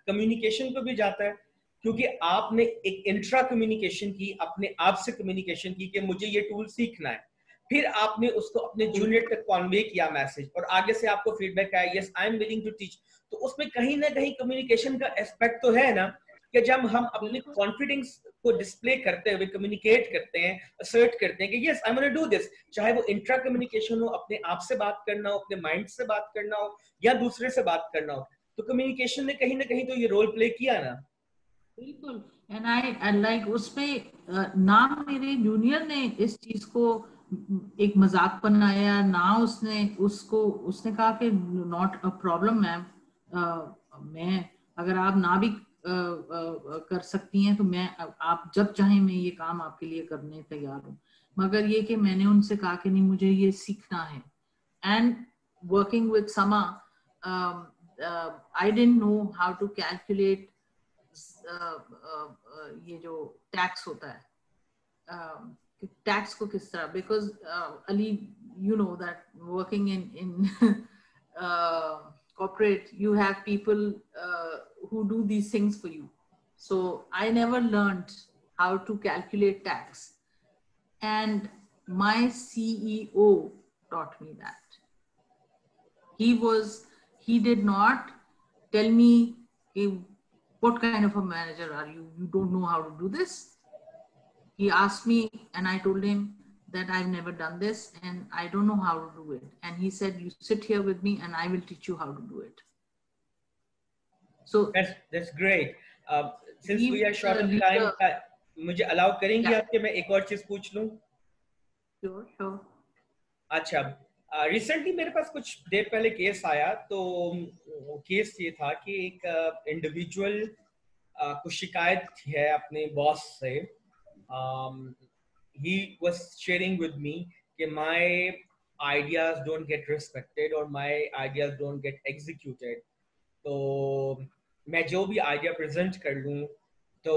S1: कम्युनिकेशन पे भी जाता है, क्योंकि आपने एक इंट्रा कम्युनिकेशन की, अपने आप से कम्युनिकेशन की कि मुझे ये टूल सीखना है. फिर आपने उसको अपने जूनियर तक कन्वे किया मैसेज, और आगे से आपको फीडबैक आया, yes I am willing to teach. तो उसमें कहीं ना कहीं कम्युनिकेशन का एस्पेक्ट तो है ना, कि जब हम अपने कॉन्फिडेंस को डिस्प्ले करते हुए कम्युनिकेट करते हैं, असर्ट करते हैं कि yes I am gonna do this, चाहे वो इंट्रा कम्युनिकेशन हो, अपने आप से बात करना हो, अपने माइंड से बात करना हो, या दूसरे से बात करना हो, तो कम्युनिकेशन ने कहीं ना कहीं तो ये रोल प्ले किया ना.
S2: बिल्कुल. एंड आई लाइक उसमें ना मेरे जूनियर ने इस चीज को एक मजाक बनाया ना, उसने कहा कि नॉट अ प्रॉब्लम मैम, मैं अगर आप ना भी कर सकती हैं तो मैं, आप जब चाहें मैं ये काम आपके लिए करने तैयार हूँ. मगर ये कि मैंने उनसे कहा कि नहीं, मुझे ये सीखना है. एंड वर्किंग विद समा, I didn't know how to calculate ये जो टैक्स होता है, टैक्स को किस तरह, बिकॉज अली, you know that working in corporate, you have people who do these things for you. So I never learned how to calculate tax, and my CEO taught me that. He did not tell me, what kind of a manager are you? You don't know how to do this. He asked me and I told him that I've never done this and I don't know how to do it. And he said, you sit here with me and I will teach you how to do it. So
S1: that's great. Since we are short of time, मुझे allow करेंगे आप कि मैं एक और चीज पूछ लूं?
S2: Sure.
S1: अच्छा, रिसेंटली मेरे पास कुछ देर पहले केस आया. तो केस ये था कि एक इंडिविजुअल को शिकायत है अपने बॉस से. he was sharing with me कि my ideas don't get respected or my ideas don't get executed. तो मैं जो भी आइडिया प्रेजेंट कर लूं तो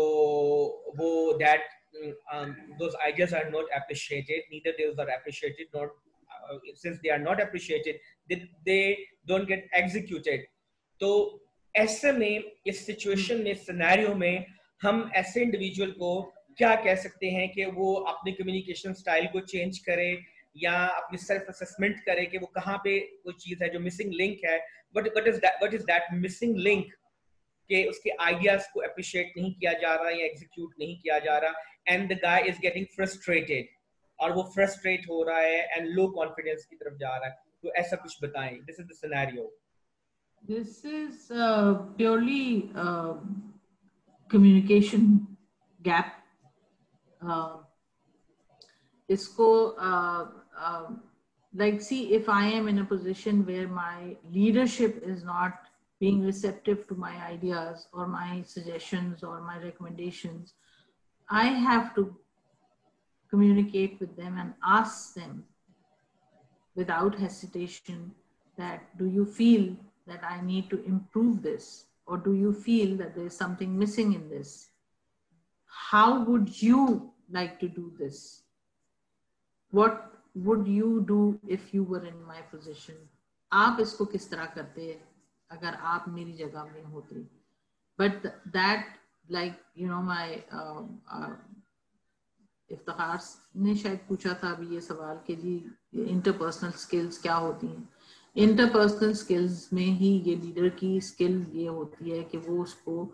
S1: वो those ideas are not appreciated, neither those are appreciated, not since they are not appreciated, they don't get executed. तो ऐसे में, इस सिचुएशन में, सिनेरियो में, हम ऐसे इंडिविजुअल को क्या कह सकते हैं कि वो अपने कम्युनिकेशन स्टाइल को चेंज करे या अपनी सेल्फ असेसमेंट करे कि वो कहाँ पे कोई चीज है जो मिसिंग लिंक है. what is that missing link कि उसके आइडियाज को अप्रिशिएट नहीं किया जा रहा या एग्जीक्यूट नहीं किया जा रहा, and the guy is getting frustrated, और वो फ्रस्ट्रेट हो रहा है एंड लो कॉन्फिडेंस की तरफ जा रहा है. तो ऐसा कुछ बताएं. This is the scenario.
S2: This is purely communication gap. Isko like, see, if I am in a position where my leadership is not being receptive to my ideas or my suggestions or my recommendations, I have to communicate with them and ask them without hesitation that, do you feel that I need to improve this? Or do you feel that there's something missing in this? How would you like to do this? What would you do if you were in my position? आप इसको किस तरह करते अगर आप मेरी जगह में होते? But that, like, you know, my Iftikhar ने शायद पूछा था अभी ये सवाल कि जी इंटरपर्सनल स्किल्स क्या होती हैं. इंटरपर्सनल स्किल्स में ही ये लीडर की स्किल ये होती है कि वो उसको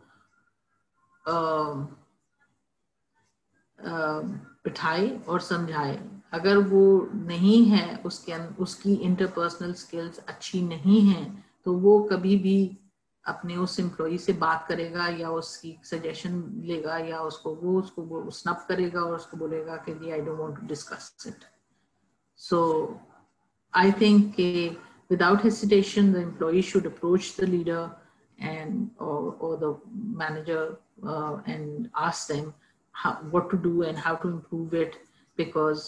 S2: बिठाए और समझाए. अगर वो नहीं है उसकी इंटरपर्सनल स्किल्स अच्छी नहीं है तो वो कभी भी अपने उस एम्प्लॉई से बात करेगा या उसकी सजेशन लेगा या उसको स्नप करेगा और उसको बोलेगा कि जी I don't want to discuss it. So I think without hesitation the employee should approach the leader and or the manager and ask them what to do and how to improve it, because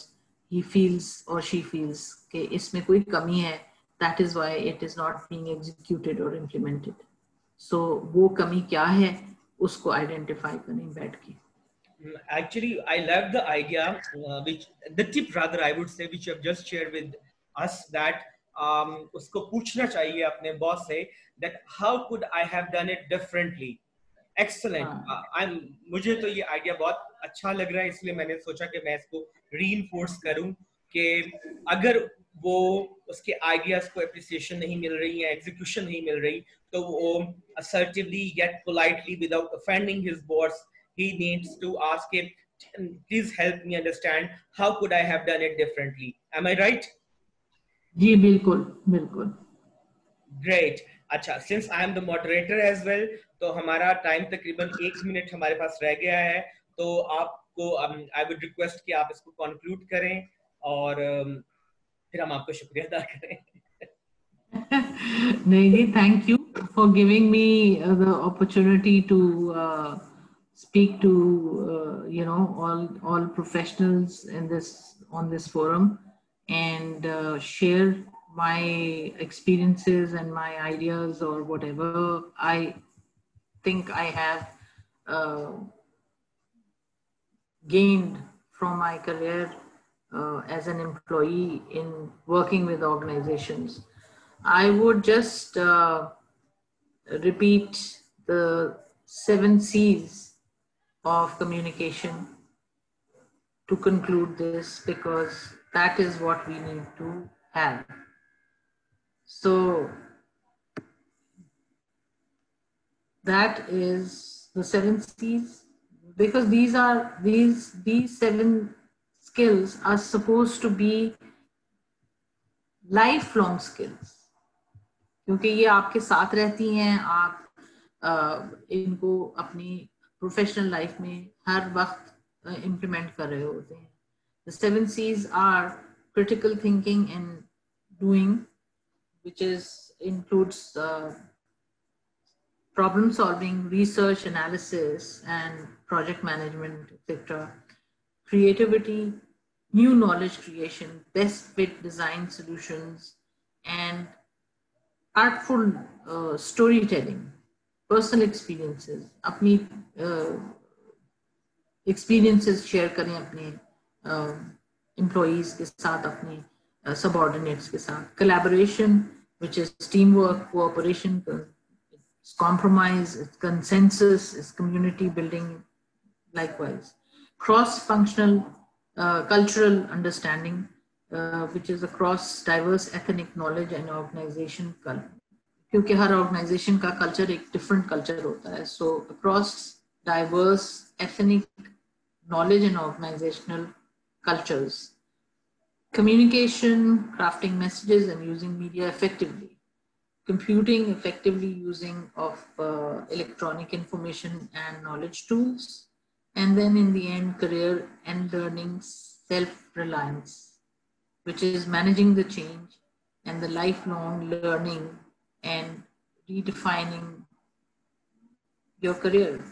S2: he feels or she feels कि इसमें कोई कमी है, that is why it is not being executed or implemented. So वो कमी क्या है उसको identify करें बैठ के.
S1: Actually, I love the idea, the tip rather I would say, which you have just shared with us, that उसको पूछना चाहिए अपने बॉस से that how could I have done it differently. Excellent. मुझे तो ये आइडिया बहुत अच्छा लग रहा है, इसलिए मैंने सोचा कि मैं इसको रीइंफोर्स करूं कि अगर वो उसके आइडियाज को एप्रिसिएशन नहीं मिल रही है, एग्जीक्यूशन नहीं मिल रही, तो वो assertively yet politely without offending his boss he needs to ask him, please help me understand how could I have done it differently. Am I right?
S2: जी बिल्कुल बिल्कुल.
S1: Great. अच्छा, since I am the moderator as well, तो हमारा time तकरीबन 1 minute हमारे पास रह गया है, तो आपको I would request कि आप इसको conclude करें और फिर हम आपको शुक्रिया अदा करें.
S2: नहीं जी, thank you for giving me the opportunity to speak to you know all professionals in on this forum and share my experiences and my ideas or whatever I think I have gained from my career as an employee in working with organizations. I would just repeat the 7 C's of communication to conclude this, because that is what we need to have. So that is the 7 C's, because these 7 skills are supposed to be lifelong skills, क्योंकि ये आपके साथ रहती हैं, आप इनको अपनी professional life में हर वक्त इम्प्लीमेंट कर रहे होते हैं. The 7 C's are critical thinking and doing, which includes problem solving, research, analysis, and project management, etc. Creativity, new knowledge creation, best fit design solutions, and artful storytelling, personal experiences, अपनी experiences share करें अपने employees के साथ, अपने subordinates के साथ. Collaboration, which is teamwork, cooperation, compromise, it's consensus, it's community building. Likewise, cross-functional cultural understanding, which is across diverse ethnic knowledge and organization culture. क्योंकि हर organization का culture एक different culture होता है. So across diverse ethnic knowledge and organizational cultures. Communication, crafting messages and using media effectively. Computing effectively, using of electronic information and knowledge tools. And then in the end, career and learning self-reliance, which is managing the change and the lifelong learning and redefining your career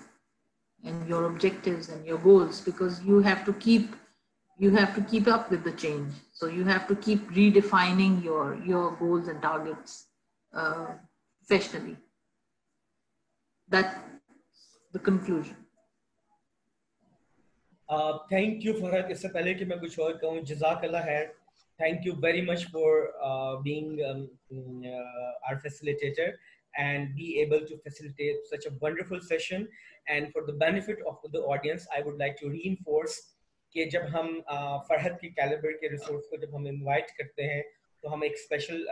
S2: and your objectives and your goals, because you have to keep up with the change. So you have to keep redefining your goals and targets professionally. That's the conclusion.
S1: Thank you Farhat. इससे पहले कि मैं कुछ और कहूँ, जज़ाकल्लाह खैर. Thank you very much for being our facilitator and be able to facilitate such a wonderful session. And for the benefit of the audience, I would like to reinforce कि जब हम फरहत की कैलिबर के रिसोर्स को जब हम invite करते हैं तो हम एक स्पेशल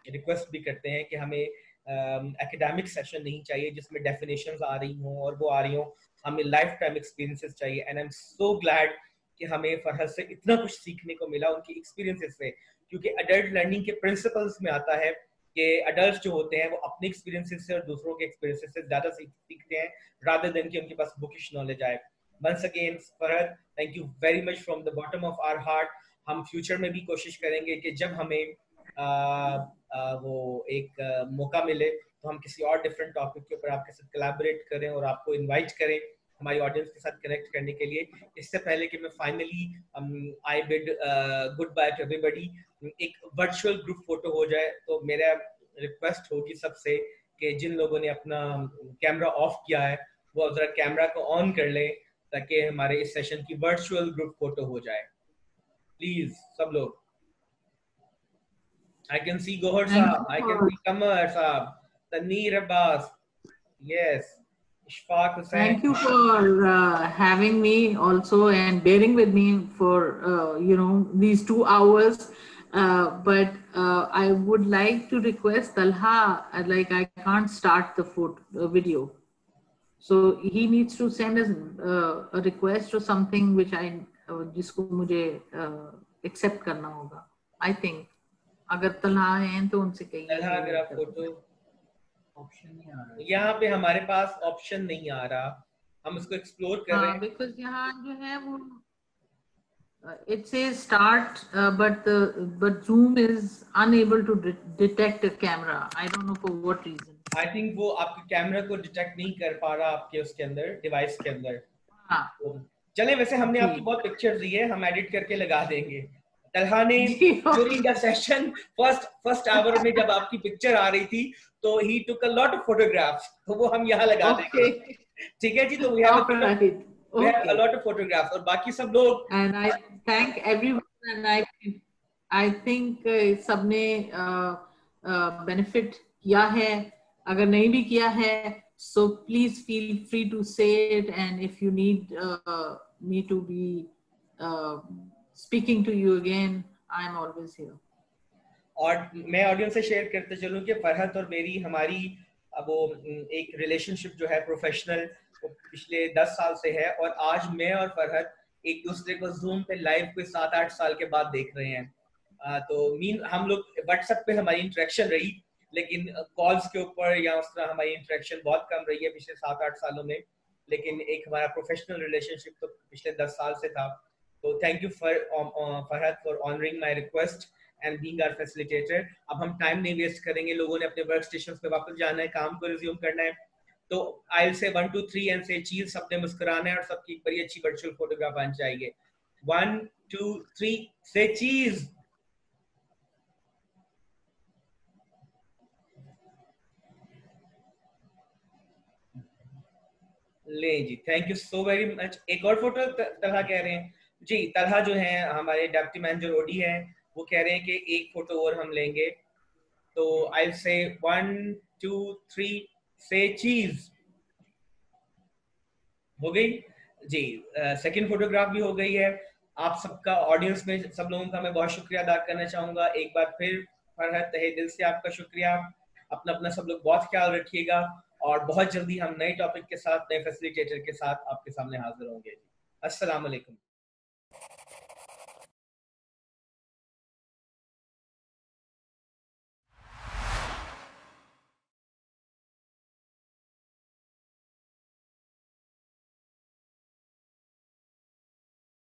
S1: रिक्वेस्ट भी करते हैं कि हमें एकेडमिक सेशन नहीं चाहिए जिसमें डेफिनेशंस आ रही हों और वो आ रही हों, हमें लाइफ टाइम एक्सपीरियंसेस चाहिए. And I am so glad कि हमें फरहत से इतना कुछ सीखने को मिला उनकी एक्सपीरियंसेस से, क्योंकि अडल्ट लर्निंग के प्रिंसिपल्स में आता है कि अडल्ट जो होते हैं वो अपने एक्सपीरियंसेस से और दूसरों के एक्सपीरियंसेस से ज़्यादा सीखते हैं रादर देन कि उनके पास बुकिश नॉलेज आए. Once again, Farhad, thank you very much from the bottom of our heart. हम फ्यूचर में भी कोशिश करेंगे कि जब हमें वो एक मौका मिले तो हम किसी और डिफरेंट टॉपिक के ऊपर आपके साथ कोलैबोरेट करें और आपको इनवाइट करें हमारी ऑडियंस के साथ कनेक्ट करने के लिए. इससे पहले कि मैं finally I bid good by two everybody, एक वर्चुअल ग्रुप फोटो हो जाए, तो मेरा रिक्वेस्ट होगी सबसे कि जिन लोगों ने अपना कैमरा ऑफ किया है वो जरा कैमरा को ऑन कर लें ताकि हमारे इस सेशन की वर्चुअल ग्रुप फोटो हो जाए. प्लीज सब लोग. I can see Gohar Saab, I can see Kamar Saab, Tanveer Abbas, yes, Ishfaq Hussain.
S2: Thank you for having me also and bearing with me for these 2 hours. But I would like to request Talha, like I can't start the video. So he needs to send us a request or something which जिसको मुझे accept करना होगा. I think अगर तलहा हैं तो उनसे कहिए.
S1: तलहा अगर आप फोटो ऑप्शन नहीं आ रहा, यहाँ पे हमारे पास ऑप्शन नहीं आ रहा, हम इसको एक्सप्लोर कर रहे हैं.
S2: Because यहाँ जो है वो it says start but Zoom is unable to detect a camera. I don't know for what reason.
S1: I think वो आपके कैमरा को डिटेक्ट नहीं कर पा रहा आपके उसके अंदर डिवाइस के अंदर. चले, वैसे हमने आपकी बहुत पिक्चर्स दी है, हम एडिट करके लगा देंगे. तलहा ने during the session first hour में जब आपकी पिक्चर आ रही थी तो ही टुक अ लॉट ऑफ फोटोग्राफ्स, तो वो हम यहाँ लगा देंगे. ठीक है जी, तो we have a lot of photographs और बाकी सब लोग.
S2: And I thank everyone and I think सबने बेनिफिट किया है. अगर नहीं भी किया है so please feel free to say it, and if you need me to be speaking to you again, I am always here.
S1: और मैं ऑडियंस से शेयर करते चलूं कि फरहत और मेरी हमारी वो एक रिलेशनशिप जो है प्रोफेशनल वो पिछले 10 साल से है, और आज मैं और फरहत एक दूसरे को जूम पे लाइव कोई 7-8 साल के बाद देख रहे हैं. तो हम लोग व्हाट्सएप पे हमारी इंटरेक्शन रही, लेकिन कॉल्स के ऊपर या उस तरह हमारी इंटरेक्शन बहुत कम रही है पिछले 7-8 सालों में. लेकिन एक हमारा प्रोफेशनल रिलेशनशिप तो पिछले 10 साल से था. तो thank you Farhat for honouring my request and being our facilitator. अब हम टाइम नहीं वेस्ट करेंगे, लोगों ने अपने वर्क स्टेशंस पे वापस जाना है, काम को रिज्यूम करना है. तो आई विल से 1 2 3 एंड से चीज. सबने मुस्कुराना है और सबकी बड़ी अच्छी वर्चुअल फोटोग्राफ आनी चाहिए. 1 2 3 से चीज. ले जी, thank you so very much. एक और फोटो तलहा कह रहे हैं जी. तलहा जो है हमारे डेप्टी मैनेजर ओडी हैं, वो कह रहे हैं कि एक फोटो और हम लेंगे. तो आई विल से 1 2 3 से चीज. हो गई जी. सेकंड फोटोग्राफ भी हो गई है. आप सबका ऑडियंस में सब लोगों का मैं बहुत शुक्रिया अदा करना चाहूंगा. एक बार फिर फरहत तहे दिल से आपका शुक्रिया. अपना अपना सब लोग बहुत ख्याल रखिएगा और बहुत जल्दी हम नए टॉपिक के साथ, नए फैसिलिटेटर के साथ आपके सामने हाजिर होंगे. अस्सलाम वालेकुम.